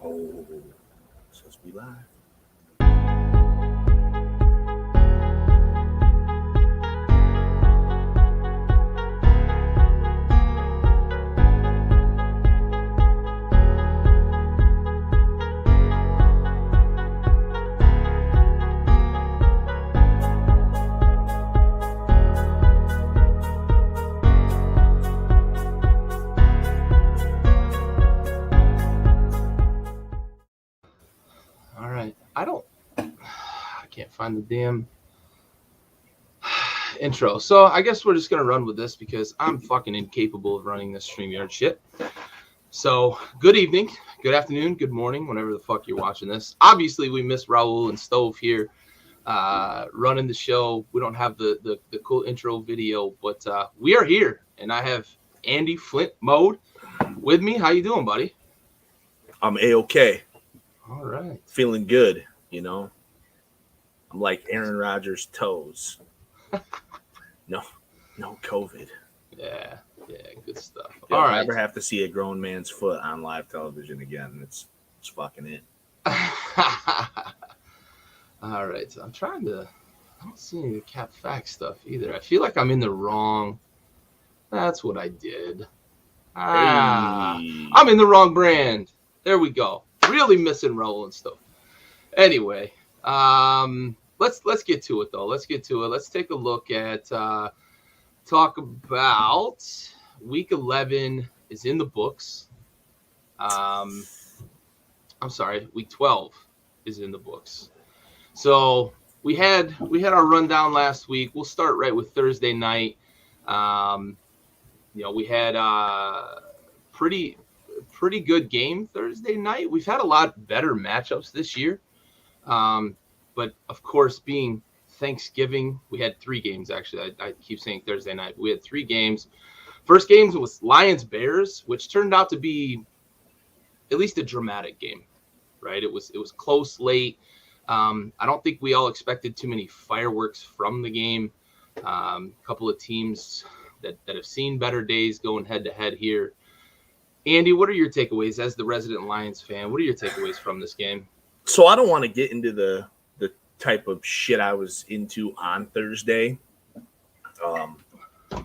Oh, supposed to be live. I can't find the damn intro. So I guess we're just going to run with this because I'm fucking incapable of running this StreamYard shit. So good evening, good afternoon, good morning, whenever the fuck you're watching this. Obviously, we miss Raul and Stove here running the show. We don't have the cool intro video, but we are here. And I have Andy Flint Mode with me. How you doing, buddy? I'm A-okay. All right. Feeling good, you know. I'm like Aaron Rodgers' toes. No COVID. Yeah, good stuff. You'll All right. never have to see a grown man's foot on live television again. It's fucking it. All right. So I don't see any of the Cap Fact stuff either. I feel like I'm in the wrong. That's what I did. Hey. I'm in the wrong brand. There we go. Really missing Raul and stuff. Anyway, let's get to it though. Let's take a look at talk about week 11 is in the books. I'm sorry, week 12 is in the books. So we had our rundown last week. We'll start right with Thursday night. We had pretty good game Thursday night. We've had a lot better matchups this year. But of course, being Thanksgiving, we had 3 games actually. I keep saying Thursday night. We had 3 games. First game was Lions-Bears, which turned out to be at least a dramatic game, right? It was close late. I don't think we all expected too many fireworks from the game. A couple of teams that have seen better days going head to head here. Andy, what are your takeaways as the resident Lions fan? What are your takeaways from this game? So I don't want to get into the type of shit I was into on Thursday,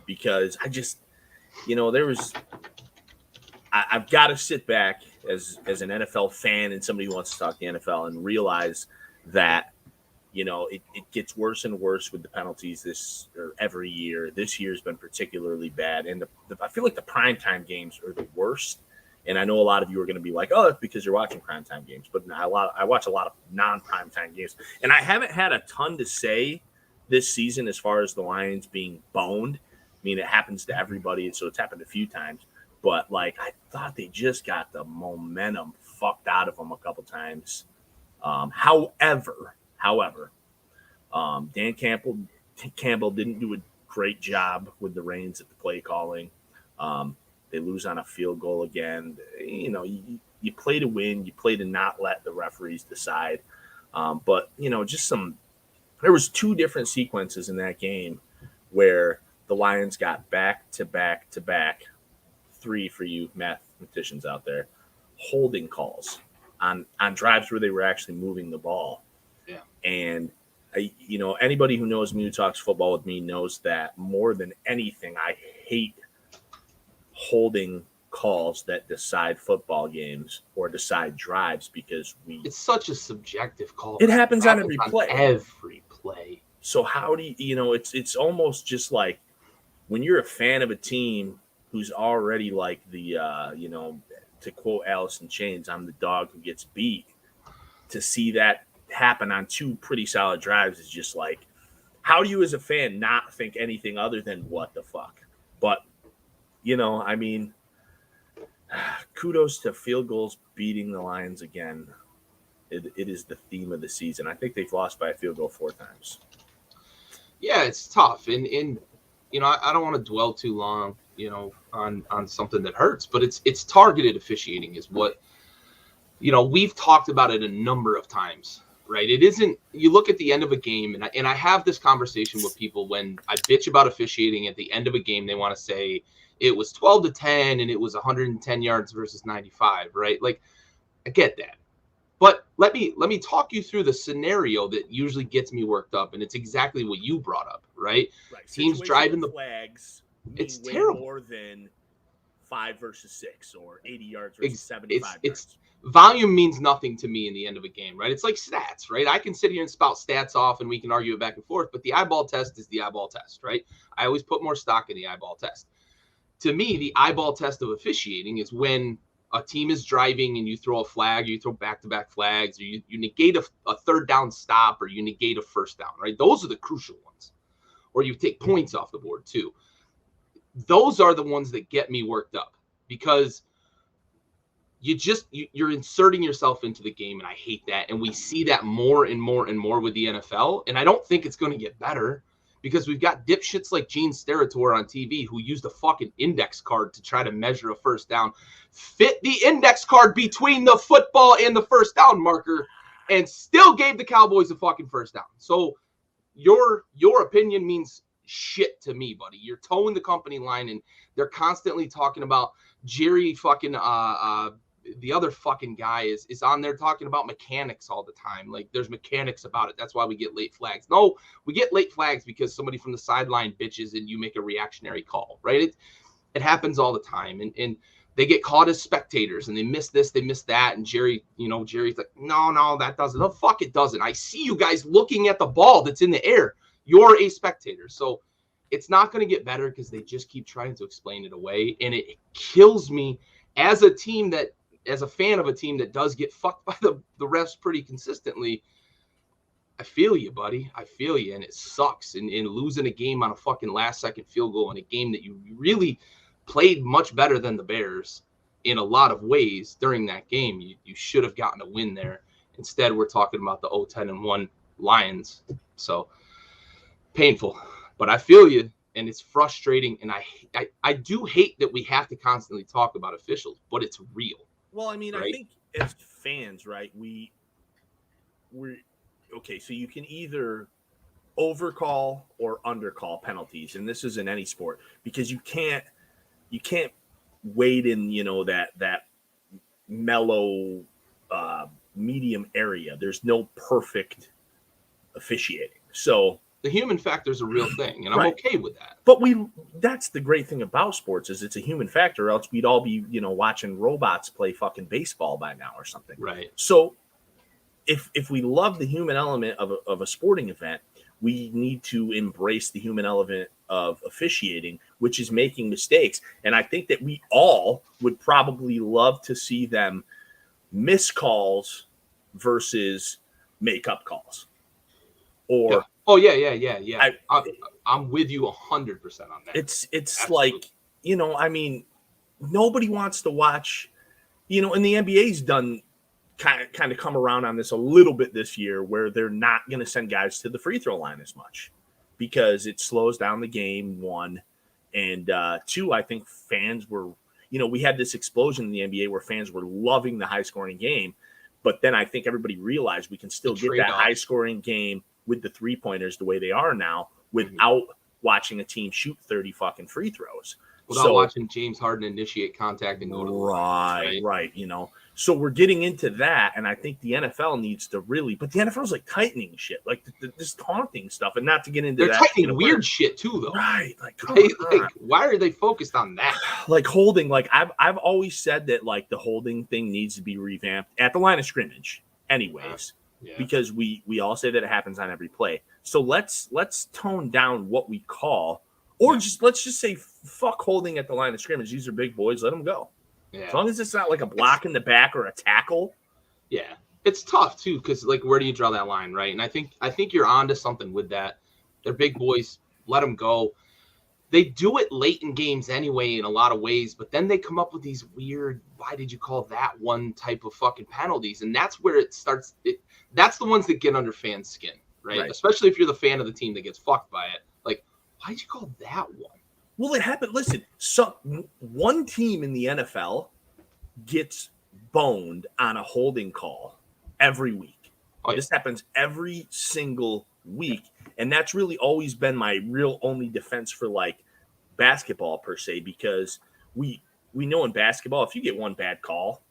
because I just, I've got to sit back as an NFL fan and somebody who wants to talk the NFL and realize that, it gets worse and worse with the penalties every year. This year's been particularly bad, and I feel like the primetime games are the worst. And I know a lot of you are going to be like, "Oh, that's because you're watching primetime games." But I watch a lot of non-primetime games, and I haven't had a ton to say this season as far as the Lions being boned. I mean, it happens to everybody, so it's happened a few times. But I thought they just got the momentum fucked out of them a couple times. However, Dan Campbell didn't do a great job with the reins at the play calling. They lose on a field goal again. You play to win. You play to not let the referees decide. But there was 2 different sequences in that game where the Lions got back to back, 3 for you mathematicians out there, holding calls on drives where they were actually moving the ball. Yeah. And anybody who knows me, who talks football with me, knows that more than anything, I hate holding calls that decide football games or decide drives because it's such a subjective call. It happens on every play. Every play. So how do you, it's almost just like when you're a fan of a team who's already like the, to quote Alice in Chains, I'm the dog who gets beat. To see that happen on 2 pretty solid drives is just like, how do you as a fan not think anything other than what the fuck? But, kudos to field goals beating the Lions again. It is the theme of the season. I think they've lost by a field goal 4 times. Yeah, it's tough. And I don't want to dwell too long, on something that hurts, but it's targeted officiating is what, we've talked about it a number of times, right? It isn't, you look at the end of a game, and I have this conversation with people when I bitch about officiating at the end of a game. They want to say it was 12-10 and it was 110 yards versus 95, right? Like, I get that. But let me talk you through the scenario that usually gets me worked up, and it's exactly what you brought up, right? Right. Teams Situational driving the flags mean it's way terrible. more than 5 versus 6 or 80 yards versus 75 it's yards. volume means nothing to me in the end of a game, right? It's like stats, right? I can sit here and spout stats off and we can argue it back and forth, but the eyeball test is the eyeball test, right? I always put more stock in the eyeball test. To me, the eyeball test of officiating is when a team is driving and you throw a flag, or you throw back-to-back flags, or you negate a third down stop, or you negate a first down, right? Those are the crucial ones. Or you take points off the board too. Those are the ones that get me worked up because you're inserting yourself into the game, and I hate that. And we see that more and more and more with the NFL, and I don't think it's going to get better because we've got dipshits like Gene Steratore on TV who used a fucking index card to try to measure a first down, fit the index card between the football and the first down marker, and still gave the Cowboys a fucking first down. So your opinion means shit to me, buddy. You're towing the company line, and they're constantly talking about Jerry fucking the other fucking guy is on there talking about mechanics all the time. Like there's mechanics about it. That's why we get late flags. No, we get late flags because somebody from the sideline bitches and you make a reactionary call, right? It happens all the time. And they get caught as spectators and they miss this, they miss that. And Jerry's like, no, that doesn't. No, fuck, it doesn't. I see you guys looking at the ball that's in the air. You're a spectator. So it's not going to get better because they just keep trying to explain it away. And it kills me as a fan of a team that does get fucked by the refs pretty consistently. I feel you, buddy. I feel you. And it sucks. And losing a game on a fucking last second field goal in a game that you really played much better than the Bears in a lot of ways during that game. You should have gotten a win there. Instead, we're talking about the 0-10-1 Lions. So painful. But I feel you, and it's frustrating, and I do hate that we have to constantly talk about officials, but it's real. Well, I mean, right? I think as fans, right, we're okay, so you can either overcall or undercall penalties, and this is in any sport, because you can't wade in, that mellow medium area. There's no perfect officiating. So the human factor is a real thing, and I'm okay with that. But that's the great thing about sports is it's a human factor, or else we'd all be, watching robots play fucking baseball by now or something. Right. So if we love the human element of a sporting event, we need to embrace the human element of officiating, which is making mistakes. And I think that we all would probably love to see them miss calls versus make up calls. Or yeah. Oh, yeah. I'm with you 100% on that. It's Absolutely. Like, I mean, nobody wants to watch, and the NBA's done kind of come around on this a little bit this year where they're not going to send guys to the free throw line as much because it slows down the game, one. And two, I think fans were, we had this explosion in the NBA where fans were loving the high scoring game. But then I think everybody realized we can still get that high scoring game with the 3-pointers the way they are now without watching a team shoot 30 fucking free throws. Without watching James Harden initiate contact and go to the line. Right. So we're getting into that, and I think the NFL needs to really, but the NFL is like tightening shit, like this taunting stuff, and not to get into They're tightening weird shit too, though. Right. Like, why are they focused on that? Like holding, like I've always said that like the holding thing needs to be revamped at the line of scrimmage anyways. Yeah. Because we all say that it happens on every play. So let's tone down what we call, or let's just say fuck holding at the line of scrimmage. These are big boys. Let them go. Yeah. As long as it's not like a block in the back or a tackle. Yeah, it's tough too because like where do you draw that line, right? And I think you're onto something with that. They're big boys. Let them go. They do it late in games anyway in a lot of ways, but then they come up with these weird, why did you call that one type of fucking penalties? And that's where it starts. That's the ones that get under fans' skin, right? Especially if you're the fan of the team that gets fucked by it. Like, why did you call that one? Well, it happened. Listen, one team in the NFL gets boned on a holding call every week. Oh, yeah. This happens every single week. And that's really always been my real only defense for like basketball per se, because we know in basketball, if you get one bad call,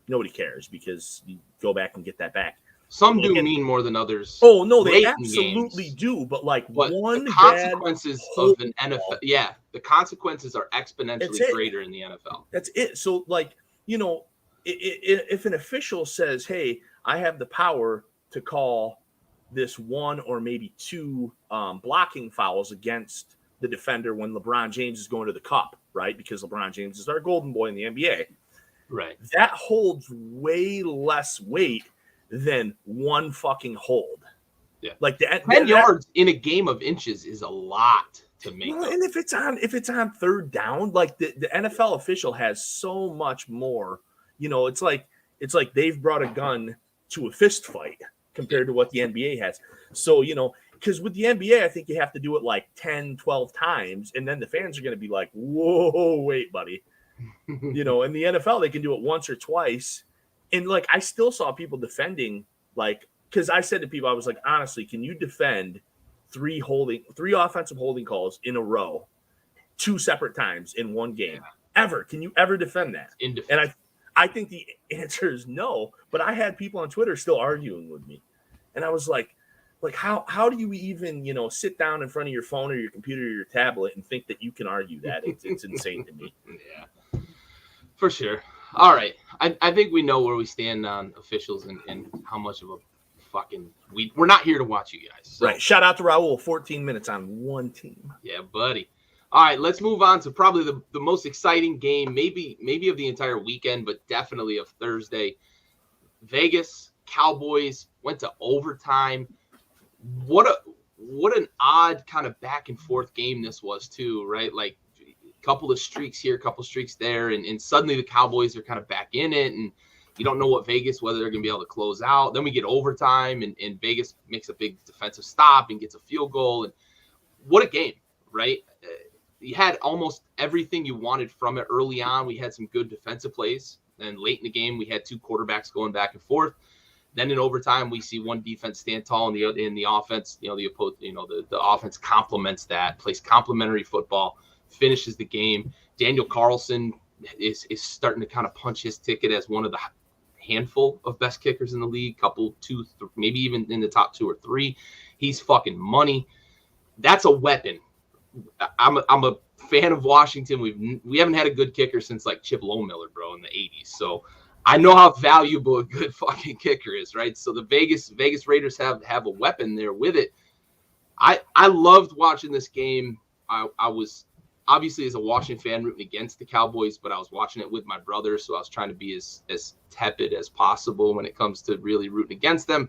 nobody cares because you go back and get that back. Some do mean more than others. Oh no, they late in absolutely games. do. But like But one the consequences bad of hold an NFL, call, yeah, the consequences are that's exponentially it. greater in the NFL. That's it. So like, you know, if an official says, "Hey, I have the power to call this one or maybe two blocking fouls against the defender when LeBron James is going to the cup," right? Because LeBron James is our golden boy in the NBA. Right. That holds way less weight than one fucking hold. Yeah. Like 10 yards in a game of inches is a lot to make up. And if it's on third down, like the NFL official has so much more. You know, it's like they've brought a gun to a fist fight compared to what the NBA has. So, you know, because with the NBA, I think you have to do it like 10, 12 times, and then the fans are going to be like, whoa, wait, buddy. You know, in the NFL, they can do it once or twice. And like, I still saw people defending, like, because I said to people, I was like, honestly, can you defend three offensive holding calls in a row, 2 separate times in one game? Yeah. Ever? Can you ever defend that? And I think the answer is no. But I had people on Twitter still arguing with me, and I was like how do you even, you know, sit down in front of your phone or your computer or your tablet and think that you can argue that? It's insane to me. Yeah, for sure. All right, I think we know where we stand on officials and how much of a fucking we're not here to watch you guys. So. Right. Shout out to Raul. 14 minutes on one team. Yeah, buddy. All right, let's move on to probably the most exciting game, maybe of the entire weekend, but definitely of Thursday. Vegas Cowboys went to overtime. What an odd kind of back and forth game this was too, right? Like a couple of streaks here, a couple of streaks there, and suddenly the Cowboys are kind of back in it, and you don't know what Vegas, whether they're going to be able to close out. Then we get overtime, and Vegas makes a big defensive stop and gets a field goal. And what a game, right? You had almost everything you wanted from it early on. We had some good defensive plays. And late in the game, we had 2 quarterbacks going back and forth. Then in overtime, we see one defense stand tall, and the offense, the offense complements that, plays complementary football, finishes the game. Daniel Carlson is starting to kind of punch his ticket as one of the handful of best kickers in the league, maybe even in the top 2 or 3. He's fucking money. That's a weapon. I'm a fan of Washington. We haven't had a good kicker since like Chip Lohmiller, bro, in the 80s. So I know how valuable a good fucking kicker is, right? So the Vegas Raiders have a weapon there with it. I loved watching this game. I was obviously, as a Washington fan, rooting against the Cowboys, but I was watching it with my brother, so I was trying to be as tepid as possible when it comes to really rooting against them.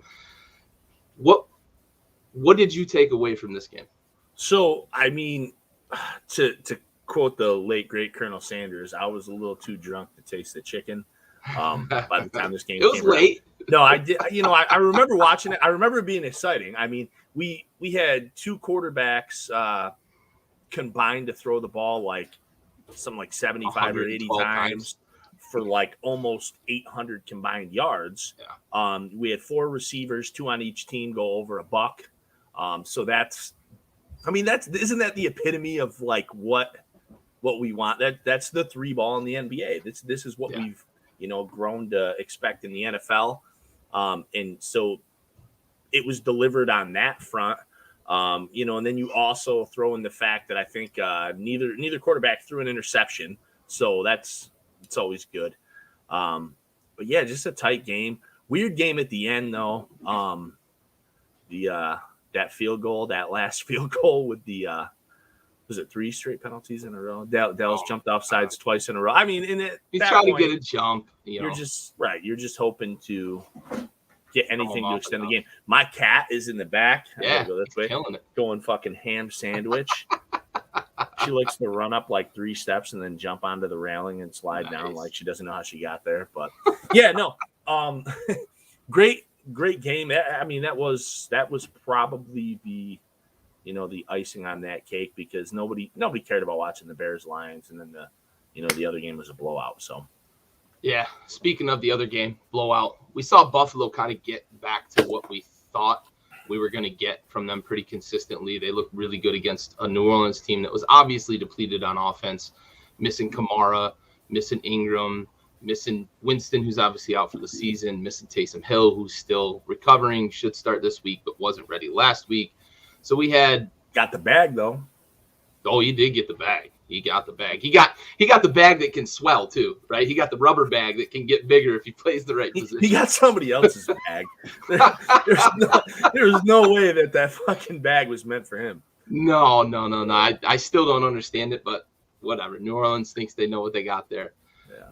What did you take away from this game? So, I mean, to quote the late great Colonel Sanders, I was a little too drunk to taste the chicken. By the time this game it was came late. Around. No, I did. You know, I remember watching it. I remember it being exciting. I mean, we had 2 quarterbacks combined to throw the ball like 75 or 80 times for like almost 800 combined yards. Yeah. We had 4 receivers, 2 on each team, go over a buck. So isn't that the epitome of like what we want? That's the 3 ball in the NBA. This is what we've, you know, grown to expect in the NFL. And so it was delivered on that front. You know, and then you also throw in the fact that I think neither quarterback threw an interception. So it's always good. But yeah, just a tight game. Weird game at the end though. That field goal, that last field goal with the was it 3 straight penalties in a row? Dallas jumped off sides twice in a row. I mean, he's trying to get a jump. You're just right. You're just hoping to get anything to extend the game. My cat is in the back. Yeah, go this way, killing it. Going fucking ham sandwich. She likes to run up like 3 steps and then jump onto the railing and slide down like she doesn't know how she got there. But yeah, no. Great game. I mean, that was probably the icing on that cake because nobody cared about watching the Bears Lions, and then the other game was a blowout. So yeah, speaking of the other game, blowout, we saw Buffalo kind of get back to what we thought we were going to get from them pretty consistently. They looked really good against a New Orleans team that was obviously depleted on offense, missing Kamara, missing Ingram, missing Winston, who's obviously out for the season, missing Taysom Hill, who's still recovering, should start this week, but wasn't ready last week. So we had got the bag though. Oh, he did get the bag. He got the bag. He got the bag that can swell too, right? He got the rubber bag that can get bigger if he plays the right position. He got somebody else's bag. There's no way that fucking bag was meant for him. No. I still don't understand it, but whatever. New Orleans thinks they know what they got there.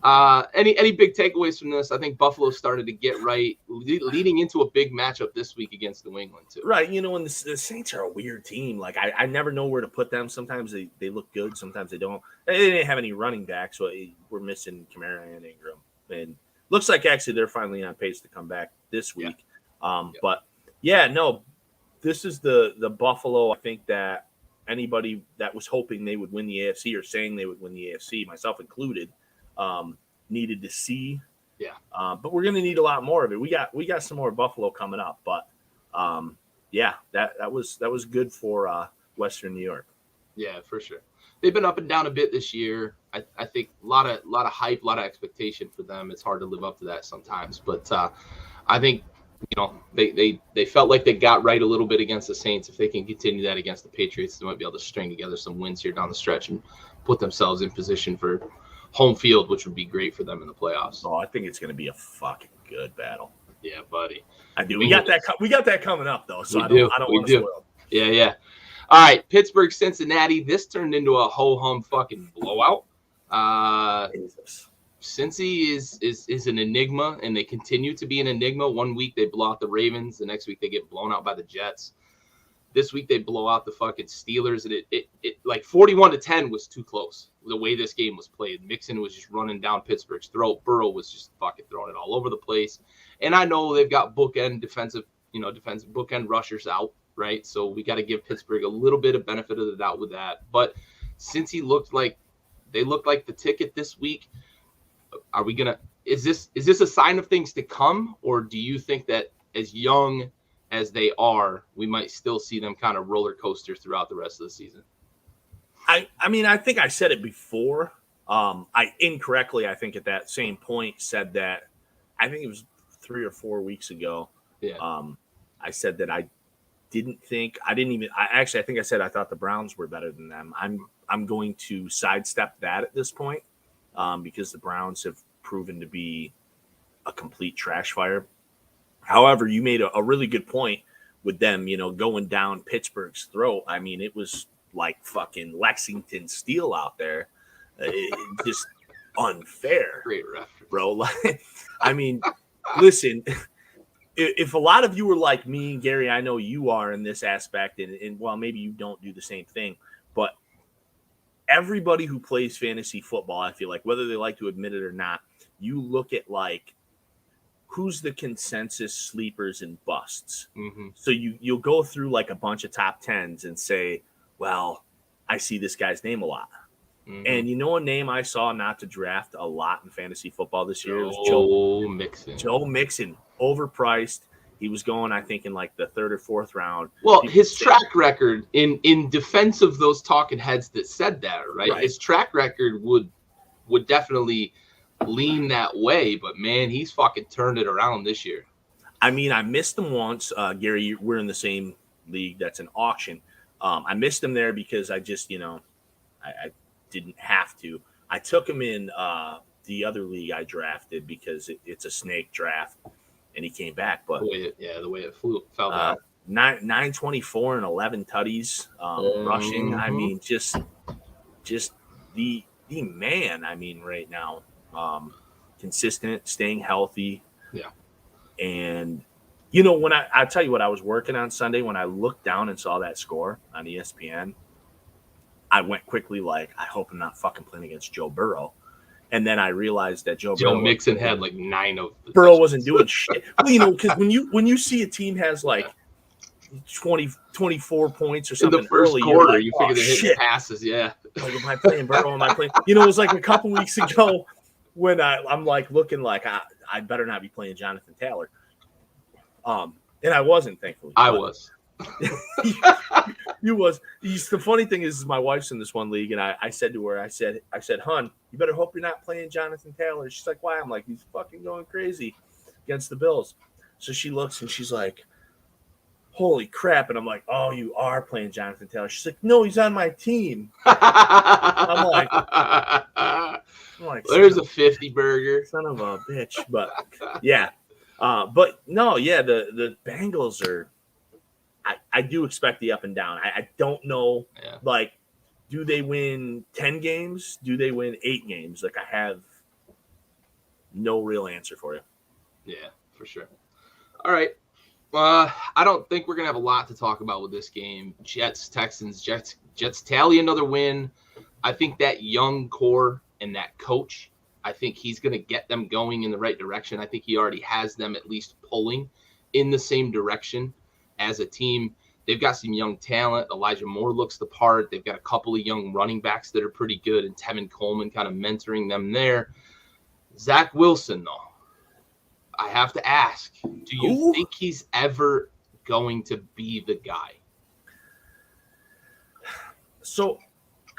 Yeah. Any big takeaways from this? I think Buffalo started to get right, leading into a big matchup this week against New England too. Right, and the Saints are a weird team. Like I never know where to put them. Sometimes they look good, sometimes they don't. They didn't have any running backs, so we're missing Kamara and Ingram. And looks like actually they're finally on pace to come back this week. Yeah. But yeah, no, this is the Buffalo. I think that anybody that was hoping they would win the AFC or saying they would win the AFC, myself included, needed to see. Yeah. But we're going to need a lot more of it. We got some more Buffalo coming up, but yeah, that was good for Western New York. Yeah, for sure. They've been up and down a bit this year. I think a lot of hype, a lot of expectation for them. It's hard to live up to that sometimes, but I think they felt like they got right a little bit against the Saints. If they can continue that against the Patriots, they might be able to string together some wins here down the stretch and put themselves in position for home field, which would be great for them in the playoffs. Oh, I think it's going to be a fucking good battle. Yeah, buddy. I do. We got that coming up though, so I don't want to spoil it. Yeah. All right, Pittsburgh, Cincinnati. This turned into a ho-hum fucking blowout. Cincy is an enigma, and they continue to be an enigma. 1 week they blow out the Ravens, the next week they get blown out by the Jets. This week they blow out the fucking Steelers, and it like 41-10 was too close. The way this game was played, Mixon was just running down Pittsburgh's throat. Burrow was just fucking throwing it all over the place. And I know they've got defensive bookend rushers out, right? So we got to give Pittsburgh a little bit of benefit of the doubt with that. But since they looked like the ticket this week, are we gonna? Is this a sign of things to come, or do you think that as young as they are, we might still see them kind of roller coaster throughout the rest of the season? I mean, I think I said it before. I incorrectly, I think at that same point said that. I think it was 3 or 4 weeks ago. Yeah. I said that I think I said I thought the Browns were better than them. I'm going to sidestep that at this point because the Browns have proven to be a complete trash fire. However, you made a really good point with them, going down Pittsburgh's throat. I mean, it was like fucking Lexington Steel out there. Just unfair. Great reference, bro. I mean, listen, if a lot of you were like me, Gary, I know you are in this aspect, and well, maybe you don't do the same thing, but everybody who plays fantasy football, I feel like, whether they like to admit it or not, you look at like who's the consensus sleepers and busts. Mm-hmm. So you'll go through like a bunch of top 10s and say, well, I see this guy's name a lot. Mm-hmm. And a name I saw not to draft a lot in fantasy football this year was Joe Mixon. Joe Mixon, overpriced. He was going, I think, in like the 3rd or 4th round. Well, his track record in defense of those talking heads that said that, right? His track record would definitely lean that way, but man, he's fucking turned it around this year. I mean, I missed him once. Gary, we're in the same league. That's an auction. I missed him there because I just, I didn't have to. I took him in the other league I drafted because it's a snake draft, and he came back. But the way it fell down. 924 and 11 tutties rushing. I mean, just the man. I mean, right now. Consistent, staying healthy. Yeah. And, when I tell you what I was working on Sunday, when I looked down and saw that score on ESPN, I went quickly like, I hope I'm not fucking playing against Joe Burrow. And then I realized that Joe Mixon had like 9 of the Burrow wasn't doing shit. Well, because when you see a team has like 24 points or something in the first early, quarter, you figure they're hitting passes. Yeah. Like, am I playing Burrow? Am I playing? It was like a couple weeks ago when I'm like looking like I better not be playing Jonathan Taylor. And I wasn't, thankfully. I was. You was. The funny thing is my wife's in this one league, and I said to her, I said, "Hun, you better hope you're not playing Jonathan Taylor." She's like, "Why?" I'm like, "He's fucking going crazy against the Bills." So she looks and she's like, "Holy crap!" And I'm like, "Oh, you are playing Jonathan Taylor?" She's like, "No, he's on my team." I'm like, there's a 50 burger. Son of a bitch. But yeah. But no, yeah, the Bengals are. I do expect the up and down. I don't know. Yeah. Like, do they win 10 games? Do they win 8 games? Like, I have no real answer for you. Yeah, for sure. All right. I don't think we're gonna have a lot to talk about with this game. Jets, Texans. Jets tally another win. I think that young core and that coach, I think he's gonna get them going in the right direction. I think he already has them at least pulling in the same direction as a team. They've got some young talent. Elijah Moore looks the part. They've got a couple of young running backs that are pretty good, and Tevin Coleman kind of mentoring them there. Zach Wilson, though, I have to ask, do you think he's ever going to be the guy? So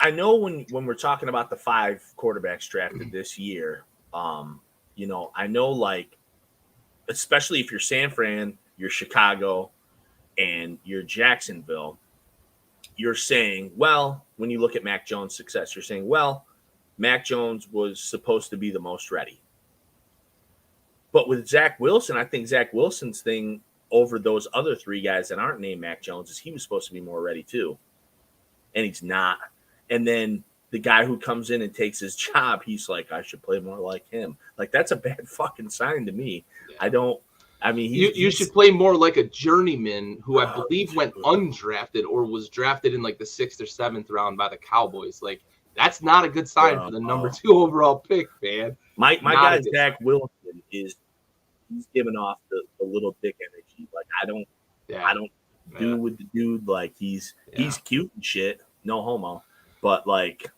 I know when we're talking about the 5 quarterbacks drafted this year, you know, I know, like, especially if you're San Fran, you're Chicago, and you're Jacksonville, you're saying, well, when you look at Mac Jones' success, you're saying, well, Mac Jones was supposed to be the most ready. But with Zach Wilson, I think Zach Wilson's thing over those other 3 guys that aren't named Mac Jones is he was supposed to be more ready too. And he's not. And then the guy who comes in and takes his job, he's like, I should play more like him. Like, that's a bad fucking sign to me. Yeah. You should play more like a journeyman who I believe went undrafted or was drafted in like the 6th or 7th round by the Cowboys. Like, that's not a good sign for the number 2 overall pick, man. My guy Zach Wilson he's giving off the little dick energy. Like, I don't do with the dude. Like, he's cute and shit, no homo. But like,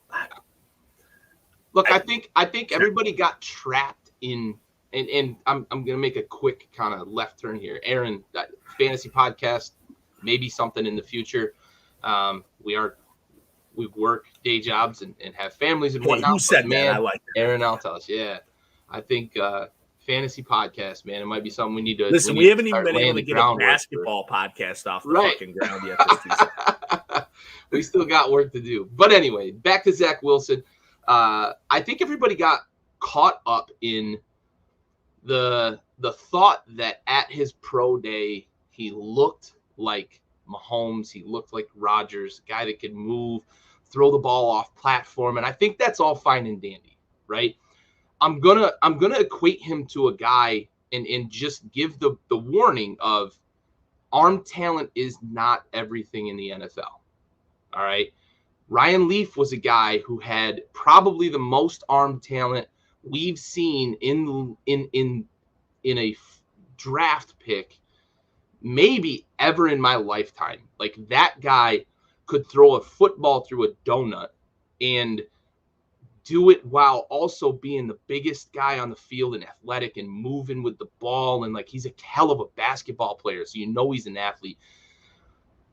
look, I think everybody got trapped in. And I'm going to make a quick kind of left turn here. Aaron, fantasy podcast, maybe something in the future. We work day jobs and have families and whatnot. Who said that? I like that. Aaron Altos. Yeah. I think fantasy podcast, man, it might be something we need to listen. We haven't even been able to get a basketball podcast off the fucking ground yet this season. We still got work to do. But anyway, back to Zach Wilson. I think everybody got caught up in the thought that at his pro day he looked like Mahomes, he looked like Rodgers, a guy that could move, throw the ball off platform, and I think that's all fine and dandy, right? I'm gonna equate him to a guy and just give the warning of arm talent is not everything in the NFL. All right, Ryan Leaf was a guy who had probably the most arm talent we've seen in a draft pick maybe ever in my lifetime. Like, that guy could throw a football through a donut and do it while also being the biggest guy on the field and athletic and moving with the ball, and like, he's a hell of a basketball player, so you know he's an athlete.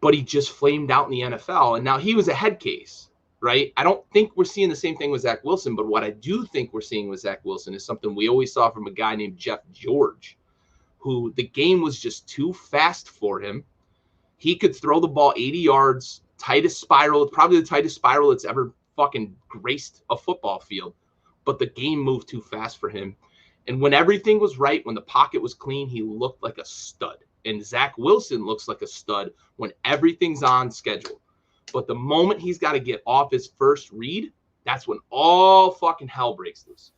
But he just flamed out in the NFL, and now he was a head case. Right? I don't think we're seeing the same thing with Zach Wilson, but what I do think we're seeing with Zach Wilson is something we always saw from a guy named Jeff George, who the game was just too fast for him. He could throw the ball 80 yards, tightest spiral, probably the tightest spiral that's ever fucking graced a football field, but the game moved too fast for him. And when everything was right, when the pocket was clean, he looked like a stud. And Zach Wilson looks like a stud when everything's on schedule. But the moment he's got to get off his first read, that's when all fucking hell breaks loose.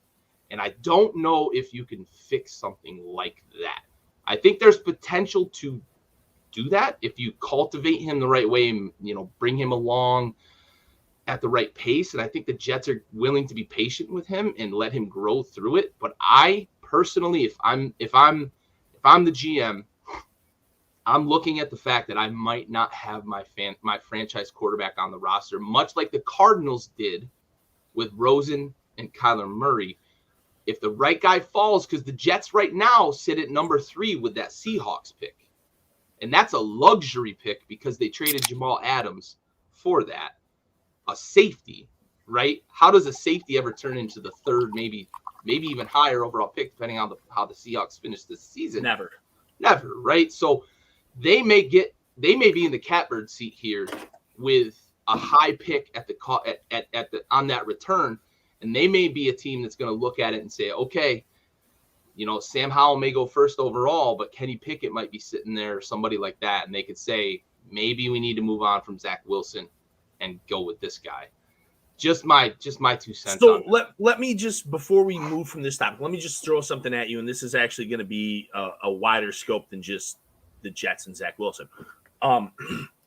And I don't know if you can fix something like that. I think there's potential to do that if you cultivate him the right way and, you know, bring him along at the right pace. And I think the Jets are willing to be patient with him and let him grow through it. But I personally, if I'm the GM, I'm looking at the fact that I might not have my franchise quarterback on the roster, much like the Cardinals did with Rosen and Kyler Murray. If the right guy falls, because the Jets right now sit at number 3 with that Seahawks pick. And that's a luxury pick because they traded Jamal Adams for that. A safety, right? How does a safety ever turn into the third, maybe even higher overall pick, depending on how the Seahawks finish this season? Never, right? So they may be in the catbird seat here with a high pick at the on that return, and they may be a team that's going to look at it and say, okay, Sam Howell may go first overall, but Kenny Pickett might be sitting there, or somebody like that, and they could say, maybe we need to move on from Zach Wilson and go with this guy. Just my 2 cents. So let me just, before we move from this topic, let me just throw something at you, and this is actually going to be a wider scope than just the Jets and Zach Wilson.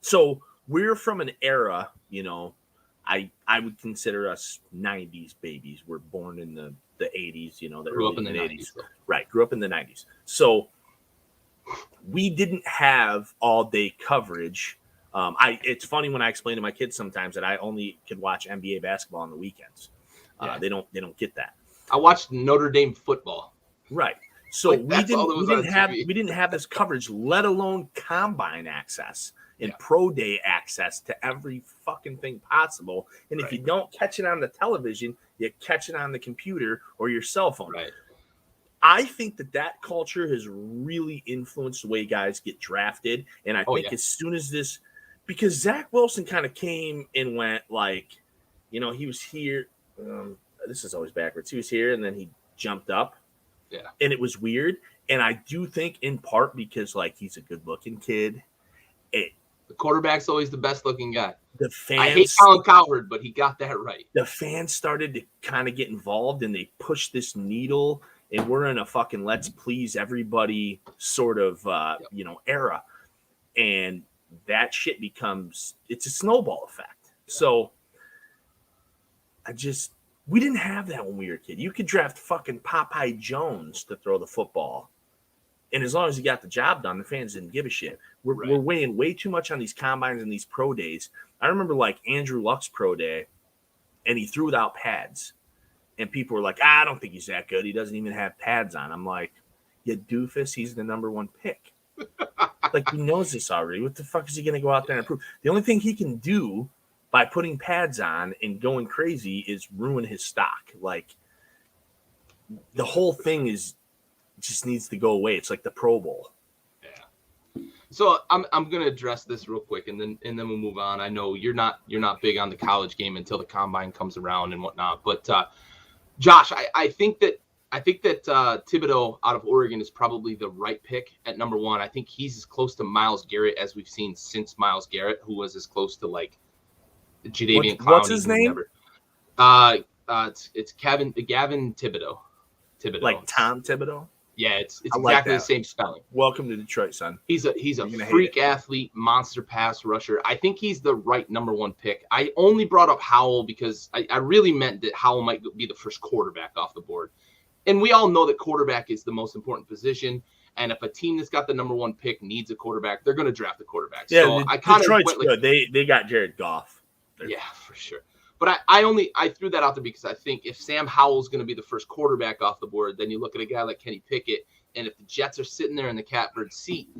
So we're from an era, I would consider us 90s babies. We're born in the 80s, the grew early up in the 80s. 90s. Right, grew up in the 90s. So we didn't have all-day coverage. It's funny when I explain to my kids sometimes that I only could watch NBA basketball on the weekends. They don't get that. I watched Notre Dame football. Right. So we didn't have this coverage, let alone combine access and pro day access to every fucking thing possible. And if you don't catch it on the television, you catch it on the computer or your cell phone. Right. I think that culture has really influenced the way guys get drafted. And I think as soon as this, because Zach Wilson kind of came and went like, he was here. This is always backwards. He was here and then he jumped up. Yeah. And it was weird. And I do think in part because he's a good looking kid. The quarterback's always the best looking guy. The fans, I hate Colin Cowherd, but he got that right. The fans started to kind of get involved and they pushed this needle, and we're in a fucking let's please everybody sort of era. And that shit it's a snowball effect. So we didn't have that when we were a kid. You could draft fucking Popeye Jones to throw the football. And as long as he got the job done, the fans didn't give a shit. We're weighing way too much on these combines and these pro days. I remember Andrew Luck's pro day, and he threw without pads. And people were like, I don't think he's that good. He doesn't even have pads on. I'm like, you doofus, he's the number one pick. He knows this already. What the fuck is he going to go out there and prove? The only thing he can do by putting pads on and going crazy is ruin his stock. The whole thing just needs to go away. It's like the Pro Bowl. Yeah. So I'm going to address this real quick, and then we'll move on. I know you're not big on the college game until the combine comes around and whatnot, but Josh, I think that Thibodeau out of Oregon is probably the right pick at number one. I think he's as close to Myles Garrett as we've seen since Myles Garrett, who was as close to Jadeveon Clowney. What's his name? It's Gavin Thibodeau. Like Tom Thibodeau? Yeah, it's exactly the same spelling. Welcome to Detroit, son. He's a freak athlete, monster pass rusher. I think he's the right number one pick. I only brought up Howell because I really meant that Howell might be the first quarterback off the board. And we all know that quarterback is the most important position. And if a team that's got the number one pick needs a quarterback, they're going to draft the quarterback. Yeah, so I kind of Detroit's good. They got Jared Goff. Yeah, for sure. But I threw that out there because I think if Sam Howell's going to be the first quarterback off the board, then you look at a guy like Kenny Pickett, and if the Jets are sitting there in the catbird seat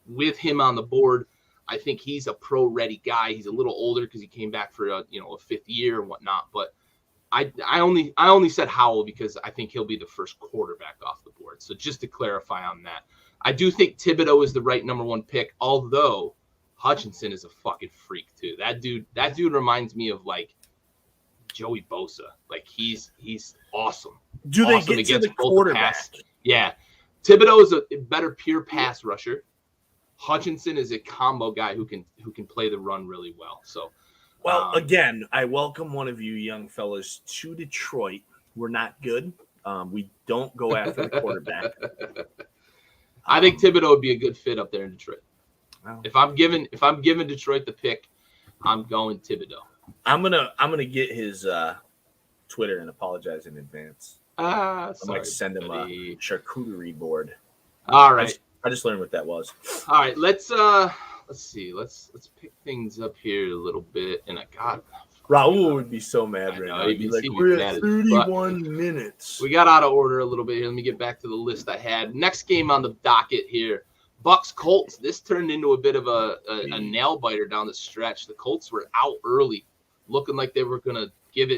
with him on the board, I think he's a pro-ready guy. He's a little older because he came back for a fifth year and whatnot. But I only said Howell because I think he'll be the first quarterback off the board. So just to clarify on that, I do think Thibodeau is the right number one pick, although Hutchinson is a fucking freak too. That dude reminds me of Joey Bosa. He's awesome. Do they get to the quarterback? Yeah. Thibodeau is a better pure pass rusher. Hutchinson is a combo guy who can play the run really well. So, again, I welcome one of you young fellas to Detroit. We're not good. We don't go after the quarterback. I think Thibodeau would be a good fit up there in Detroit. Well, if I'm giving Detroit the pick, I'm going Thibodeau. I'm gonna get his Twitter and apologize in advance. I might send him a charcuterie board. All right. I just learned what that was. All right, let's see. Let's pick things up here a little bit. And Raul would be so mad right now. He'd be like, we're at 31 minutes. We got out of order a little bit here. Let me get back to the list I had. Next game on the docket here, Bucks Colts, this turned into a bit of a nail biter down the stretch. The Colts were out early, looking like they were going to give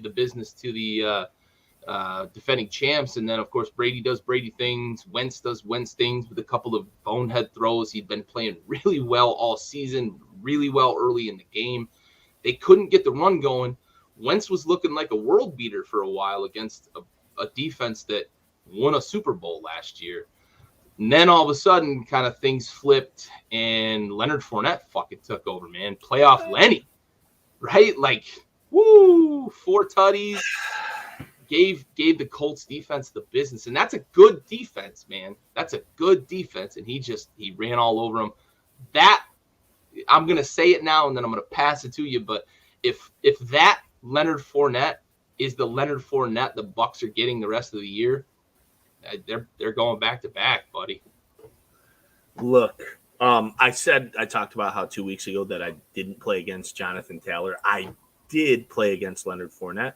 the business to the defending champs. And then, of course, Brady does Brady things. Wentz does Wentz things with a couple of bonehead throws. He'd been playing really well all season, really well early in the game. They couldn't get the run going. Wentz was looking like a world beater for a while against a defense that won a Super Bowl last year. And then all of a sudden, kind of things flipped, and Leonard Fournette fucking took over, man. Playoff Lenny, right? Like, woo, 4 tutties. Gave the Colts defense the business, and that's a good defense, man. That's a good defense, and he ran all over them. That, I'm gonna say it now, and then I'm gonna pass it to you. But if that Leonard Fournette is the Leonard Fournette the Bucs are getting the rest of the year, they're going back to back, buddy. Look, I talked about how 2 weeks ago that I didn't play against Jonathan Taylor. I did play against Leonard Fournette.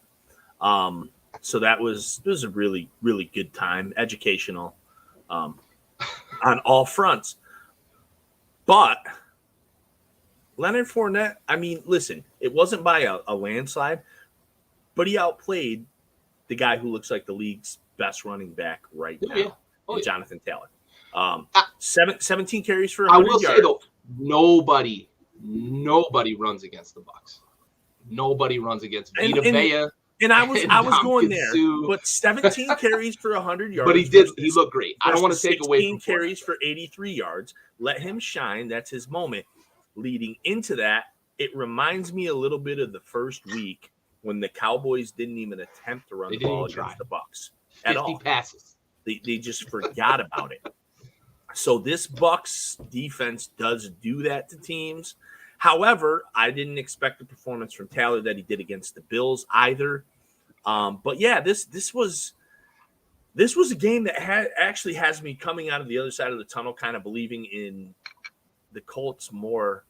So it was a really, really good time, educational, on all fronts. But Leonard Fournette, I mean, listen, it wasn't by a landslide, but he outplayed the guy who looks like the league's best running back right now, Jonathan Taylor. 17 carries for 100 yards. I will say, though, nobody runs against the Bucs. Nobody runs against Vita Vea. And I was going there, but 17 carries for 100 yards. But he looked great. I don't want to take away from 16 carries for 83 yards. Let him shine. That's his moment. Leading into that, it reminds me a little bit of the first week when the Cowboys didn't even attempt to run the ball against the Bucs at all. 50 passes. They just forgot about it. So this Bucs defense does do that to teams. However, I didn't expect the performance from Taylor that he did against the Bills either. But yeah, this was a game that actually has me coming out of the other side of the tunnel, kind of believing in the Colts more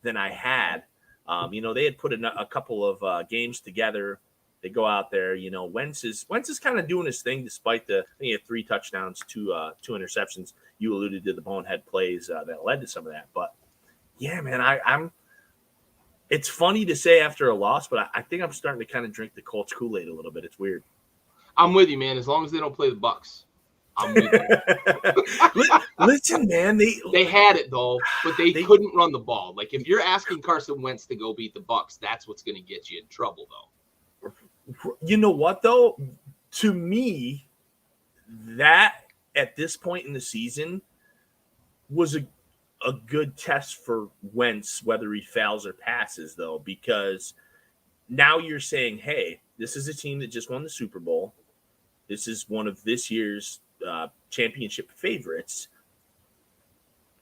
than I had. They had put a couple of games together. They go out there. Wentz is kind of doing his thing, despite he had 3 touchdowns, 2 interceptions. You alluded to the bonehead plays that led to some of that, but. Yeah, man, I'm. It's funny to say after a loss, but I think I'm starting to kind of drink the Colts Kool-Aid a little bit. It's weird. I'm with you, man. As long as they don't play the Bucs, I'm with you. Listen, man, they had it though, but they couldn't run the ball. Like if you're asking Carson Wentz to go beat the Bucs, that's what's going to get you in trouble, though. You know what, though? To me, that at this point in the season was a good test for Wentz, whether he fails or passes, though, because now you're saying, hey, this is a team that just won the Super Bowl. This is one of this year's championship favorites.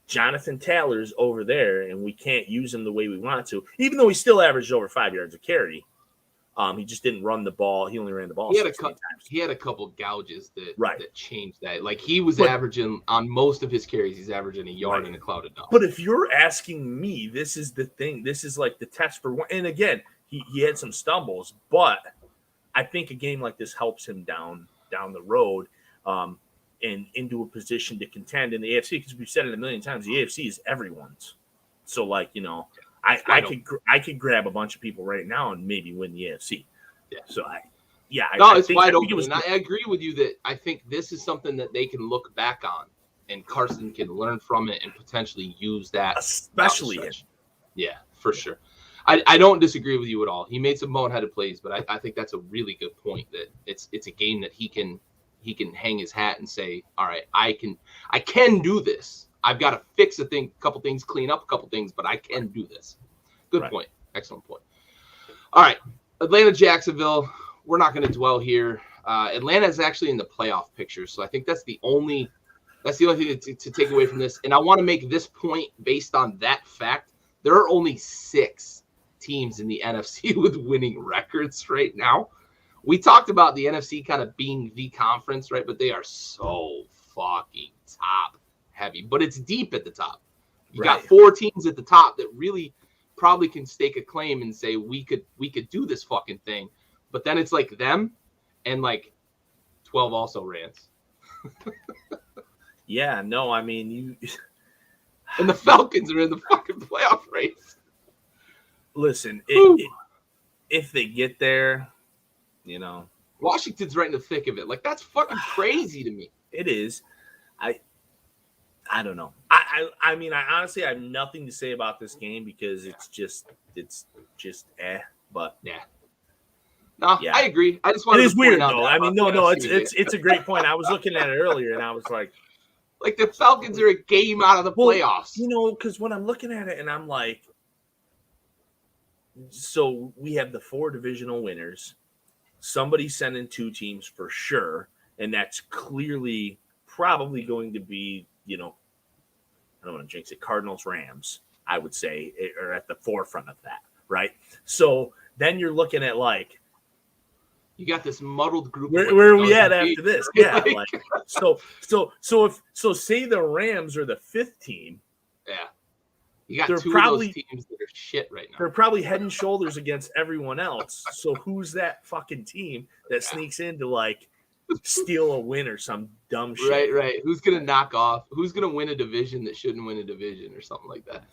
Jonathan Taylor's over there, and we can't use him the way we want to, even though he still averaged over 5 yards a carry. He just didn't run the ball. He only ran the ball. He had a couple gouges that changed that. Like he was averaging on most of his carries, he's averaging a yard in a cloud of dust. But if you're asking me, this is the thing. This is like the test for one. And again, he had some stumbles, but I think a game like this helps him down the road and into a position to contend in the AFC, because we've said it a million times. The AFC is everyone's. So I could grab a bunch of people right now and maybe win the AFC. Yeah. So it's wide open. And I agree with you that I think this is something that they can look back on, and Carson can learn from it and potentially use that. Especially yeah, for sure. I don't disagree with you at all. He made some boneheaded plays, but I think that's a really good point that it's a game that he can hang his hat and say, all right, I can do this. I've got to fix a couple things, clean up a couple things, but I can do this. Good point. Excellent point. All right. Atlanta, Jacksonville. We're not going to dwell here. Atlanta is actually in the playoff picture. So I think that's the only thing to take away from this. And I want to make this point based on that fact. There are only 6 teams in the NFC with winning records right now. We talked about the NFC kind of being the conference, right? But they are so fucking top heavy, but it's deep at the top. You got 4 teams at the top that really probably can stake a claim and say we could do this fucking thing. But then it's like them and like 12 also rants. Yeah, no, I mean, you And the Falcons are in the fucking playoff race. listen, if they get there, you know, Washington's right in the thick of it. Like, that's fucking crazy to me. it is. I don't know. I mean, I honestly have nothing to say about this game because it's just but yeah. No, yeah. I agree. I just wanted it is to point weird out though. that I mean, no, it's a great point. I was looking at it earlier and I was like the Falcons are a game out of the playoffs. You know, because when I'm looking at it and I'm like, so we have the 4 divisional winners. Somebody's sending 2 teams for sure, and that's clearly probably going to be, you know, I don't want to jinx it, Cardinals, Rams, I would say, are at the forefront of that, right? So then you're looking at like, you got this muddled group. Where are we at after this? Yeah, like so say the Rams are the 5th team. Yeah, you got 2 of those teams that are shit right now. They're probably head and shoulders against everyone else. So who's that fucking team that sneaks in to like steal a win or some dumb shit? Right. Who's gonna knock off? Who's gonna win a division that shouldn't win a division or something like that?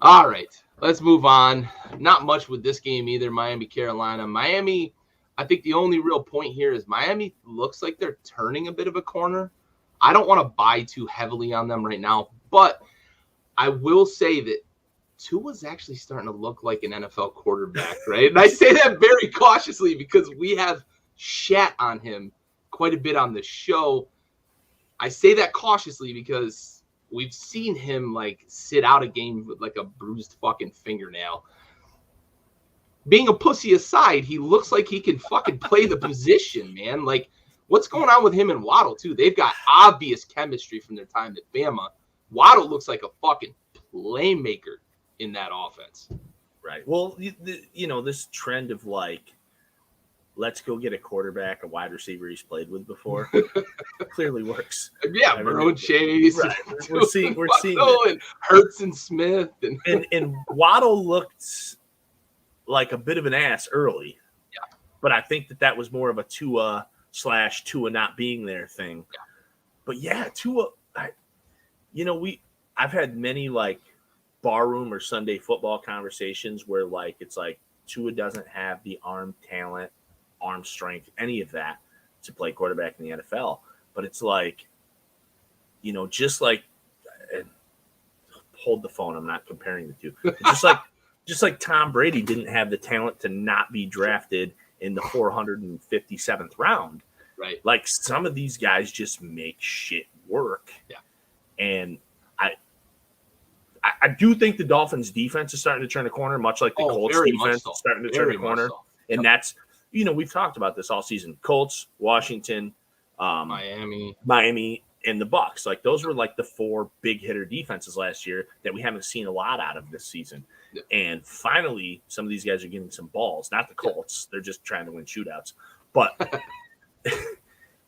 All right, let's move on. Not much with this game either. Miami, Carolina. Miami, I think the only real point here is Miami looks like they're turning a bit of a corner. I don't want to buy too heavily on them right now, but I will say that Tua's actually starting to look like an NFL quarterback, right? And I say that very cautiously because we have shat on him quite a bit on the show. I say that cautiously because we've seen him like sit out a game with like a bruised fucking fingernail. Being a pussy aside, he looks like he can fucking play the position, man. Like, what's going on with him and Waddle, too? They've got obvious chemistry from their time at Bama. Waddle looks like a fucking playmaker in that offense. Right. Well, you know, this trend of like, let's go get a quarterback, a wide receiver he's played with before, clearly works. Yeah, Burrow and Chase. Right. We're seeing and Hurts and Smith. And Waddle looked like a bit of an ass early. Yeah. But I think that was more of a Tua not being there thing. Yeah. But yeah, Tua, I've had many like barroom or Sunday football conversations where like it's like Tua doesn't have the arm talent, arm strength, any of that to play quarterback in the NFL. But it's like, you know, just like hold the phone. I'm not comparing the two. Just like Tom Brady didn't have the talent to not be drafted in the 457th round. Right. Like some of these guys just make shit work. Yeah. And I do think the Dolphins defense is starting to turn a corner, much like the Colts defense is starting to turn a corner. So. And that's, you know, we've talked about this all season. Colts, Washington, Miami, and the Bucs. Like those were like the 4 big hitter defenses last year that we haven't seen a lot out of this season. Yeah. And finally, some of these guys are getting some balls. Not the Colts. Yeah. They're just trying to win shootouts. But,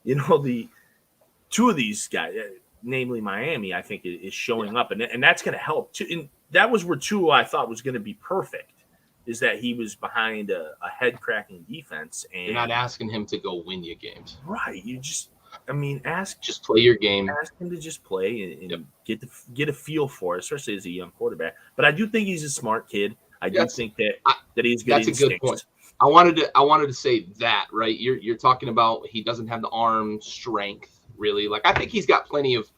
you know, the 2 of these guys, namely Miami, I think is showing up. And that's going to help. And that was where Tua I thought was going to be perfect, is that he was behind a head-cracking defense. And you're not asking him to go win you games. Right. You just play your game. Ask him to just play and get a feel for it, especially as a young quarterback. But I do think he's a smart kid. I do think that he's good. That's instincts. A good point. I wanted to say that, right? You're talking about he doesn't have the arm strength, really. Like I think he's got plenty of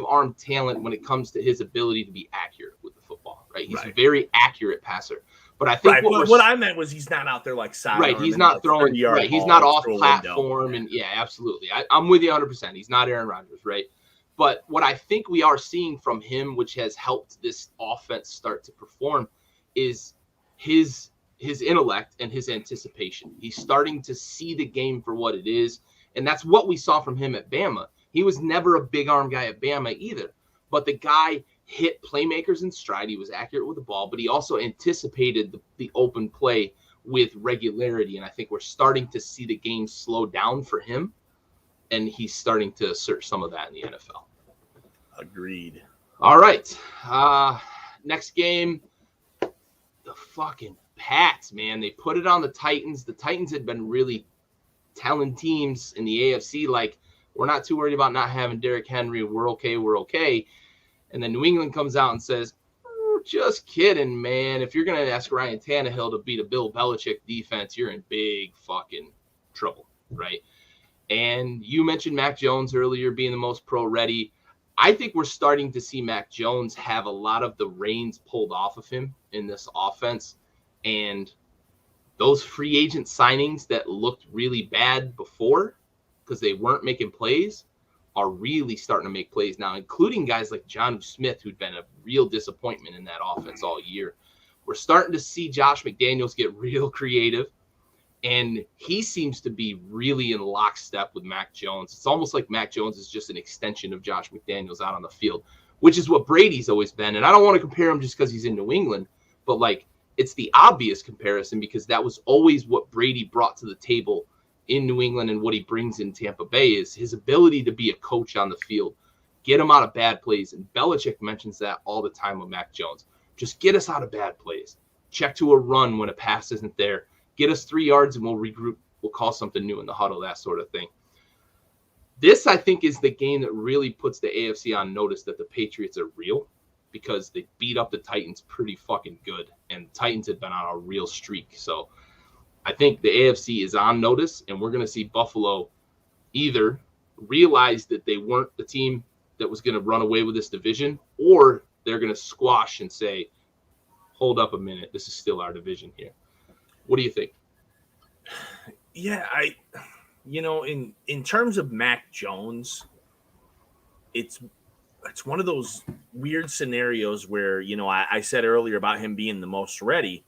arm talent when it comes to his ability to be accurate with the football, right? He's a very accurate passer. But I think what I meant was he's not out there like side. Right, he's not throwing. Right, he's not off platform, and yeah, absolutely. I'm with you 100%. He's not Aaron Rodgers, right? But what I think we are seeing from him, which has helped this offense start to perform, is his intellect and his anticipation. He's starting to see the game for what it is, and that's what we saw from him at Bama. He was never a big arm guy at Bama either, but the guy hit playmakers in stride. He was accurate with the ball, but he also anticipated the open play with regularity. And I think we're starting to see the game slow down for him, and he's starting to assert some of that in the NFL. Agreed. All right. Next game, the fucking Pats, man. They put it on the Titans. The Titans had been really telling teams in the AFC, like, We're not too worried about not having Derrick Henry. We're okay. We're okay. And then New England comes out and says, just kidding, man. If you're going to ask Ryan Tannehill to beat a Bill Belichick defense, you're in big fucking trouble, right? And you mentioned Mac Jones earlier being the most pro-ready. I think we're starting to see Mac Jones have a lot of the reins pulled off of him in this offense. And those free agent signings that looked really bad before because they weren't making plays are really starting to make plays now, including guys like Jonnu Smith, who'd been a real disappointment in that offense all year. We're starting to see Josh McDaniels get real creative, and he seems to be really in lockstep with Mac Jones. It's almost like Mac Jones is just an extension of Josh McDaniels out on the field, which is what Brady's always been. And I don't want to compare him just because he's in New England, but like it's the obvious comparison because that was always what Brady brought to the table in New England, and what he brings in Tampa Bay is his ability to be a coach on the field, get him out of bad plays. And Belichick mentions that all the time with Mac Jones. Just get us out of bad plays. Check to a run when a pass isn't there. Get us 3 yards and we'll regroup. We'll call something new in the huddle, that sort of thing. This, I think, is the game that really puts the AFC on notice that the Patriots are real because they beat up the Titans pretty fucking good. And the Titans had been on a real streak. So I think the AFC is on notice, and we're going to see Buffalo either realize that they weren't the team that was going to run away with this division, or they're going to squash and say, hold up a minute, this is still our division here. What do you think? Yeah, in terms of Mac Jones, it's one of those weird scenarios where, I said earlier about him being the most ready.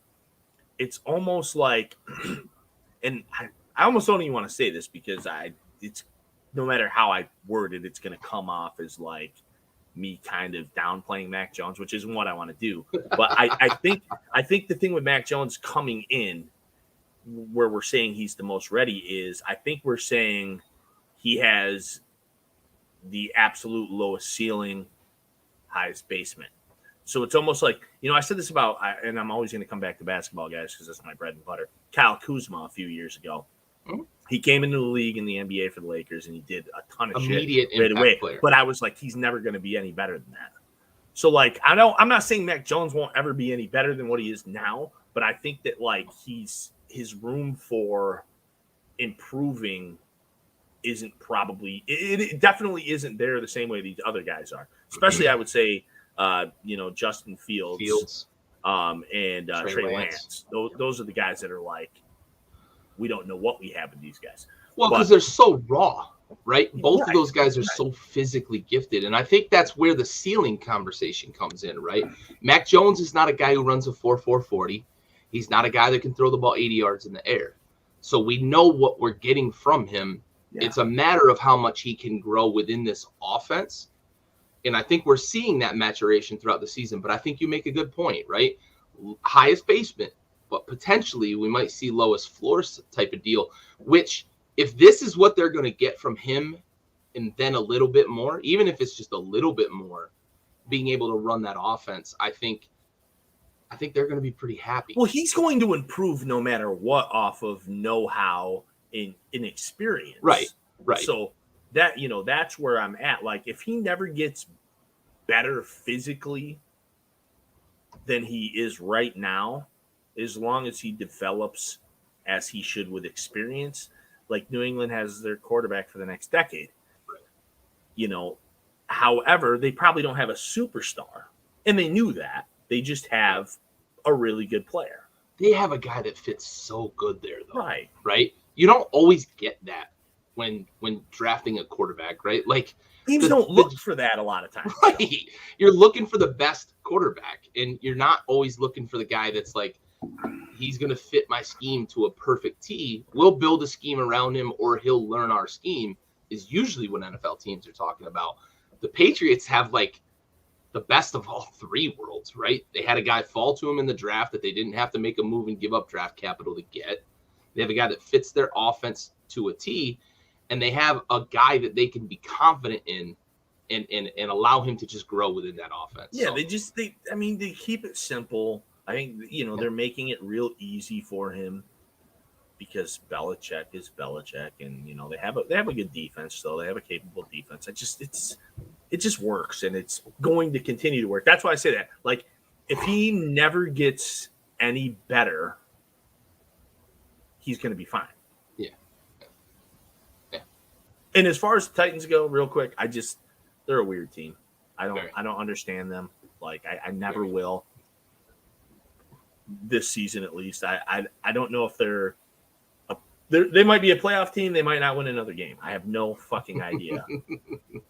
It's almost like, and I almost don't even want to say this because it's no matter how I word it, it's going to come off as like me kind of downplaying Mac Jones, which isn't what I want to do. But I think the thing with Mac Jones coming in, where we're saying he's the most ready, is I think we're saying he has the absolute lowest ceiling, highest basement. So it's almost like, I said this about, and I'm always going to come back to basketball, guys, because that's my bread and butter. Kyle Kuzma a few years ago. Mm-hmm. He came into the league in the NBA for the Lakers, and he did a ton of immediate shit right away. Player. But I was like, he's never going to be any better than that. So, like, I'm not saying Mac Jones won't ever be any better than what he is now, but I think that, like, his room for improving isn't probably – it definitely isn't there the same way these other guys are. Especially, I would say – Justin Fields. And Trey Lance. Those are the guys that are like, we don't know what we have in these guys. Well, because they're so raw, right? Both of those guys are so physically gifted. And I think that's where the ceiling conversation comes in, right? Mac Jones is not a guy who runs a 4.4 40. He's not a guy that can throw the ball 80 yards in the air. So we know what we're getting from him. Yeah. It's a matter of how much he can grow within this offense. And I think we're seeing that maturation throughout the season. But I think you make a good point, right? Highest basement, but potentially we might see lowest floor type of deal, which if this is what they're going to get from him and then a little bit more, even if it's just a little bit more, being able to run that offense, I think they're going to be pretty happy. Well, he's going to improve no matter what off of know-how in experience. Right. So that, that's where I'm at. Like, if he never gets better physically than he is right now, as long as he develops as he should with experience, like New England has their quarterback for the next decade. However, they probably don't have a superstar, and they knew that. They just have a really good player. They have a guy that fits so good there, though. Right. You don't always get that when drafting a quarterback, right? Like, teams don't look for that a lot of times. Right. You're looking for the best quarterback, and you're not always looking for the guy that's like, he's going to fit my scheme to a perfect T. We'll build a scheme around him, or he'll learn our scheme, is usually what NFL teams are talking about. The Patriots have, like, the best of all three worlds, right? They had a guy fall to him in the draft that they didn't have to make a move and give up draft capital to get. They have a guy that fits their offense to a T, and they have a guy that they can be confident in and allow him to just grow within that offense. Yeah, so. They keep it simple. I think, they're making it real easy for him. because Belichick is Belichick, and they have a good defense still. They have a capable defense. It just works, and it's going to continue to work. That's why I say that. Like, if he never gets any better, he's going to be fine. Yeah. And as far as the Titans go, real quick, they're a weird team. I don't understand them. Like, I never will. This season, at least, I don't know if they might be a playoff team. They might not win another game. I have no fucking idea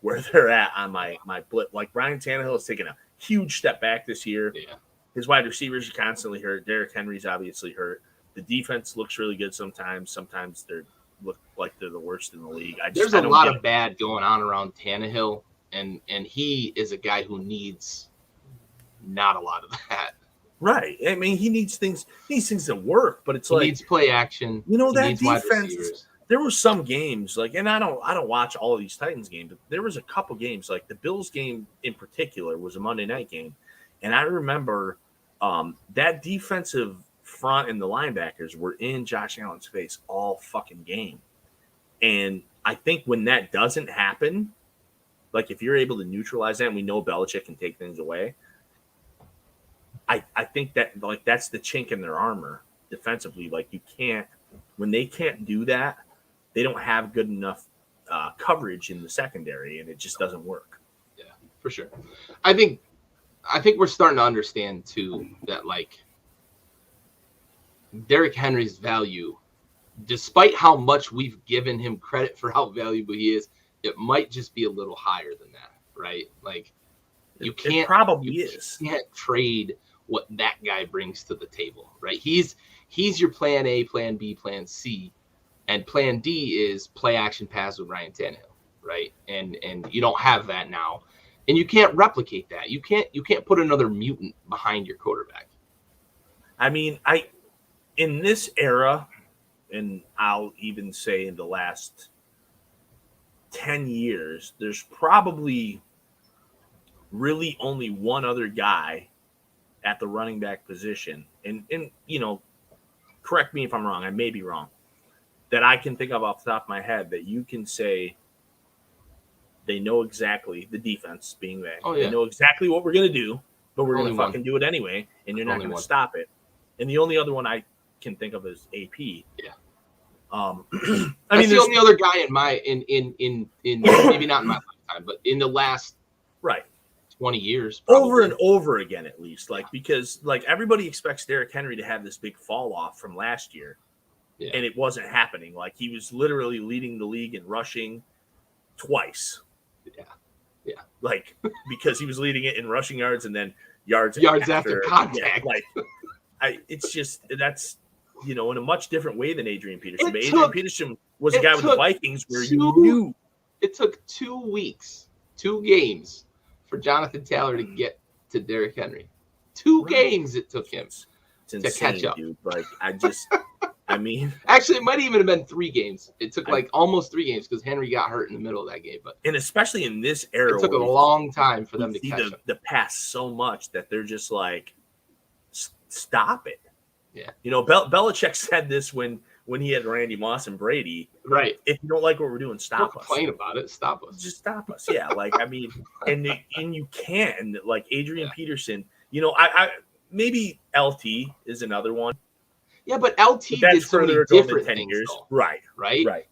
where they're at on my blip. Like, Ryan Tannehill has taken a huge step back this year. Yeah. His wide receivers are constantly hurt. Derrick Henry's obviously hurt. The defense looks really good sometimes. Sometimes they look like they're the worst in the league. There's a lot of bad going on around Tannehill, and he is a guy who needs not a lot of that. Right. I mean, he needs things to work, but it's he needs play action. That defense. There were some games and I don't watch all of these Titans games, but there was a couple games, like the Bills game in particular was a Monday night game, and I remember that defensive front and the linebackers were in Josh Allen's face all fucking game, and I think when that doesn't happen, like if you're able to neutralize that, and we know Belichick can take things away. I think that that's the chink in their armor defensively. Like, when they can't do that, they don't have good enough coverage in the secondary, and it just doesn't work. Yeah, for sure. I think we're starting to understand too that Derrick Henry's value, despite how much we've given him credit for how valuable he is, it might just be a little higher than that, right? Like, you can't trade what that guy brings to the table, right? He's your plan A, plan B, plan C, and plan D is play action pass with Ryan Tannehill, right? And you don't have that now, and you can't replicate that. You can't put another mutant behind your quarterback. I mean, in this era, and I'll even say in the last 10 years, there's probably really only one other guy at the running back position, and correct me if I'm wrong, I may be wrong, that I can think of off the top of my head that you can say they know exactly, the defense being there. Oh, yeah. They know exactly what we're going to do, but we're going to fucking do it anyway, and you're not going to stop it. And the only other one I can think of is AP. Yeah. That's the only other guy in maybe not in my lifetime, but in the last 20 years, probably. Over and over again, at least, because everybody expects Derrick Henry to have this big fall off from last year, and it wasn't happening. Like, he was literally leading the league in rushing twice. Yeah. Like, because he was leading it in rushing yards and then yards after contact. Yeah, it's just that's in a much different way than Adrian Peterson. But Adrian Peterson was a guy with the Vikings where you knew it took 2 weeks, 2 games, for Jonathan Taylor to get to Derrick Henry. 2 games it took him to catch up. Dude. Like, I mean, actually, it might even have been 3 games. It took almost 3 games because Henry got hurt in the middle of that game. And especially in this era, it took a long time for them to catch up. The pass so much that they're just like, stop it. Yeah. Belichick said this when he had Randy Moss and Brady. Right. If you don't like what we're doing, stop us. Complain about it. Stop us. Just stop us. Yeah. I mean, and you can, like Adrian Peterson, maybe LT is another one. Yeah, but LT did so many different things. Though. Right.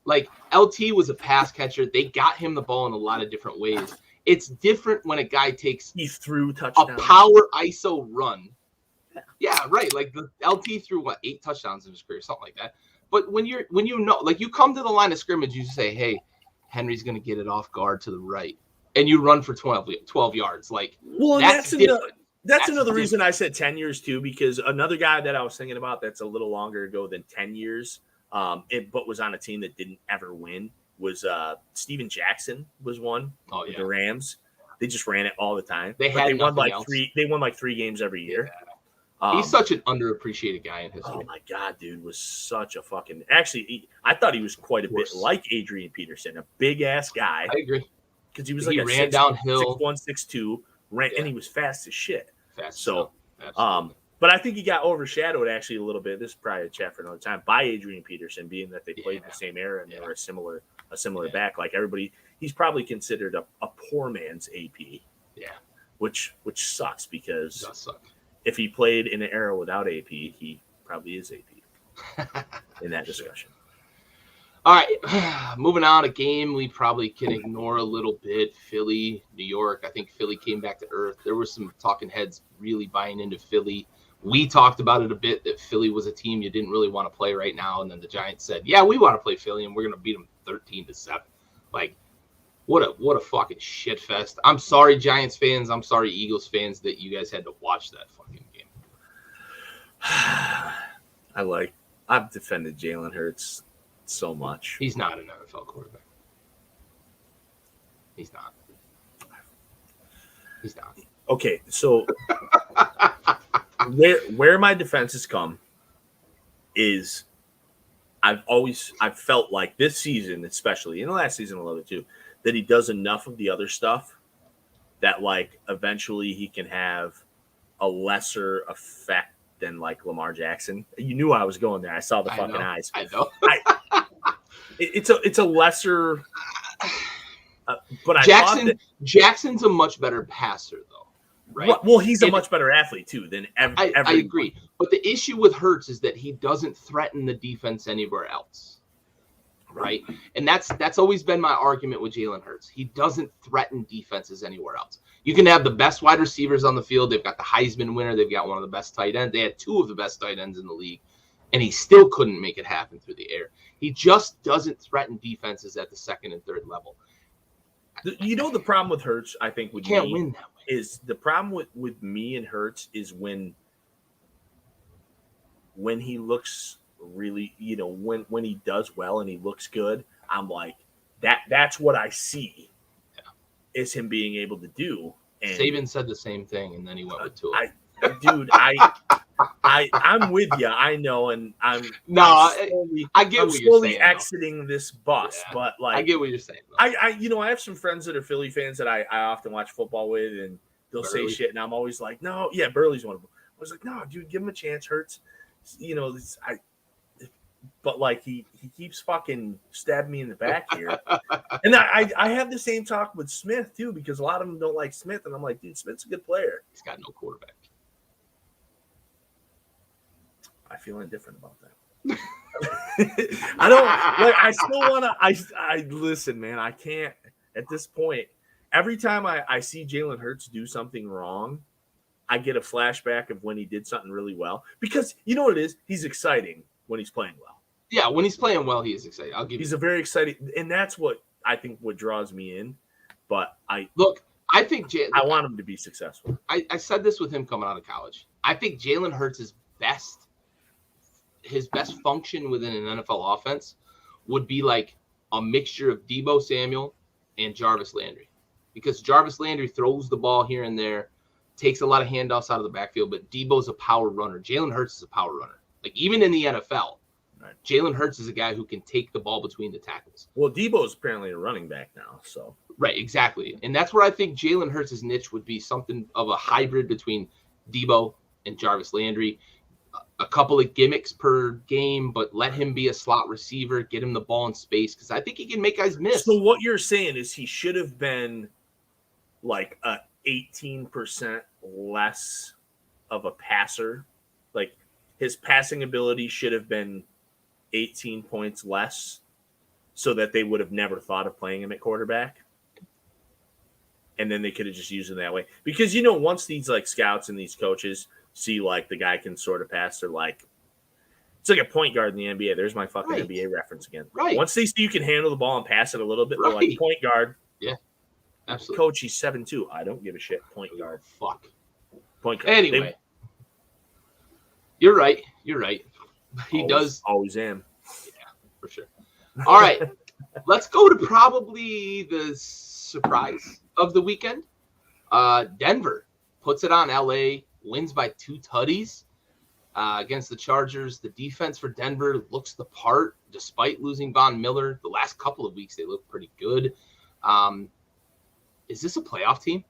Like, LT was a pass catcher. They got him the ball in a lot of different ways. It's different when a guy takes he threw touchdowns. A power ISO run. Yeah, right. Like, the LT threw 8 touchdowns in his career, something like that. But when you come to the line of scrimmage, you say, hey, Henry's going to get it off guard to the right, and you run for 12 yards. Like, that's different. That's another reason I said 10 years too, because another guy that I was thinking about that's a little longer ago than 10 years, but was on a team that didn't ever win was Steven Jackson was one. Oh, yeah. The Rams. They just ran it all the time. They won like 3 games every year. Yeah. He's such an underappreciated guy in history. Oh my God, dude, was such a fucking. Actually, I thought he was quite a bit like Adrian Peterson, a big ass guy. I agree, because he was he ran downhill, 6'1", 6'2", and he was fast as shit. Fast. So, But I think he got overshadowed actually a little bit. This is probably a chat for another time by Adrian Peterson, being that they played in the same era and they were a similar back. Like everybody, he's probably considered a poor man's AP. Yeah, which sucks because it does suck. If he played in an era without AP, he probably is AP in that discussion. All right, moving on, a game we probably can ignore a little bit. Philly, New York. I think Philly came back to earth. There were some talking heads really buying into Philly. We talked about it a bit, that Philly was a team you didn't really want to play right now. And then the Giants said, yeah, we want to play Philly, and we're going to beat them 13-7. Like, what a fucking shit fest. I'm sorry, Giants fans. I'm sorry, Eagles fans, that you guys had to watch that fucking game. I've defended Jalen Hurts so much. He's not an NFL quarterback. He's not. Okay, so where my defense has come is I've felt like this season, especially in the last season a little bit too, that he does enough of the other stuff that like eventually he can have a lesser effect than like Lamar Jackson. You knew I was going there. I saw the fucking eyes. I know. It's a lesser. But Jackson's a much better passer, though, right? Well, he's a much better athlete too than every. I agree, but the issue with Hurts is that he doesn't threaten the defense anywhere else, right? And that's always been my argument with Jalen Hurts. He doesn't threaten defenses anywhere else. You can have the best wide receivers on the field. They've got the Heisman winner. They've got one of the best tight ends. They had two of the best tight ends in the league, and he still couldn't make it happen through the air. He just doesn't threaten defenses at the second and third level. You know the problem with Hurts, I think, with can't win that way. Is the problem with me and Hurts is when he looks really, when he does well and he looks good, I'm like, that's what I see is him being able to do. And Saban said the same thing, and then he went with Tua. I'm with you. I know, and I get I'm what slowly you're saying, exiting this bus, but like I get what you're saying. I have some friends that are Philly fans that I often watch football with, and they'll say shit, and I'm always like, no, yeah, Burley's one of them. I was like, no, dude, give him a chance. Hurts, but like he keeps fucking stabbing me in the back here, and I have the same talk with Smith too, because a lot of them don't like Smith, and I'm like, dude, Smith's a good player. He's got no quarterback. I feel indifferent about that. I don't like. I still want to. I listen, man. I can't at this point. Every time I see Jalen Hurts do something wrong, I get a flashback of when he did something really well. Because you know what it is? He's exciting when he's playing well. Yeah, when he's playing well, he is exciting. He's a very exciting, and that's what I think what draws me in. But I think I want him to be successful. I said this with him coming out of college. I think Jalen Hurts is his best function within an NFL offense would be like a mixture of Deebo Samuel and Jarvis Landry, because Jarvis Landry throws the ball here and there, takes a lot of handoffs out of the backfield, but Deebo's a power runner. Jalen Hurts is a power runner. Like even in the NFL, right, Jalen Hurts is a guy who can take the ball between the tackles. Well, Deebo's apparently a running back now, so. Right, exactly. And that's where I think Jalen Hurts' niche would be something of a hybrid between Deebo and Jarvis Landry. A couple of gimmicks per game, but let him be a slot receiver, get him the ball in space, because I think he can make guys miss. So what you're saying is he should have been like 18% less of a passer. Like his passing ability should have been 18 points less so that they would have never thought of playing him at quarterback. And then they could have just used him that way. Because, once these like scouts and these coaches see like the guy can sort of pass, they're like, it's like a point guard in the NBA. There's my fucking NBA reference again. Right. Once they see you can handle the ball and pass it a little bit, they're like, point guard. Yeah, absolutely. Coach, he's 7'2". I don't give a shit. Point guard. Fuck. Point guard. Anyway, you're right. He does. Always am. Yeah, for sure. All right. Let's go to probably the surprise of the weekend. Denver puts it on LA. Wins by 2 tutties against the Chargers. The defense for Denver looks the part despite losing Von Miller. The last couple of weeks, they look pretty good. Is this a playoff team?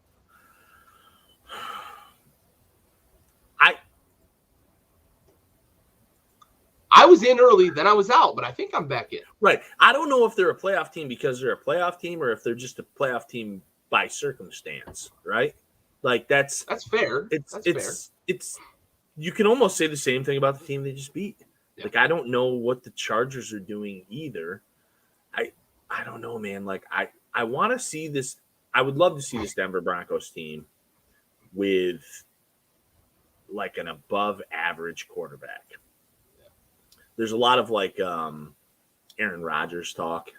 I was in early, then I was out, but I think I'm back in. Right. I don't know if they're a playoff team because they're a playoff team or if they're just a playoff team by circumstance, right? Like that's fair. It's you can almost say the same thing about the team they just beat. Yeah. Like I don't know what the Chargers are doing either. I don't know, man. Like I want to see this. I would love to see this Denver Broncos team with like an above average quarterback. There's a lot of like Aaron Rodgers talk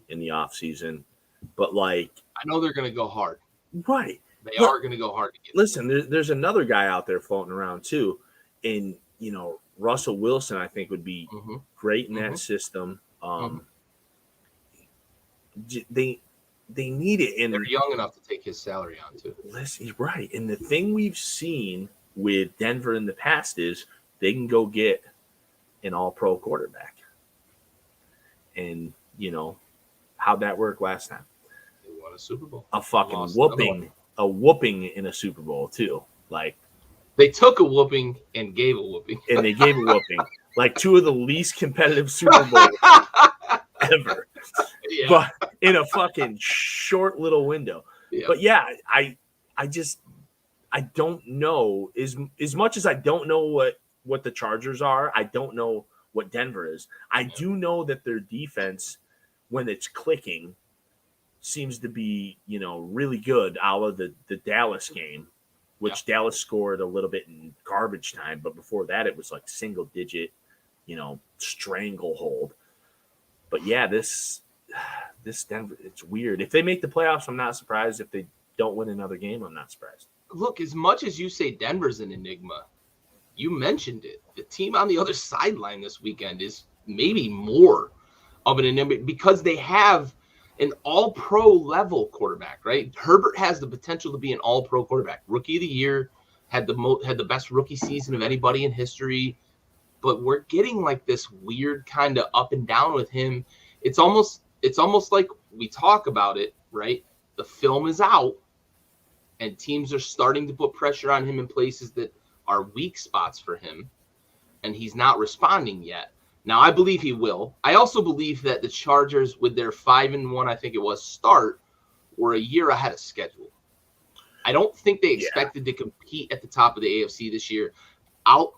in the offseason, but like I know they're going to go hard. Right. They are going to go hard to get. Listen, there's another guy out there floating around too. And, you know, Russell Wilson, I think, would be great in that system. They need it. And they're young enough to take his salary on too. Listen, right. And the thing we've seen with Denver in the past is they can go get an all-pro quarterback. And, you know, how'd that work last time? They won a Super Bowl. A fucking whooping in a Super Bowl too. Like they took a whooping and gave a whooping. And they gave a whooping. Like two of the least competitive Super Bowls ever. Yeah. But in a fucking short little window. Yeah. But yeah, I don't know as much as I don't know what the Chargers are, I don't know what Denver is. I do know that their defense, when it's clicking, seems to be, you know, really good out of the Dallas game, which Dallas scored a little bit in garbage time. But before that, it was like single digit, you know, stranglehold. But yeah, this Denver, it's weird. If they make the playoffs, I'm not surprised. If they don't win another game, I'm not surprised. Look, as much as you say Denver's an enigma, you mentioned it. The team on the other sideline this weekend is maybe more of an enigma because they have an all-pro level quarterback, right? Herbert has the potential to be an all-pro quarterback. Rookie of the year, had the best rookie season of anybody in history. But we're getting like this weird kind of up and down with him. It's almost like we talk about it, right? The film is out and teams are starting to put pressure on him in places that are weak spots for him, and he's not responding yet. Now, I believe he will. I also believe that the Chargers, with their 5-1, I think it was, start, were a year ahead of schedule. I don't think they expected to compete at the top of the AFC this year. I'll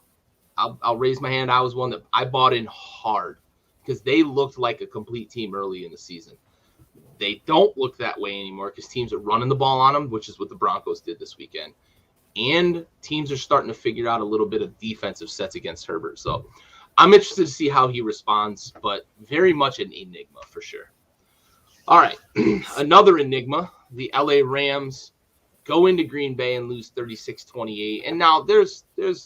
raise my hand. I was one that I bought in hard because they looked like a complete team early in the season. They don't look that way anymore because teams are running the ball on them, which is what the Broncos did this weekend. And teams are starting to figure out a little bit of defensive sets against Herbert. So I'm interested to see how he responds, but very much an enigma for sure. All right. Another enigma, the LA Rams go into Green Bay and lose 36-28. And now there's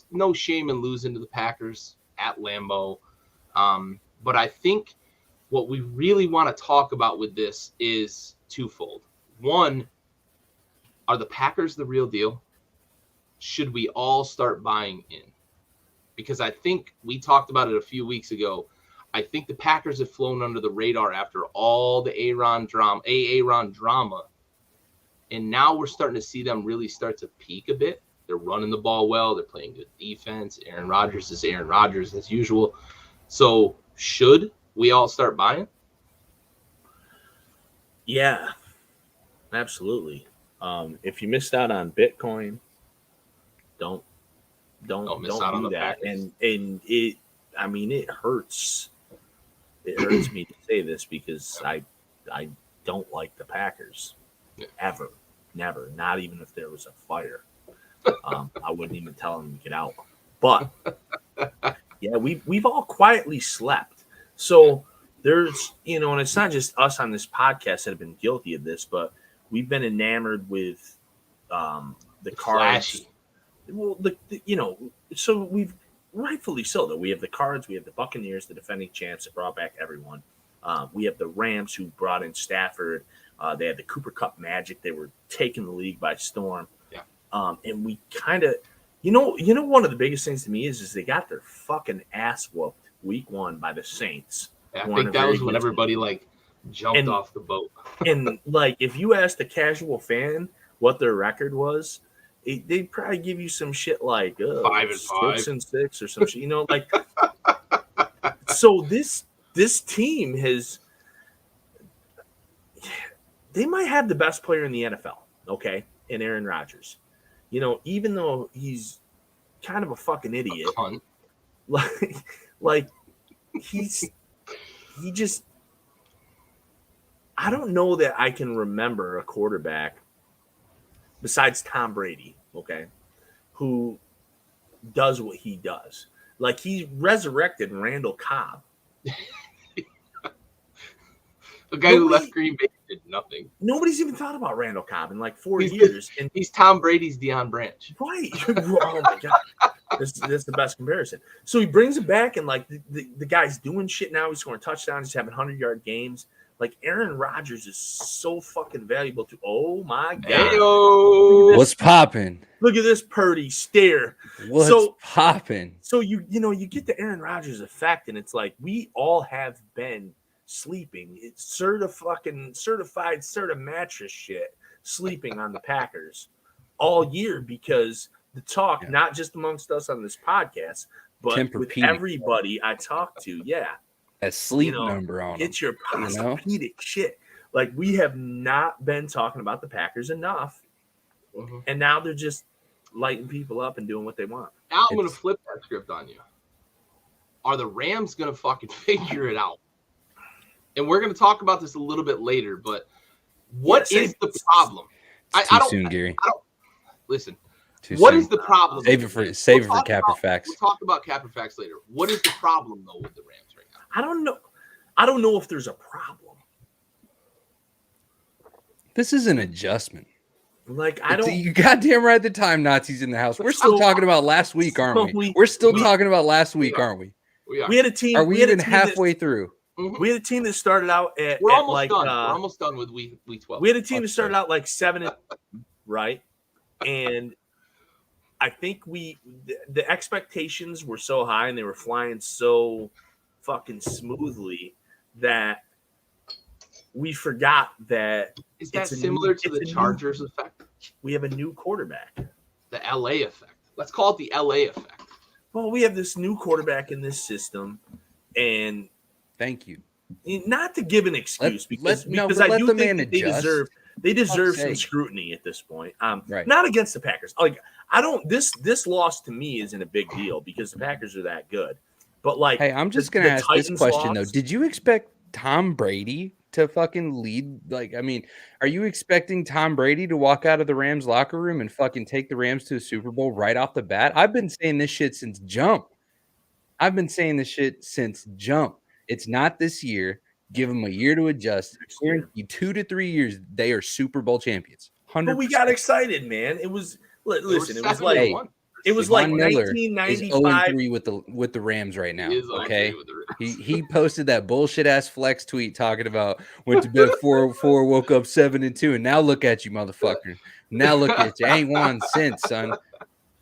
no shame in losing to the Packers at Lambeau. But I think what we really want to talk about with this is twofold. One, are the Packers the real deal? Should we all start buying in? Because I think we talked about it a few weeks ago. I think the Packers have flown under the radar after all the Aaron drama. And now we're starting to see them really start to peak a bit. They're running the ball well. They're playing good defense. Aaron Rodgers is Aaron Rodgers as usual. So should we all start buying? Yeah, absolutely. If you missed out on Bitcoin, don't miss out on that. Packers. And it hurts. It hurts me to say this because I don't like the Packers ever, never, not even if there was a fire. I wouldn't even tell them to get out. But yeah, we've all quietly slept. So there's, and it's not just us on this podcast that have been guilty of this, but we've been enamored with the cards. Flashy. Well, so we've rightfully so, though. We have the Cards, we have the Buccaneers, the defending champs that brought back everyone. We have the Rams who brought in Stafford. They had the Cooper Cup magic. They were taking the league by storm. Yeah. And we kind of, one of the biggest things to me is they got their fucking ass whooped week 1 by the Saints. Yeah, I think that was when everybody jumped off the boat. And if you asked a casual fan what their record was, they'd probably give you some shit like 5-5, 6-6 or some shit. So this team they might have the best player in the NFL, okay, in Aaron Rodgers. Even though he's kind of a fucking idiot, like he just, I don't know that I can remember a quarterback besides Tom Brady, okay, who does what he does. Like, he resurrected Randall Cobb. The guy who left Green Bay did nothing. Nobody's even thought about Randall Cobb in like 4 years. And he's Tom Brady's Deion Branch. Right. Oh, my God. That's the best comparison. So he brings it back, and like the guy's doing shit now. He's scoring touchdowns. He's having 100-yard games. Like, Aaron Rodgers is so fucking valuable to. Oh my God! Hey-o. What's popping? Look at this Purdy stare. What's popping? So you get the Aaron Rodgers effect, and it's like we all have been sleeping. It's certified mattress shit, sleeping on the Packers all year, because the talk, not just amongst us on this podcast, but with everybody I talk to, that sleep number on get your posturepedic shit. Like, we have not been talking about the Packers enough, and now they're just lighting people up and doing what they want. Now I'm going to flip that script on you. Are the Rams going to fucking figure it out? And we're going to talk about this a little bit later, but what is the problem? Too soon, Gary. Listen. What is the problem? Save it for Capper Facts. We'll talk about Capper Facts later. What is the problem, though, with the Rams right now? I don't know if there's a problem. This is an adjustment. Like, I don't. You goddamn right. The time Nazis in the house. We're still talking about last week, aren't we? We're still talking about last week, aren't we? We are. We had a team. Are we even halfway through? We had a team that started out at. We're almost like, done. We're almost done with week 12. We had a team that started out like 7, right? And I think the expectations were so high, and they were flying so fucking smoothly that we forgot that. Is that similar to the Chargers effect? We have a new quarterback. The LA effect. Let's call it the LA effect. Well, we have this new quarterback in this system, and thank you. Not to give an excuse, because I do think that they deserve some scrutiny at this point. Right. Not against the Packers. Like, I don't. This loss to me isn't a big deal because the Packers are that good. But like, hey, I'm just gonna ask this question though. Did you expect Tom Brady to fucking lead? Like, I mean, are you expecting Tom Brady to walk out of the Rams locker room and fucking take the Rams to a Super Bowl right off the bat? I've been saying this shit since jump. It's not this year. Give them a year to adjust. 2 to 3 years, they are Super Bowl champions. 100%. But we got excited, man. It was like 1995 with the Rams right now. Okay, he posted that bullshit ass flex tweet talking about went to bed 4:04, woke up 7-2, and now look at you, motherfucker. Now look at you. I ain't won since, son.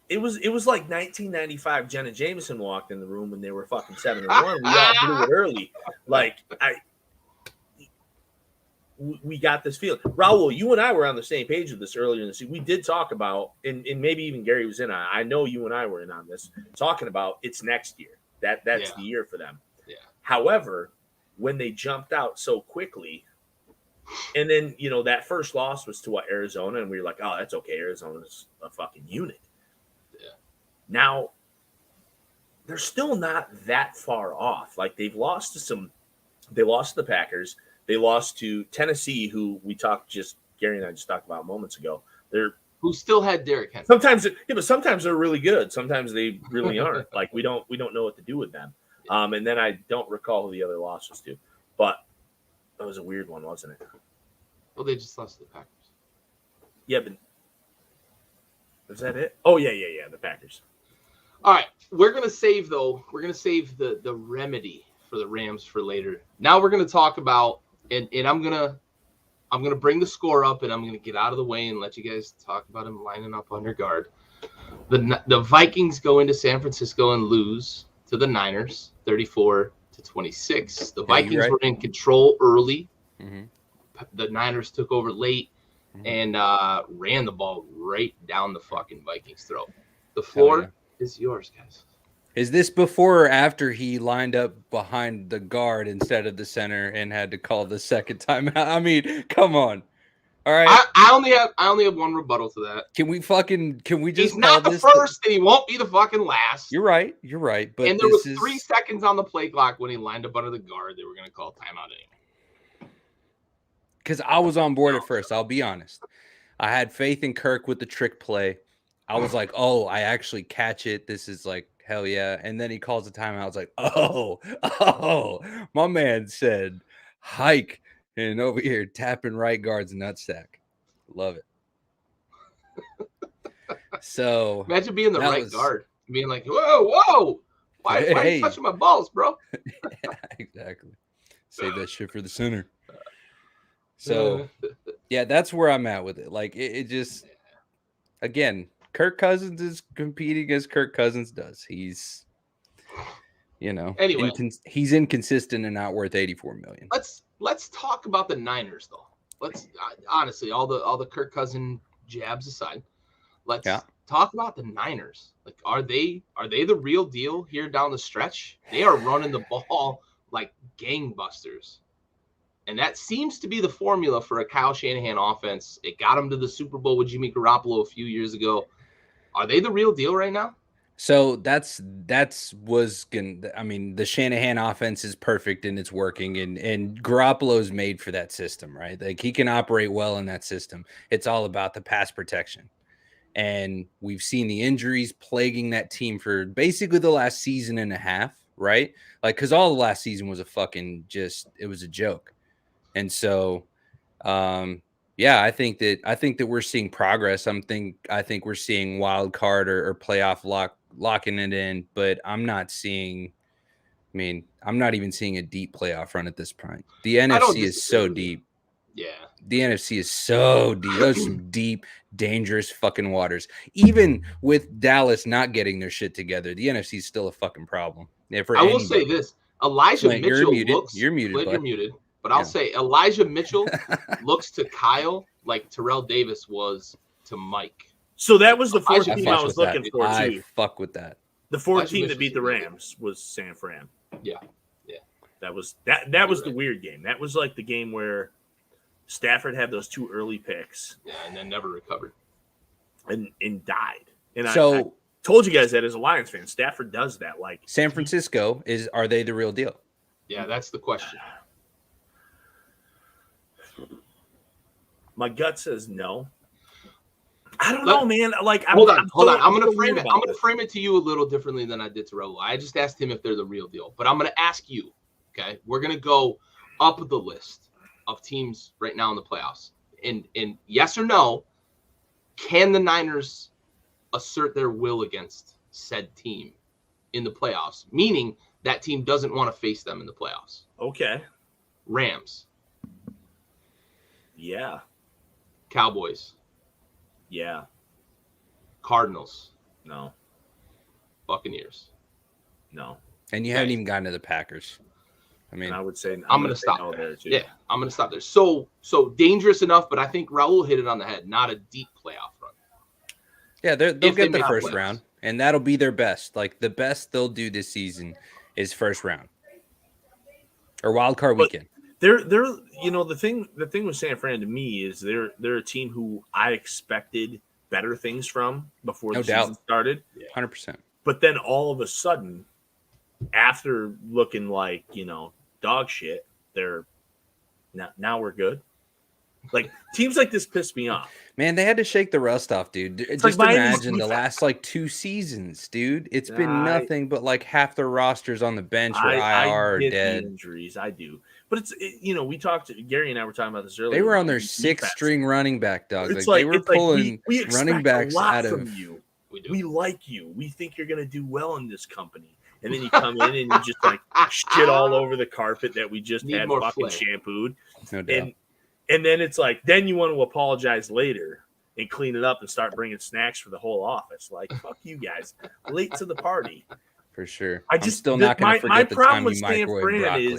It was like 1995. Jenna Jameson walked in the room and they were fucking 7-1. We all blew it early. Like, we got this feeling. Raul, you and I were on the same page with this earlier in the season. We did talk about, and maybe even Gary was in on. I know you and I were in on this, talking about it's next year. That's the year for them. Yeah. However, when they jumped out so quickly, and then that first loss was to Arizona, and we were like, oh, that's okay. Arizona's a fucking unit. Now, they're still not that far off. Like, they lost to the Packers. They lost to Tennessee, who Gary and I just talked about moments ago. Who still had Derrick Henry. Sometimes they're really good. Sometimes they really aren't. Like, we don't know what to do with them. And then I don't recall who the other loss was to. But that was a weird one, wasn't it? Well, they just lost to the Packers. Yeah, but is that it? Oh, yeah, the Packers. All right, we're gonna save the remedy for the Rams for later. Now we're gonna talk about, and I'm gonna bring the score up, and I'm gonna get out of the way and let you guys talk about them lining up under guard. The Vikings go into San Francisco and lose to the Niners, 34-26. The Vikings were in control early. Mm-hmm. The Niners took over late and ran the ball right down the fucking Vikings' throat. The floor is yours, guys. Is this before or after he lined up behind the guard instead of the center and had to call the second timeout? I mean, come on. All right. I only have one rebuttal to that. Can we just He's not the first and he won't be the fucking last. You're right. But and there was 3 seconds on the play clock when he lined up under the guard. They were going to call timeout anyway. Because I was on board at first. I'll be honest. I had faith in Kirk with the trick play. I was like, oh, I actually catch it. This is like, hell yeah. And then he calls the timeout. I was like, oh, my man said hike. And over here tapping right guard's nutsack. Love it. So imagine being the right guard, being like, whoa. Why are you touching my balls, bro? Yeah, exactly. Save that shit for the center. So, yeah, that's where I'm at with it. Like, it just, again, Kirk Cousins is competing as Kirk Cousins does. He's, anyway, he's inconsistent and not worth $84 million. Let's talk about the Niners, though. Let's honestly, all the Kirk Cousins jabs aside, let's talk about the Niners. Like, are they the real deal here down the stretch? They are running the ball like gangbusters. And that seems to be the formula for a Kyle Shanahan offense. It got him to the Super Bowl with Jimmy Garoppolo a few years ago. Are they the real deal right now? So the Shanahan offense is perfect and it's working, and Garoppolo's made for that system, right? Like, he can operate well in that system. It's all about the pass protection. And we've seen the injuries plaguing that team for basically the last season and a half, right? Like, because all the last season was it was a joke. And so, I think that we're seeing progress. I think we're seeing wild card or playoff locking it in, but I'm not even seeing a deep playoff run at this point. The NFC is so deep. Yeah. The NFC is so deep. Those some deep, dangerous fucking waters. Even with Dallas not getting their shit together, the NFC is still a fucking problem. Yeah, will say this. Elijah Mitchell You're muted. But I'll say Elijah Mitchell looks to Kyle like Terrell Davis was to Mike. So that was the fourth team I was looking for, too. I fuck with that. The fourth team that beat the Rams was San Fran. Yeah. That was the weird game. That was like the game where Stafford had those 2 early picks. Yeah, and then never recovered. And died. And so I told you guys that as a Lions fan. Stafford does that. Like, San Francisco are they the real deal? Yeah, that's the question. My gut says no. I don't know, man. Like, hold on. I'm gonna frame it to you a little differently than I did to Raul. I just asked him if they're the real deal, but I'm gonna ask you. Okay, we're gonna go up the list of teams right now in the playoffs, and yes or no, can the Niners assert their will against said team in the playoffs? Meaning that team doesn't want to face them in the playoffs. Okay. Rams. Yeah. Cowboys. Yeah. Cardinals. No. Buccaneers. No. And you haven't even gotten to the Packers. I mean, and I would say I'm going to stop there. Yeah, I'm going to stop there. So dangerous enough, but I think Raul hit it on the head. Not a deep playoff run. Yeah, they'll get the first round, and that'll be their best. Like, the best they'll do this season is first round or wild card weekend. They're the thing with San Fran to me is they're a team who I expected better things from before the season started. 100%. But then all of a sudden, after looking like, dog shit, they're now we're good. Like, teams like this piss me off. Man, they had to shake the rust off, dude. Just like imagine the last 2 seasons, dude. It's been nothing but half their rosters on the bench or IR or dead. Injuries, I do. But we talked. Gary and I were talking about this earlier. They were on their 6th string running back, dog. They were pulling we running backs out of you. We like you. We think you're going to do well in this company. And then you come in and you just shit all over the carpet that we just had fucking shampooed. No doubt. And then it's then you want to apologize later and clean it up and start bringing snacks for the whole office. Like, fuck you guys. Late to the party. For sure. I'm still not going to forget the time you microwave broccoli.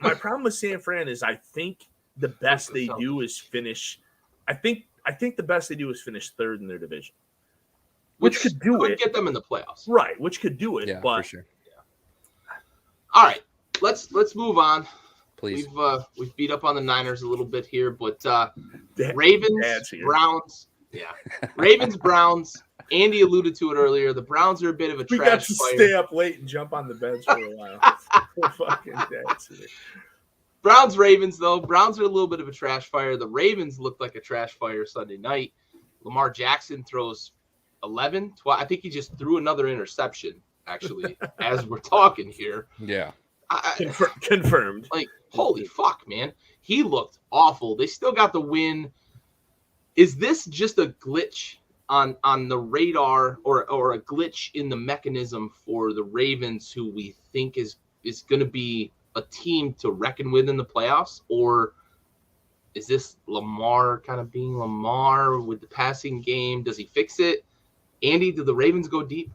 My problem with San Fran is I think the best they do is finish. I think the best they do is finish 3rd in their division. which could do it. Get them in the playoffs. Right, which could do it. Yeah, but for sure. All right, let's move on. Please. We've beat up on the Niners a little bit here, but Dad's Ravens, here. Browns, Ravens, Browns. Andy alluded to it earlier. The Browns are a bit of a we trash got to fire. stay up late and jump on the beds for a while. Fucking Dad's here. Browns, Ravens, though. Browns are a little bit of a trash fire. The Ravens looked like a trash fire Sunday night. Lamar Jackson throws 11, 12. I think he just threw another interception, actually, as we're talking here. Yeah. Confirmed. Like, holy fuck, man. He looked awful. They still got the win. Is this just a glitch on the radar or a glitch in the mechanism for the Ravens, who we think is going to be a team to reckon with in the playoffs? Or is this Lamar kind of being Lamar with the passing game? Does he fix it? Andy, do the Ravens go deep?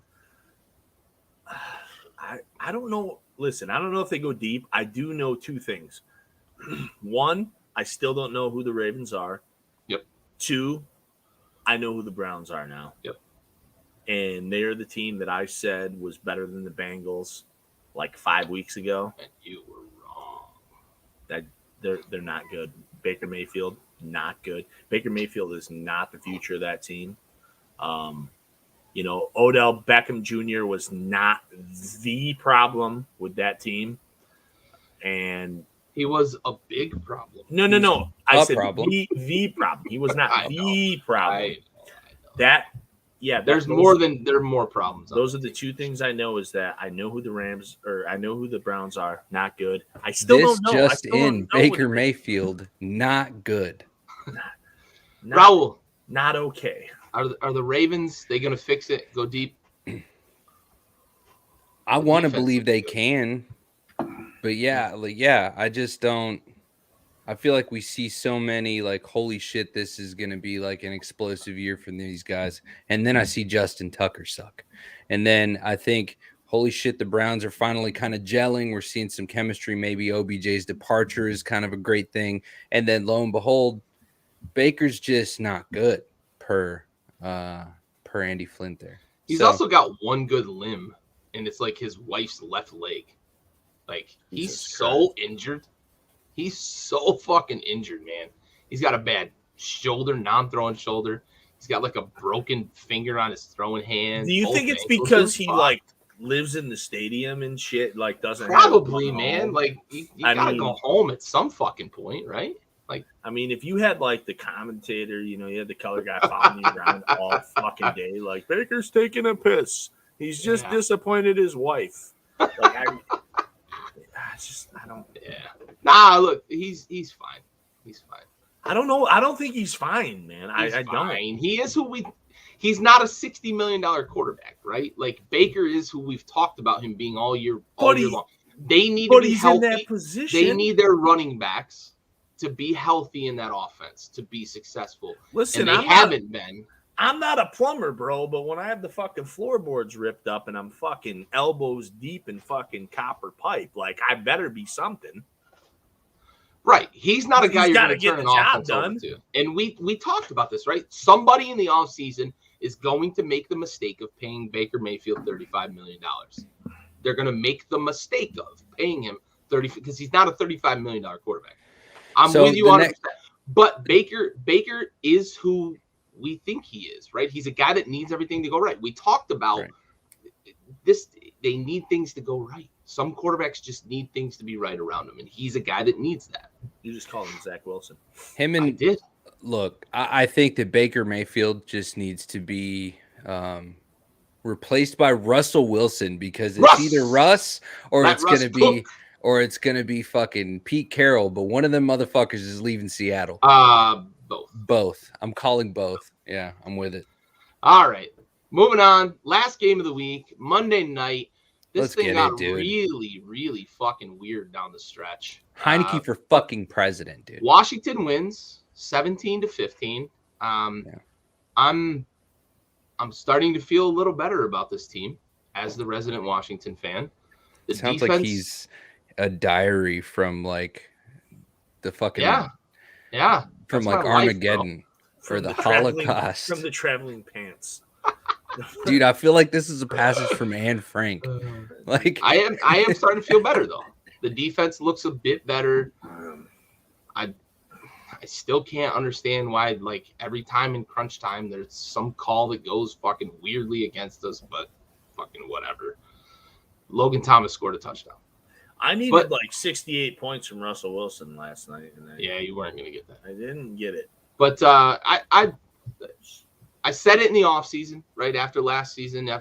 I don't know. Listen, I don't know if they go deep. I do know two things. One, I still don't know who the Ravens are. Yep. Two, I know who the Browns are now. Yep. And they're the team that I said was better than the Bengals like 5 weeks ago. And you were wrong. That they're not good. Baker Mayfield, not good. Baker Mayfield is not the future of that team. Odell Beckham Jr. was not the problem with that team. And he was a big problem. No. I said problem. The problem. He was not the problem. I know. There are more problems. Those are the two things I know, is that I know who the Browns are, not good. I still don't know. Baker Mayfield, not good. Raul, not okay. Are the Ravens, they going to fix it, go deep? I want to believe they can. But I just don't. I feel like we see so many like, holy shit, this is going to be like an explosive year for these guys. And then I see Justin Tucker suck. And then I think, holy shit, the Browns are finally kind of gelling. We're seeing some chemistry. Maybe OBJ's departure is kind of a great thing. And then lo and behold, Baker's just not good per Andy Flint there. He's also got one good limb, and it's like his wife's left leg. Like, he's so injured. He's so fucking injured, man. He's got a bad shoulder, non-throwing shoulder. He's got like a broken finger on his throwing hand. Do you think it's because he like lives in the stadium and shit? Like, doesn't probably, man. Like, you gotta go home at some fucking point, right? Like, I mean, if you had like the commentator, you had the color guy following you around all fucking day, like, Baker's taking a piss. He's just disappointed his wife. Like, I don't. Yeah. Nah, look, he's fine. He's fine. I don't know. I don't think he's fine, man. I don't. He is he's not a $60 million quarterback, right? Like, Baker is who we've talked about him being all year long. They need to be healthy. In that position. They need their running backs to be healthy in that offense to be successful. Listen, and they haven't been. I'm not a plumber, bro, but when I have the fucking floorboards ripped up and I'm fucking elbows deep in fucking copper pipe, like, I better be something. Right. He's not a guy you're going to turn an offense over to. And we talked about this, right? Somebody in the offseason is going to make the mistake of paying Baker Mayfield $35 million. They're going to make the mistake of paying him $30 because he's not a $35 million quarterback. I'm with you on it. But Baker is who we think he is, right? He's a guy that needs everything to go right. We talked about this. They need things to go right. Some quarterbacks just need things to be right around him, and he's a guy that needs that. You just called him Zach Wilson. Look, I think that Baker Mayfield just needs to be replaced by Russell Wilson, because it's either Russ or it's gonna be fucking Pete Carroll, but one of them motherfuckers is leaving Seattle. Both. I'm calling both. Yeah, I'm with it. All right. Moving on. Last game of the week, Monday night. This thing got really, really fucking weird down the stretch. Heineke for fucking president, dude. Washington wins 17-15. I'm starting to feel a little better about this team as the resident Washington fan. It sounds like he's a diary from like the fucking from like Armageddon or the Holocaust. From the traveling pants. Dude, I feel like this is a passage from Anne Frank. Like I am starting to feel better though. The defense looks a bit better. I still can't understand why, like, every time in crunch time there's some call that goes fucking weirdly against us, but fucking whatever. Logan Thomas scored a touchdown. I needed like 68 points from Russell Wilson last night. And yeah, you weren't going to get that. I didn't get it. But I said it in the offseason, right after last season.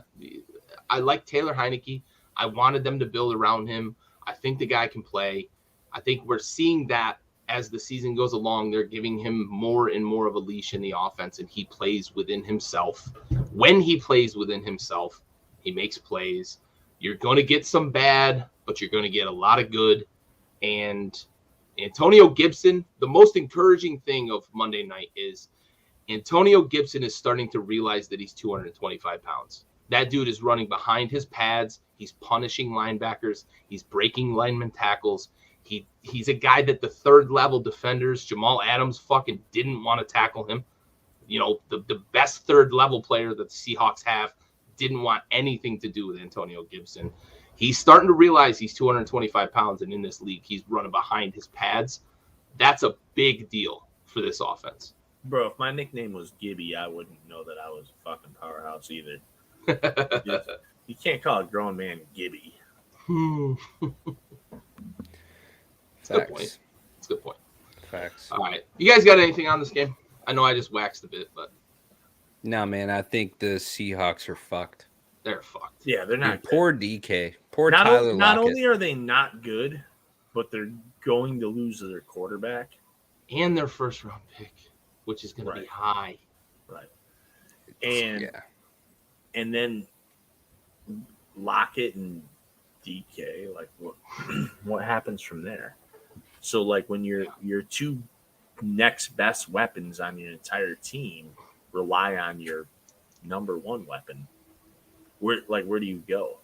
I like Taylor Heineke. I wanted them to build around him. I think the guy can play. I think we're seeing that as the season goes along. They're giving him more and more of a leash in the offense, and he plays within himself. When he plays within himself, he makes plays. You're going to get some bad, but you're going to get a lot of good. And Antonio Gibson, the most encouraging thing of Monday night is Antonio Gibson is starting to realize that he's 225 pounds. That dude is running behind his pads. He's punishing linebackers. He's breaking lineman tackles. He's a guy that the third-level defenders, Jamal Adams, fucking didn't want to tackle him. You know, the best third-level player that the Seahawks have didn't want anything to do with Antonio Gibson. He's starting to realize he's 225 pounds, and in this league, he's running behind his pads. That's a big deal for this offense. Bro, if my nickname was Gibby, I wouldn't know that I was a fucking powerhouse either. You can't call a grown man Gibby. That's a good point. That's a good point. Facts. All right. You guys got anything on this game? I know I just waxed a bit, but. No, man, I think the Seahawks are fucked. They're fucked. Yeah, they're not. Dude, poor DK. Poor Tyler Lockett. Not only are they not good, but they're going to lose their quarterback. And their first-round pick, which is going to be high. Right. And then Lockett and DK, like what happens from there? So like when your two next best weapons on your entire team rely on your number one weapon, where do you go?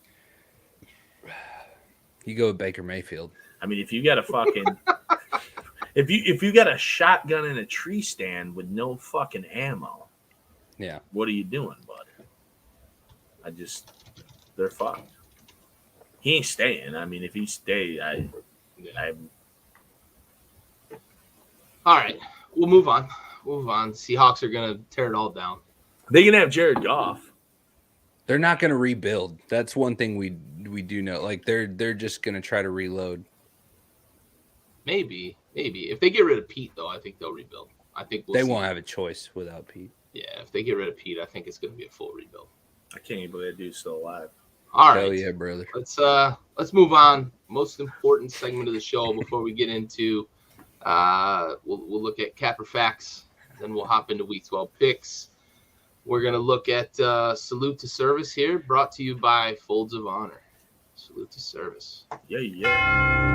You go with Baker Mayfield. I mean, if you got a fucking if you got a shotgun in a tree stand with no fucking ammo, yeah, what are you doing, bud? They're fucked. He ain't staying. I mean, if he stays, All right, we'll move on. Seahawks are gonna tear it all down. They can have Jared Goff. They're not gonna rebuild. That's one thing we do know. Like they're just gonna try to reload. Maybe if they get rid of Pete, though, I think they'll rebuild. I think they won't have a choice without Pete. Yeah, if they get rid of Pete, I think it's gonna be a full rebuild. I can't even believe that dude's still alive. All right. Hell yeah, brother. Let's move on. Most important segment of the show before we get into we'll look at Capper Facts, then we'll hop into Week 12 picks. We're gonna look at Salute to Service here, brought to you by Folds of Honor. Salute to Service. Yeah.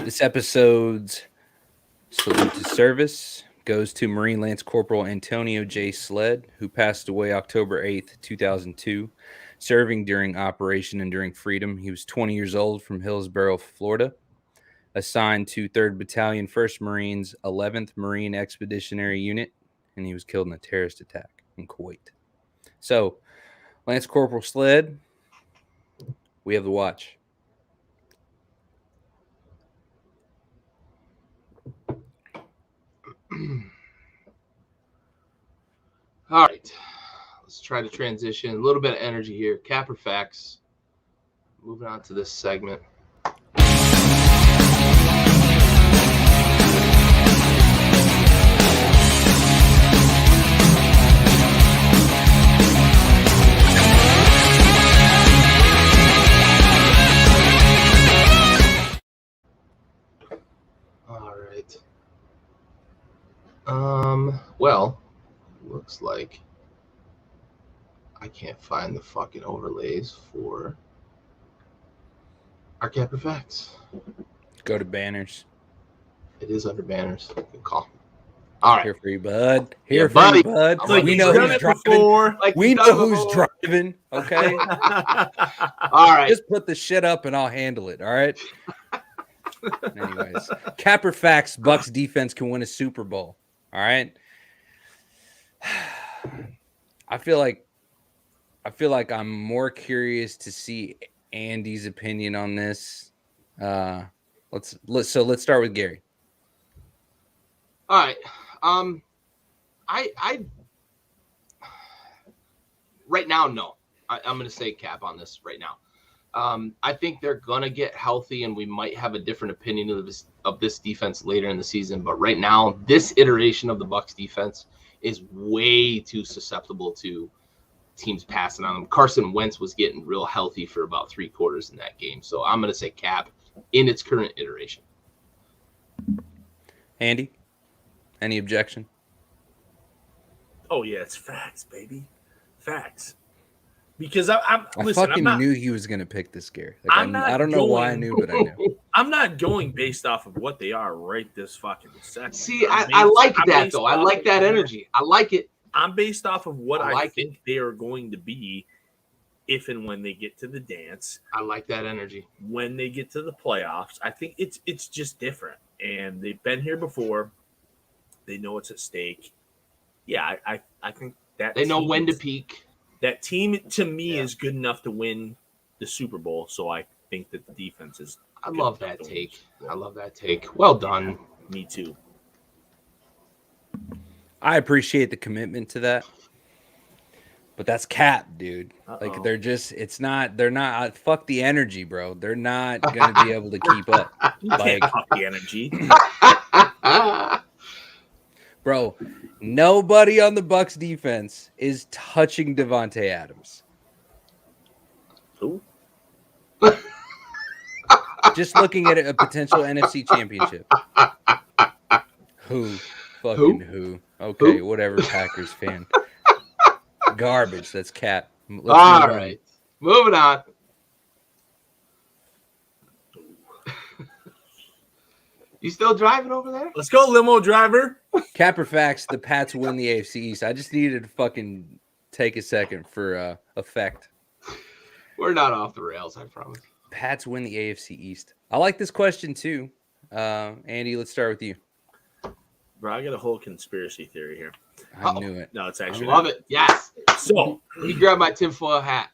This episode's Salute to Service goes to Marine Lance Corporal Antonio J. Sled, who passed away October 8th, 2002, serving during Operation Enduring Freedom. He was 20 years old from Hillsborough, Florida, assigned to 3rd Battalion, 1st Marines, 11th Marine Expeditionary Unit, and he was killed in a terrorist attack in Kuwait. So, Lance Corporal Sled, we have the watch. All right, let's try to transition. A little bit of energy here. Capper Facts. Moving on to this segment. All right. Well, looks like I can't find the fucking overlays for our Capper Facts. Go to banners. It is under banners. Good call. All right. Here for you, bud. Yeah, For you, bud. Like We know who's driving. We know who's driving. Okay. All right. Just put the shit up and I'll handle it. All right. Anyways, Capper facts: Bucks defense can win a Super Bowl. All right. I feel like I'm more curious to see Andy's opinion on this. Let's start with Gary. All right. I right now, no. I'm going to say cap on this right now. I think they're going to get healthy, and we might have a different opinion of this defense later in the season. But right now, this iteration of the Bucs defense is way too susceptible to teams passing on them. Carson Wentz was getting real healthy for about 3 quarters in that game. So I'm going to say cap in its current iteration. Andy, any objection? Oh, yeah, it's facts, baby. Facts. Because I knew he was going to pick this, Gary. Like, I don't know why I knew, but I knew. I'm not going based off of what they are right this fucking second. See, I like that, though. I like that energy. I like it. I'm based off of what I think they are going to be if and when they get to the dance. I like that energy. When they get to the playoffs, I think it's just different. And they've been here before. They know it's at stake. Yeah, I think that they know when to peak. That team, to me, is good enough to win the Super Bowl. So I think that the defense is. I love that take. I love that take. Well done. Yeah, me too. I appreciate the commitment to that. But that's cap, dude. Like, they're not, fuck the energy, bro. They're not going to be able to keep up. Like, fuck the energy. Bro, nobody on the Bucs defense is touching Devontae Adams. Who? Just looking at a potential NFC championship. Who? Fucking who? Okay, whatever, Packers fan. Garbage. That's cap. All right. Moving on. You still driving over there? Let's go, limo driver. Capper facts, the Pats win the AFC East. I just needed to fucking take a second for effect. We're not off the rails, I promise. Pats win the AFC East. I like this question too. Andy, let's start with you. Bro, I got a whole conspiracy theory here. I knew it. No, it's actually. I love it. Yes. So, let me grab my tinfoil hat.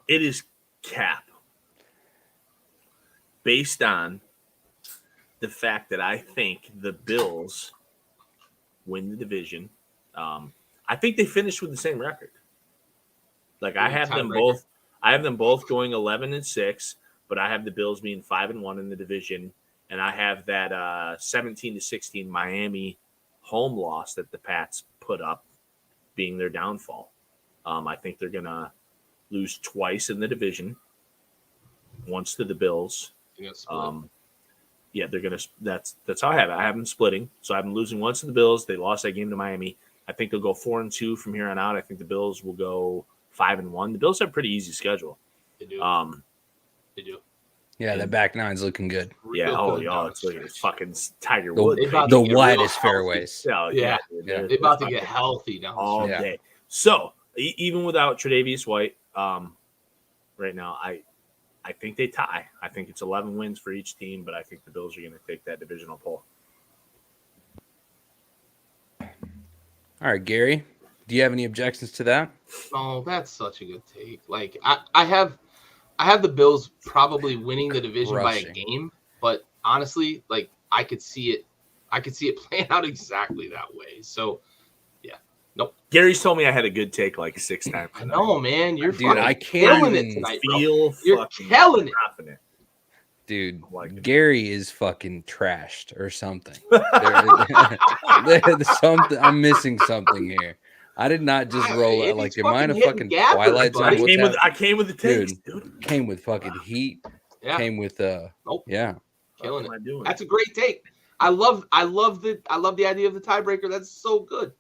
It is cap. Based on the fact that I think the Bills win the division. I think they finished with the same record. Like, I have them both. I have them both going 11-6, but I have the Bills being 5-1 in the division, and I have that 17-16 Miami home loss that the Pats put up being their downfall. I think they're gonna lose twice in the division. Once to the Bills. Yeah, they're gonna. That's how I have it. I have them splitting, so I have them losing once to the Bills. They lost that game to Miami. I think they'll go 4-2 from here on out. I think the Bills will go 5-1. The Bills have a pretty easy schedule. They do. They do. Yeah, the back nine's looking good. Yeah. Oh, y'all, it's looking fucking Tiger Woods. The widest fairways. Yeah. They're about to get healthy now all day. So even without Tre'Davious White, right now, I think they tie. I think it's 11 wins for each team, but I think the Bills are going to take that divisional pull. All right, Gary, do you have any objections to that? Oh, that's such a good take. Like, I have the Bills probably winning the division by a game, but honestly, like, I could see it playing out exactly that way. So, yeah, nope. Gary's told me I had a good take like 6 times. I know, man. You're dude. I can't killing even it tonight, feel. You're killing it, confident. Dude, like Gary is fucking trashed or something. There's something. I'm missing something here. I did not just roll it. Like, am I in a fucking Twilight Zone? I came with the takes, dude. Came with fucking heat. Yeah. Came with yeah. Killing it. That's a great take. I love the idea of the tiebreaker. That's so good.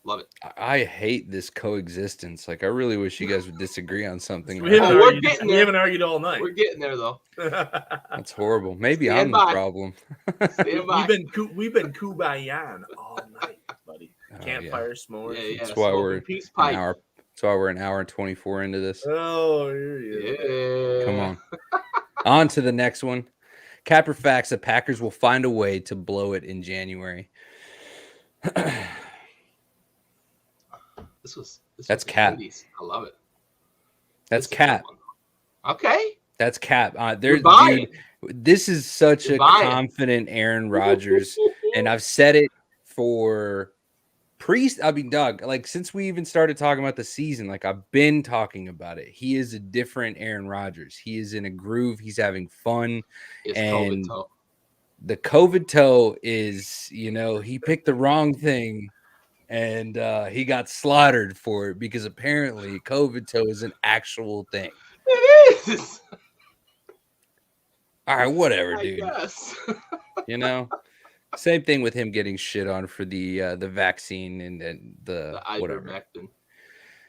Love it. I hate this coexistence. Like, I really wish you guys would disagree on something. We haven't, we're argued, getting we there. haven't argued all night. We're getting there, though. That's horrible. Maybe Stand I'm the by. problem. Stand by. We've been kubayan all night, buddy. Campfire s'mores. Yeah. That's why we're peace an pipe. hour. That's why we're an hour and 24 into this. Oh, yeah. Come on. On to the next one. Capper facts: the Packers will find a way to blow it in January. That's Cap. I love it. That's Cap. Okay. That's Cap. You're buying. Dude, this is such You're a buying. confident Aaron Rodgers, and I've said it for Doug, like since we even started talking about the season, like I've been talking about it. He is a different Aaron Rodgers. He is in a groove. He's having fun. It's and COVID toe. The COVID toe is, he picked the wrong thing, and he got slaughtered for it because apparently COVID toe is an actual thing. It is. All right, whatever, I dude. guess. Same thing with him getting shit on for the vaccine and the whatever. Ivermectin.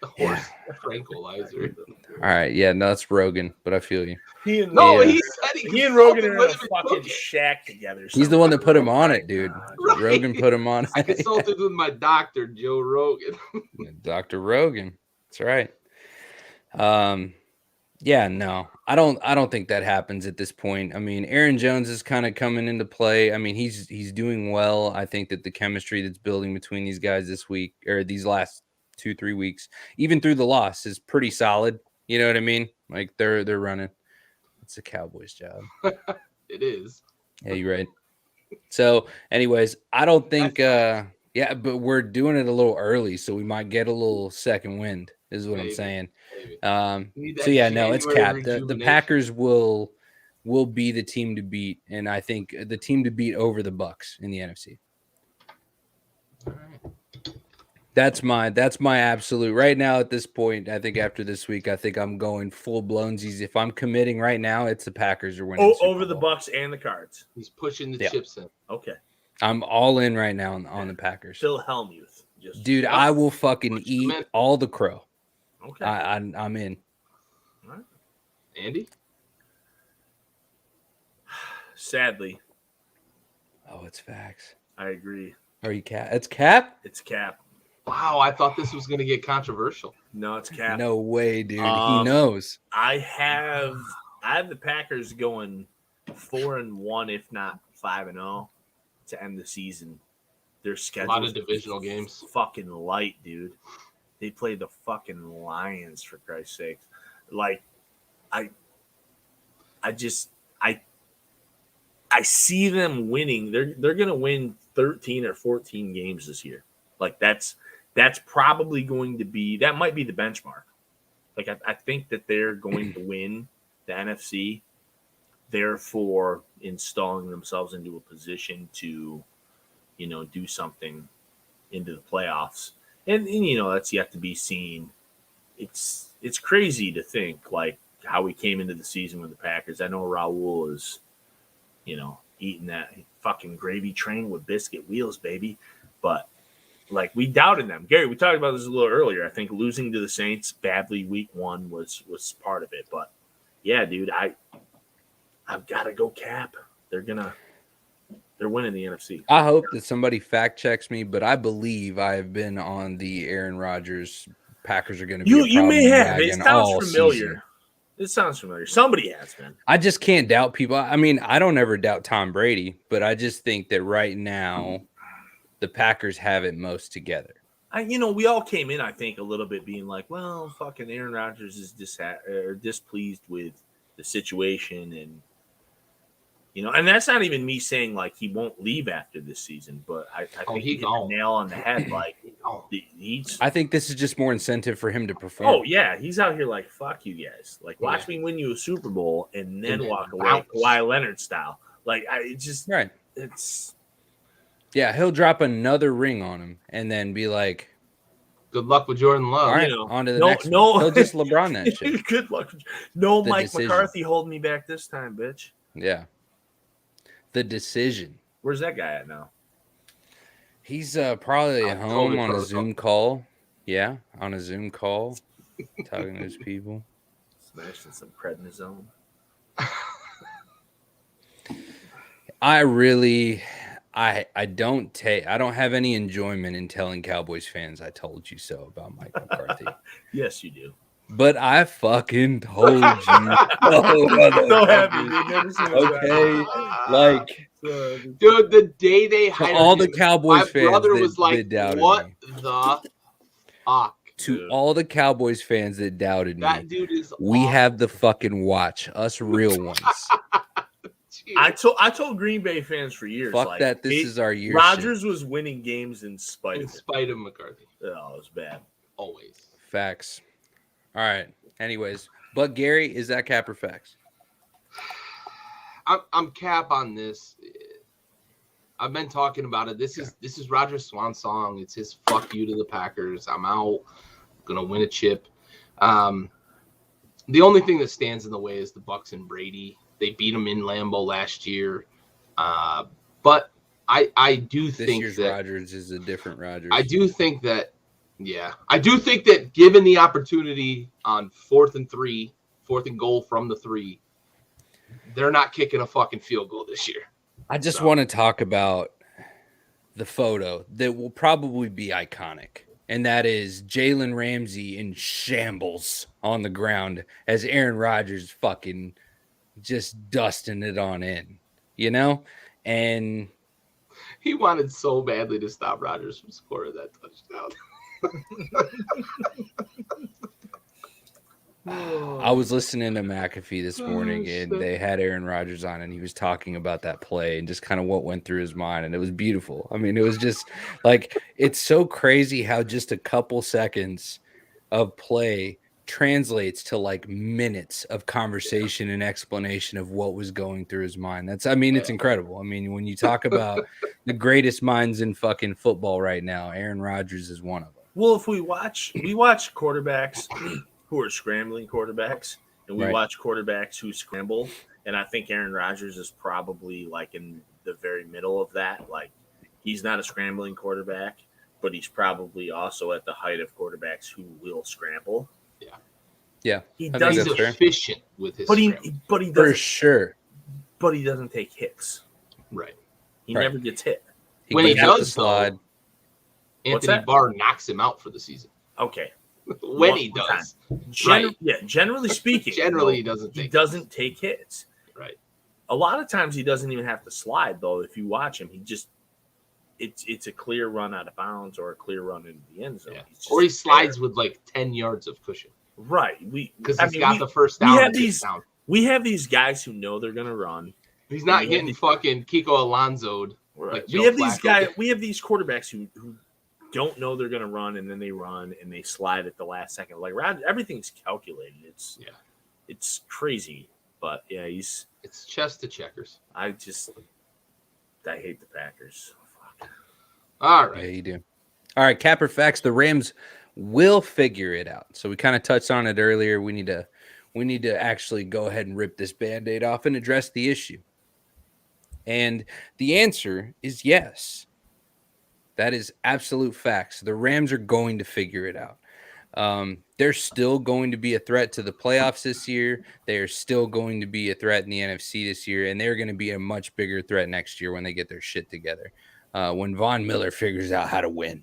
The horse tranquilizer. All right, yeah, no, that's Rogan, but I feel you. He and Rogan are in a fucking shack together. He's the one that put him on it, dude. Right. Rogan put him on I it. consulted with my doctor, Joe Rogan. Dr. Rogan. That's right. Yeah, no. I don't think that happens at this point. I mean, Aaron Jones is kind of coming into play. I mean, he's doing well. I think that the chemistry that's building between these guys this week or these last 2-3 weeks, even through the loss, is pretty solid. You know what I mean? Like they're running. It's the Cowboys' job. It is. Yeah, you're right. So, anyways, I don't think but we're doing it a little early, so we might get a little second wind, is what I'm saying. So yeah, no, it's Cap. The Packers will be the team to beat, and I think the team to beat over the Bucs in the NFC. All right. That's my absolute right now at this point. I think after this week, I think I'm going full blownsies. If I'm committing right now, it's the Packers are winning. Over the Bucs and the Cards. He's pushing the chips in. Okay. I'm all in right now on the Packers. Phil Hellmuth. Dude, I will fucking eat all the crow. Okay. I'm in. All right. Andy? Sadly. Oh, it's facts. I agree. Are you Cap? It's Cap? It's Cap. Wow, I thought this was going to get controversial. No, it's Cap. No way, dude. He knows. I have the Packers going 4-1, if not 5-0, to end the season. Their schedule. A lot of divisional games. Fucking light, dude. They play the fucking Lions, for Christ's sake. Like, I see them winning. They're gonna win 13 or 14 games this year. Like that's probably going to be, that might be the benchmark. Like I think that they're going to win the NFC, therefore installing themselves into a position to, do something into the playoffs. And that's yet to be seen. It's crazy to think like how we came into the season with the Packers. I know Raul is, eating that fucking gravy train with biscuit wheels, baby. But like we doubted them. Gary, we talked about this a little earlier. I think losing to the Saints badly week 1 was part of it. But yeah, dude, I've got to go Cap. They're winning the NFC. I hope that somebody fact checks me, but I believe I have been on the Aaron Rodgers Packers are going to be. You may have. It sounds familiar. Season. It sounds familiar. Somebody has, man. I just can't doubt people. I mean, I don't ever doubt Tom Brady, but I just think that right now the Packers have it most together. We all came in, I think, a little bit being like, well, fucking Aaron Rodgers is displeased with the situation, and and that's not even me saying like he won't leave after this season, but I think he hit the nail on the head. Like I think this is just more incentive for him to perform. Oh yeah, he's out here like fuck you guys. Like watch me win you a Super Bowl and then walk away, Kawhi Leonard style. Like right. It's he'll drop another ring on him and then be like, good luck with Jordan Love. All right, on to the next one. He'll just LeBron that shit. Good luck. No Mike McCarthy holding me back this time, bitch. Yeah. The decision. Where's that guy at now? He's probably at home COVID on a protocol. Zoom call. Yeah, on a Zoom call, talking to his people. Smashing some prednisone. I don't have any enjoyment in telling Cowboys fans I told you so about Mike McCarthy. Yes, you do. But I fucking told you so. So happy, dude. Never seen this Okay, guy. like Dude, the day they hired all him, the Cowboys my fans brother that, was like, that doubted "What me. the fuck?" To all the Cowboys fans that doubted That me, dude is. we awful. have the fucking watch, us real ones. I told Green Bay fans for years, Fuck like, that. This is our year. Rodgers was winning games in spite in of it. spite of McCarthy. Oh, it was bad. Always. Facts. All right. Anyways, but Gary, is that cap or facts? I'm cap on this. I've been talking about it. This is Rodgers' swan song. It's his fuck you to the Packers. I'm out. I'm gonna win a chip. The only thing that stands in the way is the Bucs and Brady. They beat them in Lambeau last year. But I do think this year's Rodgers is a different Rodgers. I do think that given the opportunity on 4th and goal from the 3, they're not kicking a fucking field goal this year. I just want to talk about the photo that will probably be iconic, and that is Jalen Ramsey in shambles on the ground as Aaron Rodgers fucking just dusting it on in, you know? And he wanted so badly to stop Rodgers from scoring that touchdown. I was listening to McAfee this morning, and they had Aaron Rodgers on, and he was talking about that play and just kind of what went through his mind, and it was beautiful. I mean, it was just like, it's so crazy how just a couple seconds of play translates to like minutes of conversation and explanation of what was going through his mind. It's incredible. I mean, when you talk about the greatest minds in fucking football right now, Aaron Rodgers is one of them. Well, if we watch quarterbacks who are scrambling quarterbacks, and we watch quarterbacks who scramble, and I think Aaron Rodgers is probably like in the very middle of that. Like, he's not a scrambling quarterback, but he's probably also at the height of quarterbacks who will scramble. Yeah, he's efficient with his. But he doesn't, for sure. But he doesn't take hits. Right. He never gets hit. When he does, slide, Anthony Barr knocks him out for the season. Okay. When he does. Generally speaking. He doesn't take hits. Right. A lot of times he doesn't even have to slide, though. If you watch him, it's a clear run out of bounds or a clear run into the end zone. Yeah. Or he slides with like 10 yards of cushion. Right. Because he's got the first down. We have these guys who know they're going to run. He's not getting fucking Kiko Alonso'd. Right. We have these guys. We have these quarterbacks who don't know they're going to run, and then they run and they slide at the last second. Like, everything's calculated. It's crazy, but yeah, it's chess to checkers. I hate the Packers. Fuck. All right, yeah, you do. All right, cap or facts. The Rams will figure it out. So we kind of touched on it earlier. We need to actually go ahead and rip this Band-Aid off and address the issue. And the answer is yes. That is absolute facts. The Rams are going to figure it out. They're still going to be a threat to the playoffs this year. They are still going to be a threat in the NFC this year, and they're going to be a much bigger threat next year when they get their shit together. When Von Miller figures out how to win,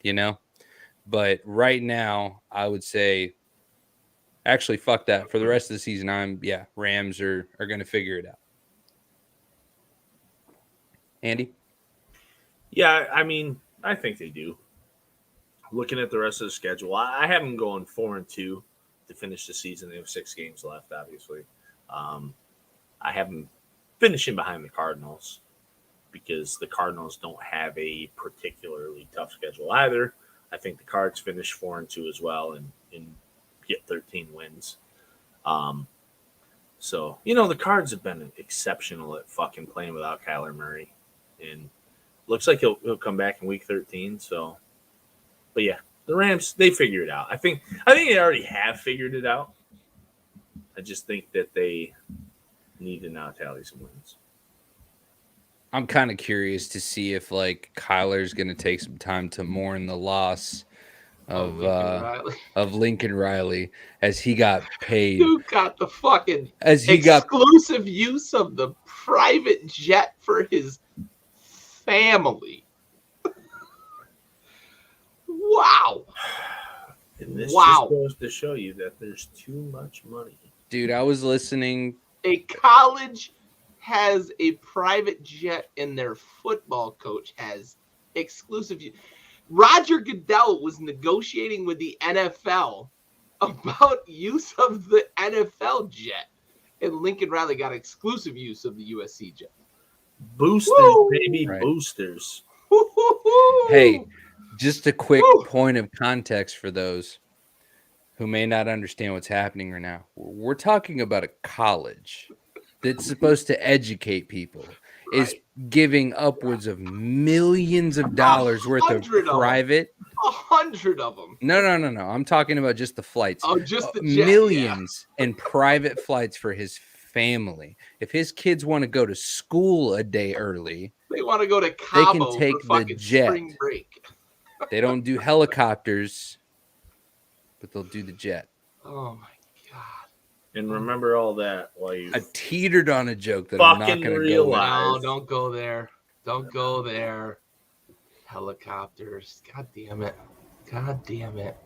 you know? But right now, I would say, actually, fuck that. For the rest of the season, Rams are going to figure it out. Andy? Yeah, I mean, I think they do. Looking at the rest of the schedule, I have them going 4-2 to finish the season. They have 6 games left, obviously. I have them finishing behind the Cardinals because the Cardinals don't have a particularly tough schedule either. I think the Cards finish 4-2 as well and get 13 wins. So, the Cards have been exceptional at fucking playing without Kyler Murray. And looks like he'll come back in week 13. So, but yeah, the Rams, they figure it out. I think they already have figured it out. I just think that they need to now tally some wins. I'm kind of curious to see if like Kyler's going to take some time to mourn the loss of Lincoln Riley as he got paid. Who got the fucking exclusive use of the private jet for his family? Wow. And this just goes to show you that there's too much money. Dude, I was listening. A college has a private jet and their football coach has exclusive use. Roger Goodell was negotiating with the NFL about use of the NFL jet, and Lincoln Riley got exclusive use of the USC jet. Boosters, baby, boosters. Hey, just a quick point of context for those who may not understand what's happening right now. We're talking about a college that's supposed to educate people, is giving upwards of millions of dollars worth of private. 100 of them. No. I'm talking about just the flights. Oh, just the jet, millions and private flights for his family. If his kids want to go to school a day early, they want to go to Cabo, they can take for the jet. Spring break. They don't do helicopters, but they'll do the jet. Oh my god! And remember all that while you. I teetered on a joke that I'm not going to go with. No, don't go there. Don't go there. Helicopters. God damn it. God damn it.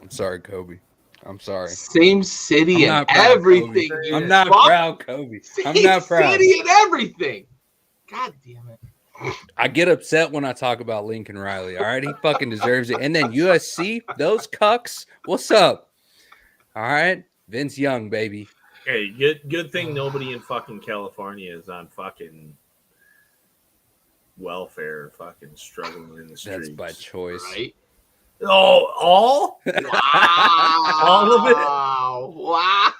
I'm sorry, Kobe. I'm sorry. Same city and everything. I'm not proud, Kobe. I'm not proud. Same city and everything. God damn it. I get upset when I talk about Lincoln Riley. All right, he fucking deserves it. And then USC, those cucks. What's up? All right, Vince Young, baby. Hey, good thing nobody in fucking California is on fucking welfare, fucking struggling in the streets. That's by choice, right? Oh, all? Wow. All of it? Wow.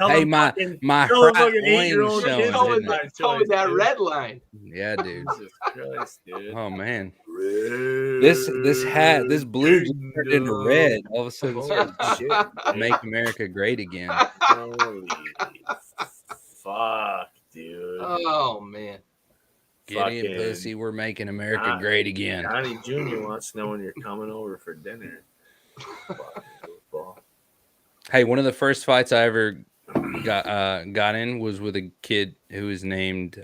Hey, my fucking 8-year-old kid towing that red line. Yeah, dude. Jesus Christ, dude. Oh man. This blue just turned into red. All of a sudden it's Make America Great Again. Holy fuck, dude. Oh man. Get in, pussy. We're making America great again. Johnny Jr. wants to know when you're coming over for dinner. Hey, one of the first fights I ever got in was with a kid who was named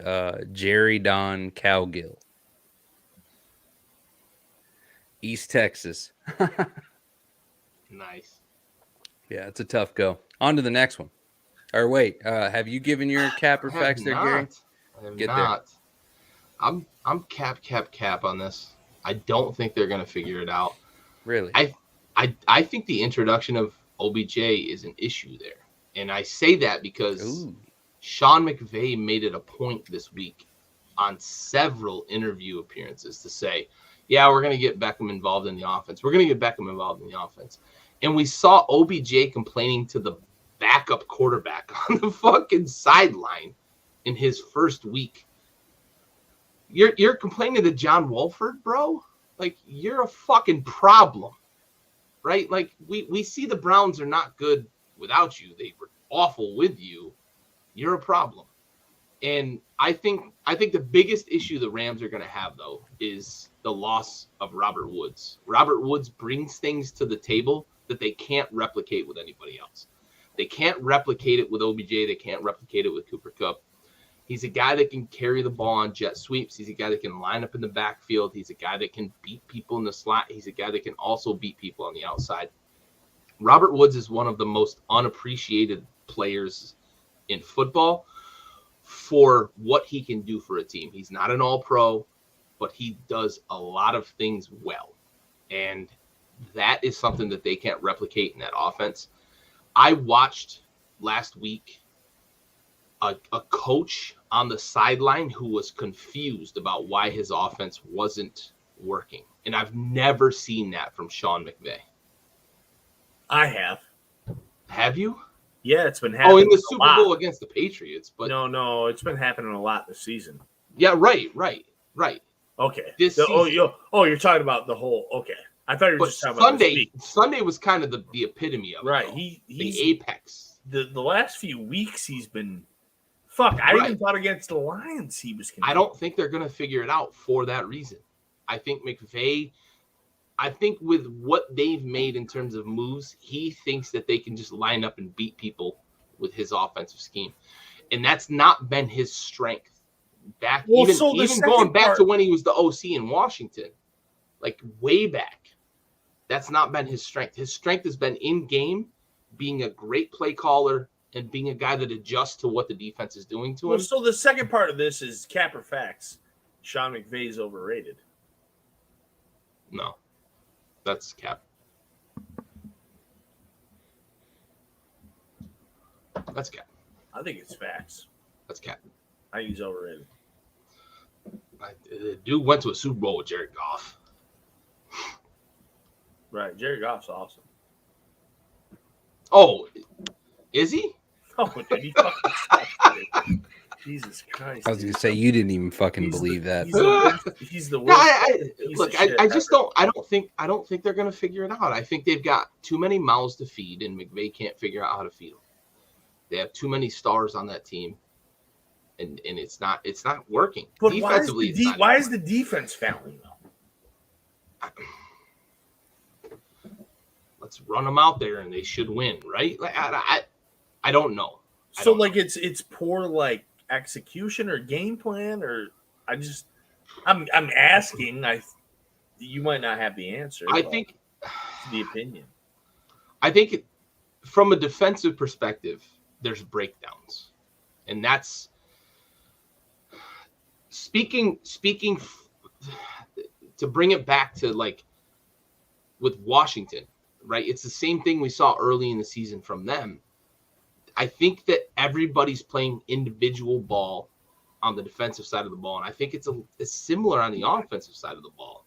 Jerry Don Cowgill. East Texas. Nice. Yeah, it's a tough go. On to the next one. Or wait, have you given your cap or facts there, Gary? I have not. There. I'm cap on this. I don't think they're going to figure it out. Really? I think the introduction of OBJ is an issue there. And I say that because Sean McVay made it a point this week on several interview appearances to say, yeah, we're going to get Beckham involved in the offense. We're going to get Beckham involved in the offense. And we saw OBJ complaining to the backup quarterback on the fucking sideline in his first week. You're complaining to John Wolford, bro? Like, you're a fucking problem, right? Like, we see the Browns are not good without you. They were awful with you. You're a problem. And I think the biggest issue the Rams are going to have, though, is the loss of Robert Woods. Robert Woods brings things to the table that they can't replicate with anybody else. They can't replicate it with OBJ. They can't replicate it with Cooper Kupp. He's a guy that can carry the ball on jet sweeps. He's a guy that can line up in the backfield. He's a guy that can beat people in the slot. He's a guy that can also beat people on the outside. Robert Woods is one of the most unappreciated players in football for what he can do for a team. He's not an all-pro, but he does a lot of things well. And that is something that they can't replicate in that offense. I watched last week a coach on the sideline who was confused about why his offense wasn't working. And I've never seen that from Sean McVay. I have. Have you? Yeah, it's been happening. Oh, in the Super Bowl against the Patriots. But no, it's been happening a lot this season. Yeah, right. Okay. You're talking about the whole. Okay, I thought you were just talking about this week. Sunday was kind of the epitome of it. Right. He's the apex. The last few weeks he's been Fuck, I even thought against the Lions he was confused. I don't think they're going to figure it out for that reason. I think with what they've made in terms of moves, he thinks that they can just line up and beat people with his offensive scheme. And that's not been his strength. Even going back to when he was the OC in Washington, like way back, that's not been his strength. His strength has been in game, being a great play caller and being a guy that adjusts to what the defense is doing to him. So the second part of this is cap or facts. Sean McVay's overrated. No, that's cap. That's cap. I think it's facts. That's cap. I think he's overrated. The dude went to a Super Bowl with Jared Goff. Right, Jared Goff's awesome. Oh, is he? Oh, dude, he fucking sucks, dude. Jesus Christ! I was gonna say you didn't even fucking believe that. He's the worst. Look, I just don't. I don't think they're gonna figure it out. I think they've got too many mouths to feed, and McVay can't figure out how to feed them. They have too many stars on that team, and it's not working. But defensively, why is the defense fouling though? Let's run them out there, and they should win, right? Like I don't know. It's poor like execution or game plan, or I'm asking. You might not have the answer. I think the opinion. I think from a defensive perspective, there's breakdowns, and that's speaking to bring it back to like with Washington, right? It's the same thing we saw early in the season from them. I think that everybody's playing individual ball on the defensive side of the ball, and I think it's similar on the offensive side of the ball.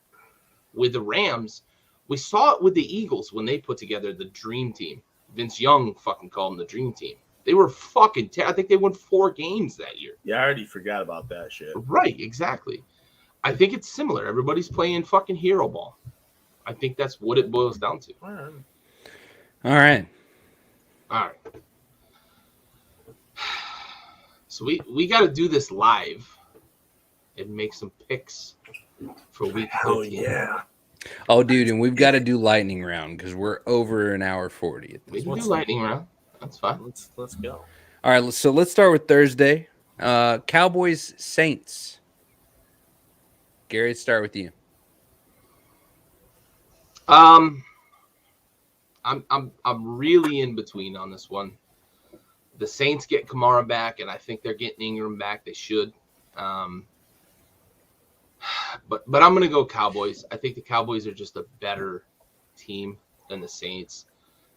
With the Rams, we saw it with the Eagles when they put together the dream team. Vince Young fucking called them the dream team. They were fucking I think they won 4 games that year. Yeah, I already forgot about that shit. Right, exactly. I think it's similar. Everybody's playing fucking hero ball. I think that's what it boils down to. All right. So we got to do this live and make some picks for week 15. Oh, yeah. Oh, dude, and we've got to do lightning round because we're over an hour 40. We can do lightning round. That's fine. Let's go. All right, so let's start with Thursday. Cowboys Saints. Gary, let's start with you. I'm really in between on this one. The Saints get Kamara back, and I think they're getting Ingram back. They should. But I'm going to go Cowboys. I think the Cowboys are just a better team than the Saints.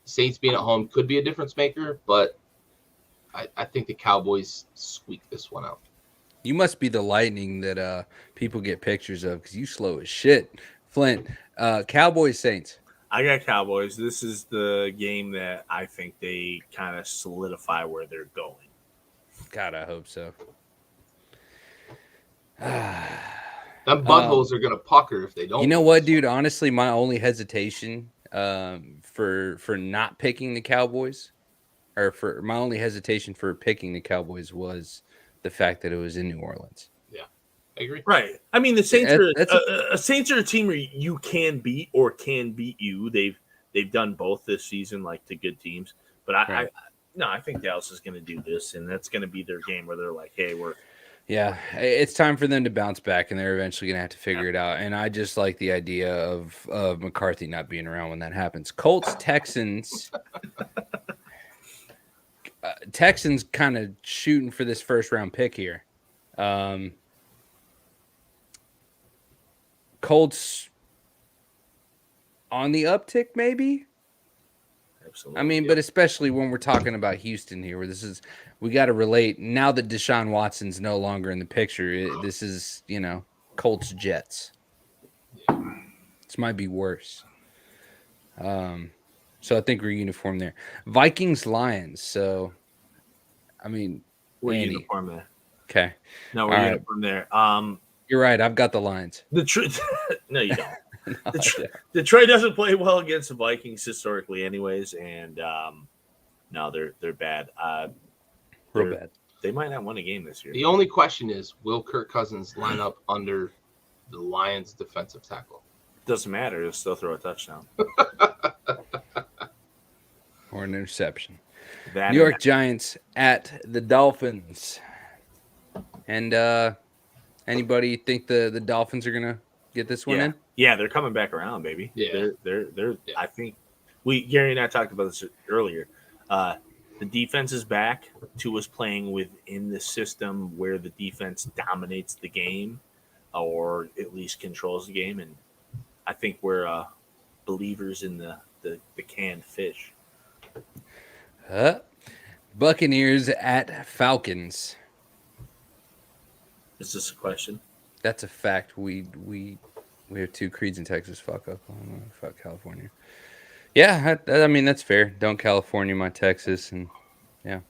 The Saints being at home could be a difference maker, but I think the Cowboys squeak this one out. You must be the lightning that people get pictures of because you slow as shit. Flint, Cowboys Saints. I got Cowboys. This is the game that I think they kind of solidify where they're going. God, I hope so. Them buttholes are going to pucker if they don't. You know what, dude? Honestly, my only hesitation for not picking the Cowboys, or for my only hesitation for picking the Cowboys was the fact that it was in New Orleans. Yeah, I agree. Right. I mean, the Saints Saints are a team where you can beat or can beat you. They've done both this season, like the good teams. But I think Dallas is going to do this, and that's going to be their game where they're like, hey, Yeah, it's time for them to bounce back, and they're eventually going to have to figure it out. And I just like the idea of McCarthy not being around when that happens. Colts, Texans. Texans kind of shooting for this first-round pick here. Colts on the uptick, maybe? Absolutely. I mean, but especially when we're talking about Houston here, where we got to relate. Now that Deshaun Watson's no longer in the picture, this is, Colts Jets. This might be worse. So I think we're uniform there. Vikings Lions. So, I mean, we're Andy. uniform there. Okay. No, we're uniform there. You're right. I've got the Lions. No, you don't. Detroit doesn't play well against the Vikings historically, anyways, and no, they're bad. Real bad. They might not win a game this year. The only question is, will Kirk Cousins line up under the Lions' defensive tackle? Doesn't matter. He'll still throw a touchdown. Or an interception. That New York Giants at the Dolphins. And anybody think the Dolphins are gonna get this one in? Yeah, they're coming back around, baby. Yeah. They're I think Gary and I talked about this earlier. The defense is back. Tua's playing within the system where the defense dominates the game, or at least controls the game, and I think we're believers in the canned fish. Buccaneers at Falcons. Is this a question? That's a fact. We have two creeds in Texas. Fuck Oklahoma. Fuck California. Yeah, I mean, that's fair. Don't California my Texas. And yeah.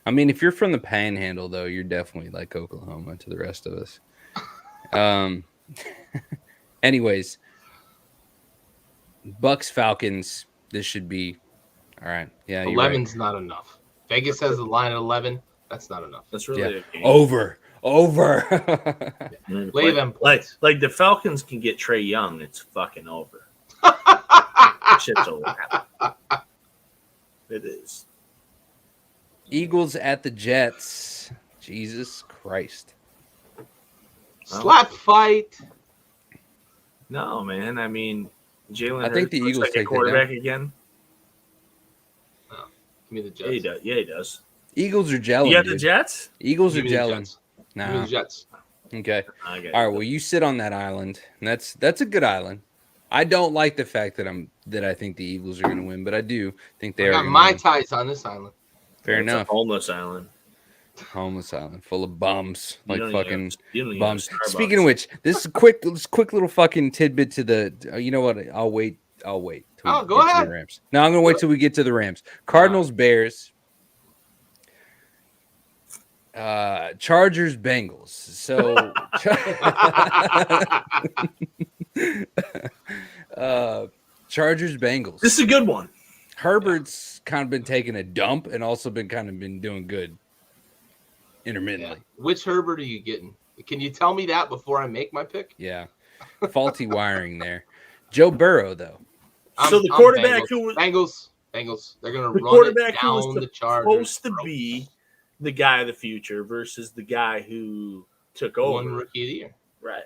I mean, if you're from the Panhandle, though, you're definitely like Oklahoma to the rest of us. Anyways, Bucks Falcons. This should be all right. Yeah, 11's not enough. Vegas has the line at 11. That's not enough. That's really a game. Over. Lay them points. Like the Falcons can get Trey Young. It's fucking over. Shit's over. It is. Eagles at the Jets. Jesus Christ. Slap fight. No, man. I mean, Jalen I think the looks Eagles like a take quarterback again. Oh, give me the Jets. Yeah, he does. Yeah, he does. Eagles are gelling. You got dude. the Jets? Eagles are Give me the gelling. Jets. Give me Nah. the Jets. Okay. Okay. All right. Well, you sit on that island, and that's a good island. I don't like the fact that I think the Eagles are going to win, but I do think they I are. got gonna my win. ties on this island. Fair It's a enough. homeless island. Homeless island full of bums, You like don't fucking even bums. have Starbucks. Speaking of which, this is a quick little fucking tidbit to the. You know what? I'll wait. till we Oh, go get to ahead. the Rams. No, I'm gonna wait till we get to the Rams. Cardinals, Bears. Chargers, Bengals. So, Chargers, Bengals. This is a good one. Herbert's kind of been taking a dump and also been doing good intermittently. Which Herbert are you getting? Can you tell me that before I make my pick? Yeah. Faulty wiring there. Joe Burrow, though. So the quarterback Bengals. who was Bengals. They're gonna the run quarterback it who was down the supposed Chargers. to be the guy of the future versus the guy who took over. One rookie of the year. Right.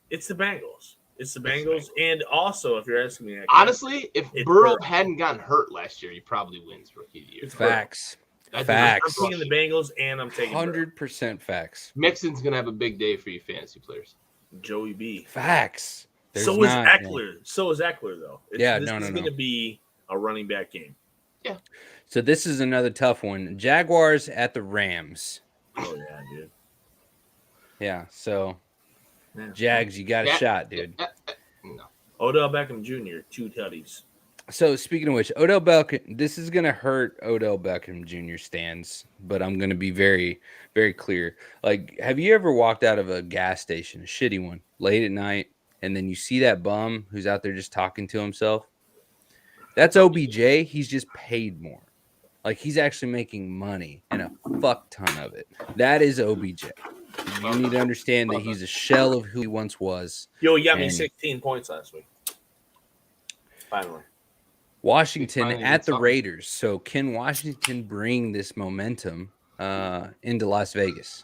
It's the Bengals. It's the Bengals. And also, if you're asking me, Honestly, if it's Burrow Burrow. hadn't gotten hurt last year, he probably wins rookie of the year. It's Burrow. Facts. That's Facts. I'm taking the Bengals, and I'm taking Burrow. 100% facts. Mixon's gonna have a big day for you fantasy players. Joey B. Facts. There's So is not- Eckler. So is Eckler, though. This is going to be a running back game. So this is another tough one. Jaguars at the Rams. Oh, yeah, dude. Yeah, so Yeah. Jags, you got a shot, dude. No. Odell Beckham Jr., 2 tutties. So speaking of which, Odell Beckham, this is going to hurt Odell Beckham Jr. stands, but I'm going to be very, very clear. Like, have you ever walked out of a gas station, a shitty one, late at night, and then you see that bum who's out there just talking to himself? That's OBJ. He's just paid more. Like, he's actually making money and a fuck ton of it. That is OBJ. You need to understand that he's a shell of who he once was. Yo, he got me And 16 points last week. Finally. Washington Finally at did the something. Raiders. So can Washington bring this momentum into Las Vegas?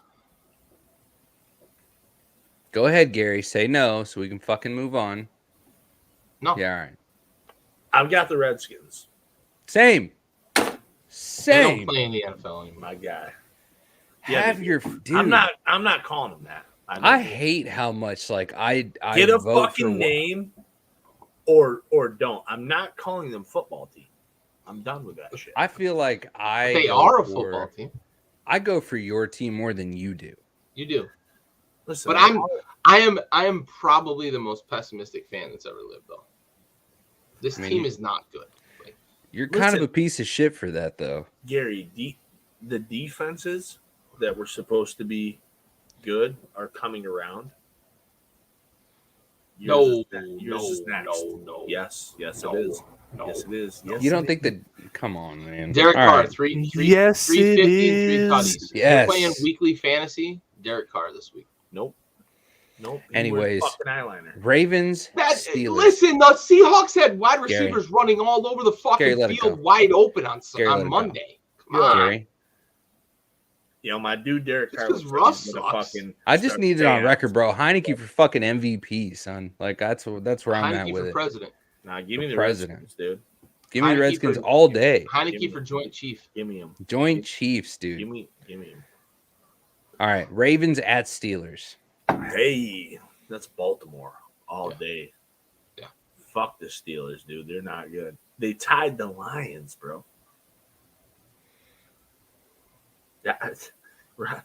Go ahead, Gary. Say no so we can fucking move on. No. Yeah, all right. I've got the Redskins. Same. They don't Same. play in the NFL anymore. My guy. Have Yeah, your dude. I'm not calling him that. I hate how much like I get a vote fucking for name or don't. I'm not calling them football team. I'm done with that shit. I feel like They go are a for- football team. I go for your team more than you do. You do. Listen, But I am probably the most pessimistic fan that's ever lived, though. This I mean, team is not good. Like, You're kind of Listen. a piece of shit for that, though. Gary, the defenses that were supposed to be good are coming around. Yours is next. no. Yes, No. it is. No. Yes, it is. Yes, You don't think that? Come on, man. Derek All Carr, right. 350 and 3 tutties. Yes. You're playing weekly fantasy. Derek Carr this week. Nope. Anyways, fucking eyeliner. Ravens, Steelers. Listen, the Seahawks had wide receivers running all over the fucking field wide open on Monday. Come on. Gary. You know, my dude Derek Carr was Russ sucks. I just need it on record, bro. Heineke for fucking MVP, son. Like that's where I'm at with it. President. Nah, give me the president, Redskins, dude. Give me the Redskins all day. Heineke for Joint Chief. Give me him. Joint Chiefs, dude. Give me him. All right, Ravens at Steelers. Hey, that's Baltimore all day. Yeah. Fuck the Steelers, dude. They're not good. They tied the Lions, bro. Yeah, right.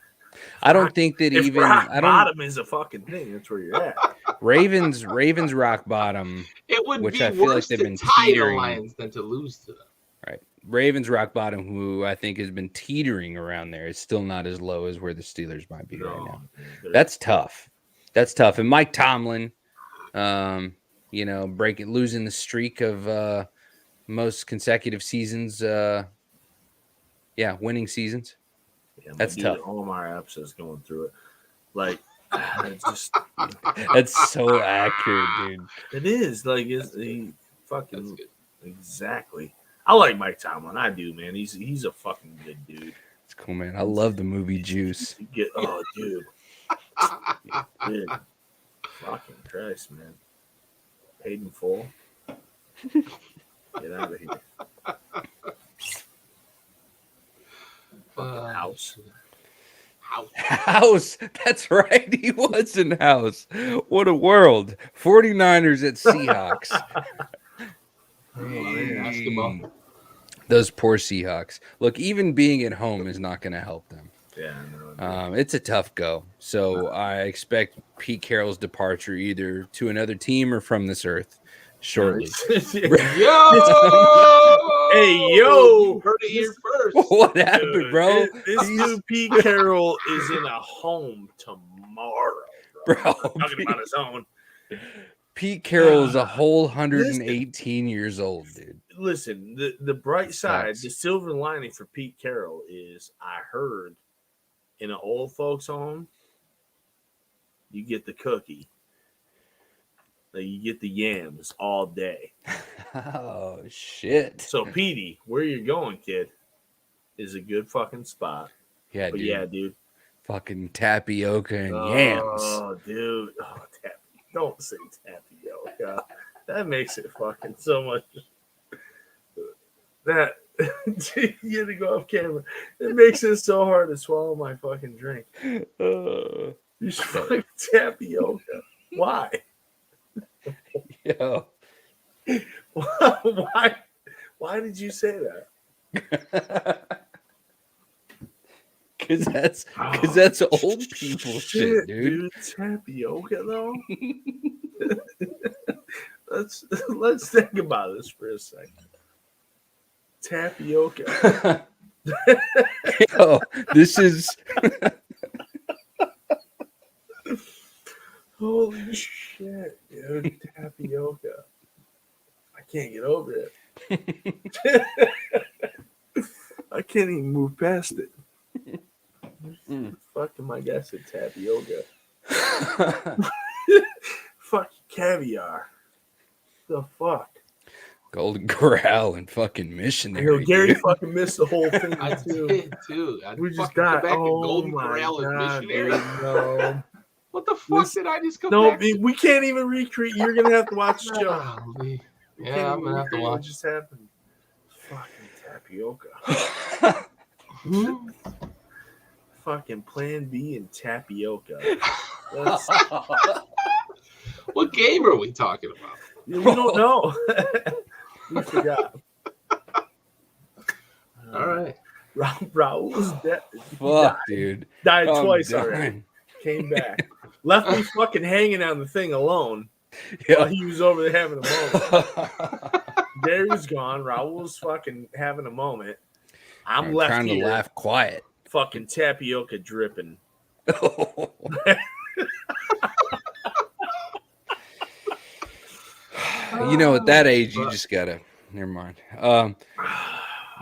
I don't think that if even bottom is a fucking thing. That's where you're at. Ravens rock bottom. It would which be I feel worse like they've been to tie teetering. the Lions than to lose to them. Right, Ravens rock bottom, who I think has been teetering around there. It's still not as low as where the Steelers might be right now. That's tough. And Mike Tomlin, losing the streak of most consecutive seasons. Winning seasons. Yeah, that's tough. Omar Epps is going through it. Like, it's just that's so accurate, dude. It is like he fucking exactly. I like Mike Tomlin. I do, man. He's a fucking good dude. It's cool, man. I love the movie Juice. Dude. Dude. Fucking Christ, man. Paid in full. Get out of here. House. That's right. He was in House. What a world. 49ers at Seahawks. Basketball. Those poor Seahawks. Look, even being at home is not going to help them. Yeah, it's a tough go. So I expect Pete Carroll's departure either to another team or from this earth shortly. Hey, you heard it here first. What happened, bro? This dude Pete Carroll is in a home tomorrow, bro. Talking about his own. Pete Carroll is a whole 118 years old, dude. Listen, the bright side, the silver lining for Pete Carroll is I heard in an old folks home, you get the cookie. Like you get the yams all day. Oh, shit. So, Petey, where you're going, kid, is a good fucking spot. Yeah, but dude. Yeah, dude. Fucking tapioca and yams. Oh, dude. Oh, don't say tapioca. That makes it fucking so much. That you had to go off camera. It makes it so hard to swallow my fucking drink. You fucking tapioca. Why? Yo. Why did you say that? Because that's old people shit, dude. Tapioca though. Let's think about this for a second. Tapioca. Yo, this is holy shit, dude. Tapioca. I can't get over it. I can't even move past it. Fucking my guy said tapioca. Fuck caviar. The fuck? Golden Corral and fucking Missionary. Yo, Gary fucking missed the whole thing I too. did too. We just got Golden Corral and Missionary. No. What the fuck did I just come back? No, we can't even recreate. You're gonna have to watch the show. Yeah, I'm gonna have to watch. What just happened? Fucking tapioca. Fucking Plan B and tapioca. What game are we talking about? We don't know. We forgot. All right. Raul's dead. Fuck, dude. Died twice already. Came back. Left me fucking hanging on the thing alone. Yeah. While he was over there having a moment. Gary's gone. Raul's fucking having a moment. I'm left trying here. To laugh quiet. Fucking tapioca dripping. You know, at that age, you just gotta never mind.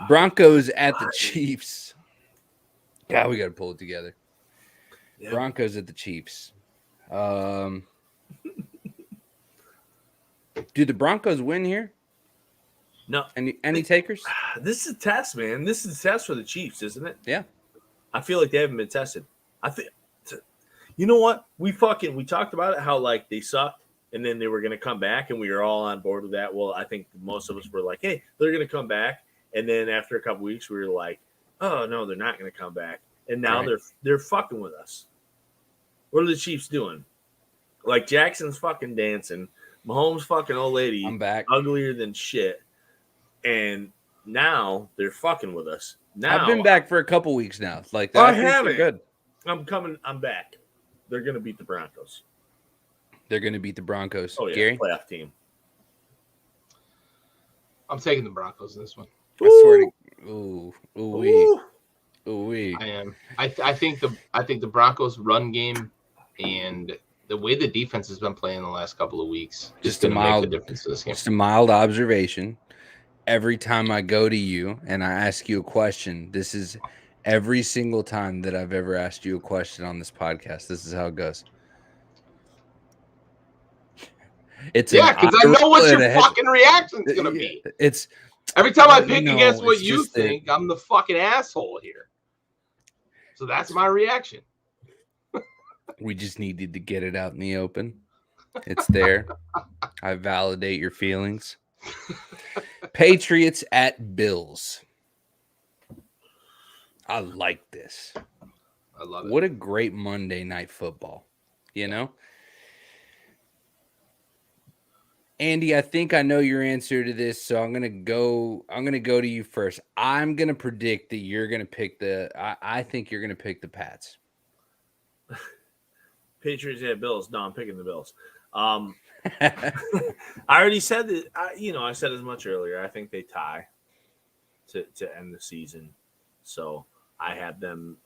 Broncos at the Chiefs. God, we got to pull it together. Yeah. Broncos at the Chiefs. Do the Broncos win here? No. Any takers? This is a test, man. This is a test for the Chiefs, isn't it? Yeah. I feel like they haven't been tested. I think, you know what? We talked about it, how like they sucked and then they were going to come back, and we were all on board with that. Well, I think most of us were like, hey, they're going to come back. And then after a couple weeks, we were like, oh, no, they're not going to come back. And now they're fucking with us. What are the Chiefs doing? Like Jackson's fucking dancing. Mahomes fucking old lady. I'm back. Uglier than shit. And now they're fucking with us. Now I've been back for a couple weeks now. Like I haven't. Good. I'm coming. I'm back. They're going to beat the Broncos. They're going to beat the Broncos. Oh, yeah. Gary? Playoff team. I'm taking the Broncos in this one. I swear to ooh. I am. I think the Broncos run game and the way the defense has been playing the last couple of weeks just going to make the difference in this game. Just a mild observation. Every time I go to you and I ask you a question, this is every single time that I've ever asked you a question on this podcast. This is how it goes. It's because I know what your fucking reaction is going to be. It's every time I pick against what you think, I'm the fucking asshole here. So that's my reaction. We just needed to get it out in the open. It's there. I validate your feelings. Patriots at Bills. I like this. I love it. What a great Monday night football. You know? Andy, I think I know your answer to this, so I'm gonna go to you first. I'm gonna predict that you're gonna pick I think you're gonna pick the Pats. Patriots at Bills. No, I'm picking the Bills. I already said that. I said as much earlier. I think they tie to end the season. So I have them.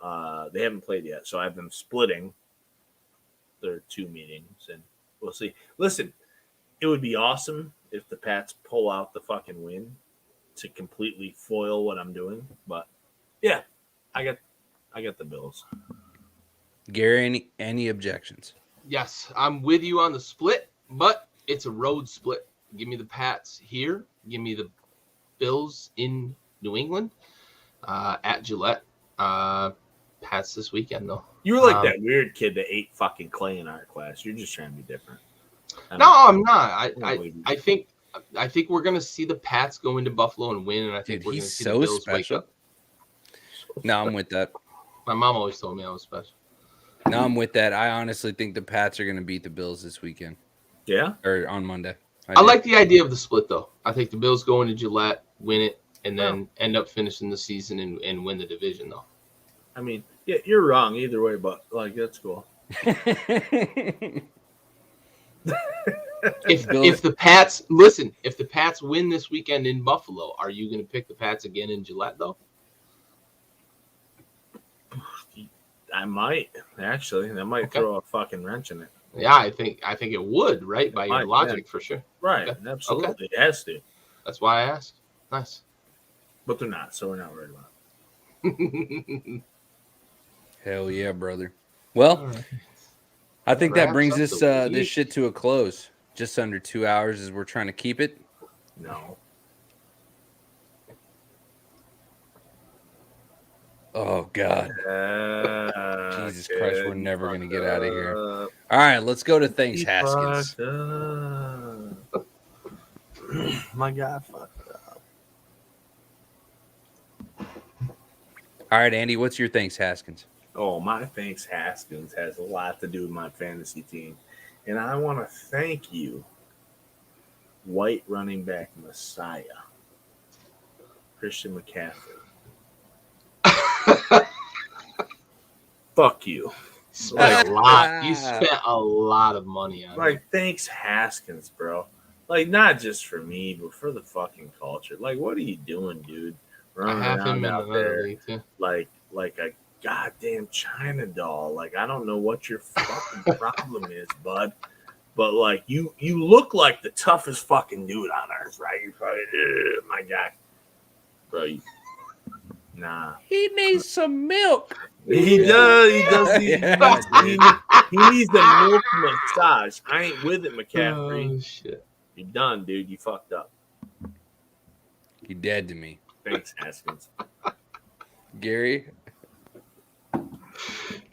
They haven't played yet, so I have them splitting their two meetings, and we'll see. Listen. It would be awesome if the Pats pull out the fucking win to completely foil what I'm doing. But yeah, I got the Bills. Gary, any objections? Yes, I'm with you on the split, but it's a road split. Give me the Pats here. Give me the Bills in New England at Gillette. Pats this weekend though. You were like that weird kid that ate fucking clay in art class. You're just trying to be different. No, I'm not. I think we're gonna see the Pats go into Buffalo and win, and I think we're gonna see the Bills special. wake up. No, I'm with that. My mom always told me I was special. No, I'm with that. I honestly think the Pats are gonna beat the Bills this weekend. Yeah, or on Monday. I like the idea of the split though. I think the Bills go into Gillette, win it, and then end up finishing the season and win the division though. I mean, yeah, you're wrong either way, but like that's cool. If the Pats win this weekend in Buffalo, are you going to pick the Pats again in Gillette though? I might actually. That might throw a fucking wrench in it. Yeah, I think it would, right? By your logic, for sure. Right, absolutely. Okay. It has to. That's why I asked. Nice. But they're not, so we're not worried about it. Hell yeah, brother. Well, I think that brings this shit to a close. Just under 2 hours as we're trying to keep it. No. Oh, God. Jesus Christ, we're never going to get out of here. All right, let's go to Thanks Haskins. My God, fucked up. All right, Andy, what's your Thanks Haskins? Oh, my Thanks Haskins has a lot to do with my fantasy team. And I want to thank you, white running back Messiah, Christian McCaffrey. Fuck you. You spent a lot of money on it. Thanks Haskins, bro. Not just for me, but for the fucking culture. What are you doing, dude? Running around out there like a goddamn China doll. I don't know what your fucking problem is, bud. But like you look like the toughest fucking dude on earth, right? You're probably my guy, bro. Nah, he needs some milk. he does. He does. He needs the milk massage. I ain't with it, McCaffrey. Oh shit! You're done, dude. You fucked up. You dead to me. Thanks, Haskins. Gary.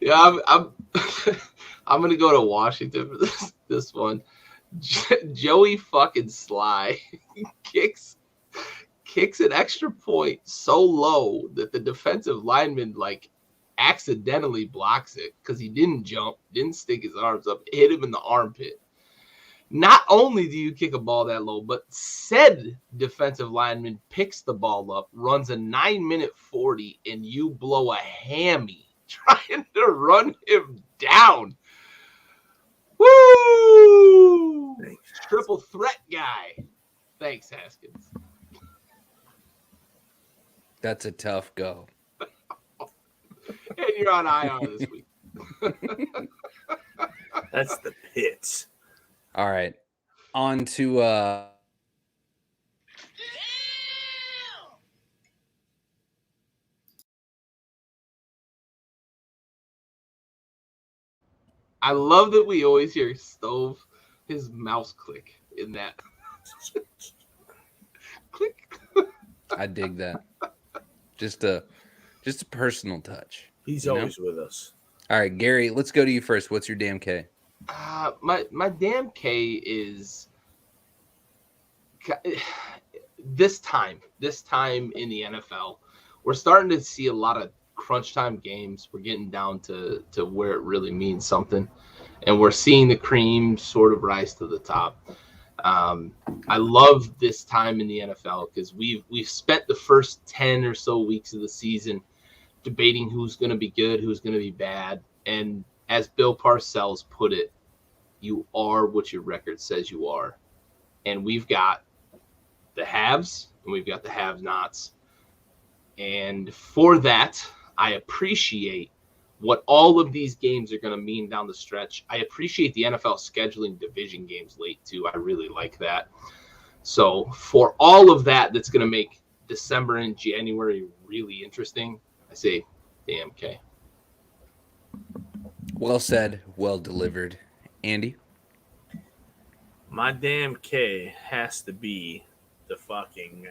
Yeah, I'm I'm gonna go to Washington for this one. Joey fucking Sly kicks an extra point so low that the defensive lineman like accidentally blocks it because he didn't jump, didn't stick his arms up, hit him in the armpit. Not only do you kick a ball that low, but said defensive lineman picks the ball up, runs a 9-minute 40, and you blow a hammy trying to run him down. Woo! Thanks. Triple threat guy. Thanks, Haskins. That's a tough go. And you're on IR this week. That's the pits. All right. On to I love that we always hear Stove, his mouse click in that. Click. I dig that. Just a personal touch. He's always with us. All right, Gary, let's go to you first. What's your damn K? My damn K is this time in the NFL, we're starting to see a lot of crunch time games. We're getting down to where it really means something, and we're seeing the cream sort of rise to the top. I love this time in the NFL because we've spent the first 10 or so weeks of the season debating who's going to be good, who's going to be bad, and as Bill Parcells put it, you are what your record says you are. And we've got the haves and we've got the have-nots. And for that, I appreciate what all of these games are going to mean down the stretch. I appreciate the NFL scheduling division games late, too. I really like that. So for all of that that's going to make December and January really interesting, I say damn K. Well said, well delivered. Andy? My damn K has to be the fucking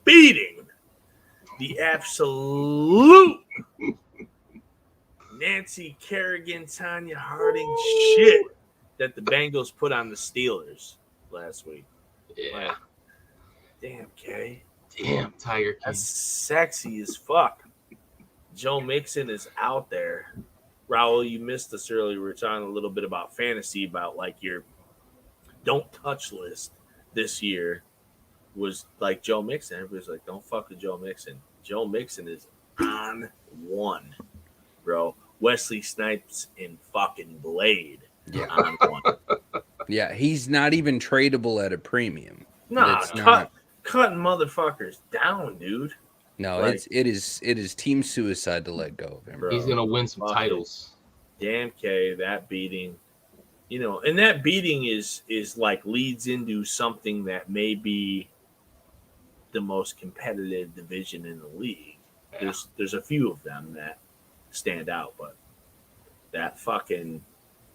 beating. The absolute Nancy Kerrigan, Tanya Harding shit that the Bengals put on the Steelers last week. Yeah. Damn, K. Damn, Tiger King. That's sexy as fuck. Joe Mixon is out there. Raul, you missed us earlier. We were talking a little bit about fantasy, about like your don't touch list this year was like Joe Mixon. Everybody's like, don't fuck with Joe Mixon. Joe Mixon is on one, bro. Wesley Snipes in fucking Blade. Yeah. On one. Yeah, he's not even tradable at a premium. Nah, cutting motherfuckers down, dude. No, like, it is team suicide to let go of him. Bro, he's gonna win some titles. Damn K, that beating, and that beating is like leads into something that may be the most competitive division in the league. Yeah. There's a few of them that stand out, but that fucking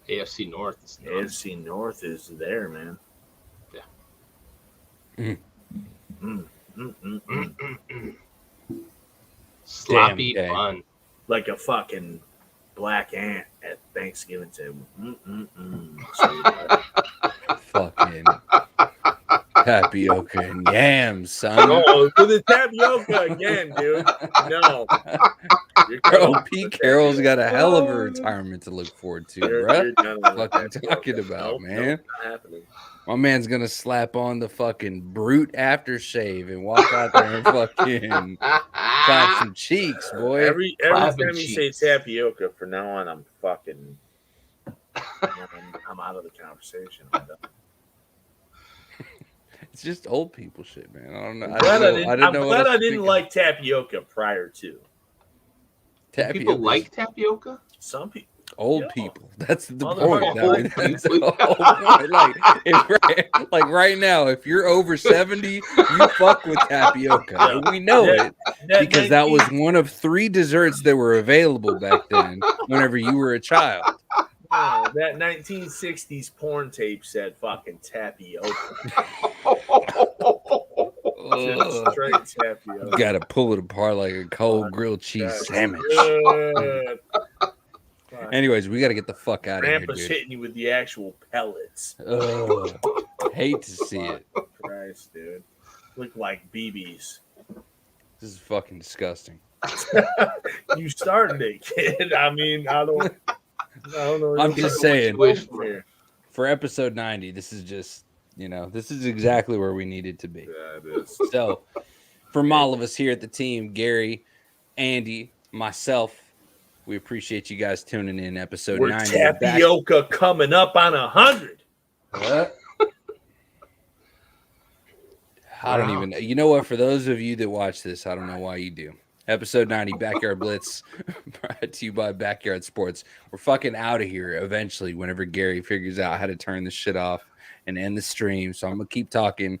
AFC North is nuts. AFC North is there, man. Yeah. Sloppy fun. Like a fucking black ant at Thanksgiving table. Fucking tapioca and yams, son. Oh, for the tapioca again, dude. No. Bro, Pete Carroll's got a hell of a retirement to look forward to, bro. Fucking talking about, man. Not happening. My man's gonna slap on the fucking brute aftershave and walk out there and fucking clap some cheeks, boy. Every time you say tapioca, from now on, I'm fucking. I'm out of the conversation. It's just old people shit, man. I don't know. I'm glad I didn't like tapioca prior to. Tapioca. People like tapioca? Some people. Old people. That's the point. Old That's the whole point. Like right now, if you're over 70, you fuck with tapioca. Yeah. And we know it because that was one of 3 desserts that were available back then whenever you were a child. Oh, that 1960s porn tape said fucking tapioca. Just straight tapioca. Gotta pull it apart like a cold grilled cheese sandwich. Good. Anyways, we gotta get the fuck out of here. Grandpa's hitting you with the actual pellets. Hate to see it. Christ, dude. Look like BBs. This is fucking disgusting. You started it, kid. I mean, I don't know. I'm just saying, for episode 90, this is just, this is exactly where we needed to be. Yeah, it is. So, from all of us here at the team, Gary, Andy, myself, we appreciate you guys tuning in. Episode 90. Tapioca coming up on 100. I don't even know. You know what? For those of you that watch this, I don't know why you do. Episode 90, Backyard Blitz, brought to you by Backyard Sports. We're fucking out of here eventually whenever Gary figures out how to turn this shit off and end the stream. So I'm going to keep talking.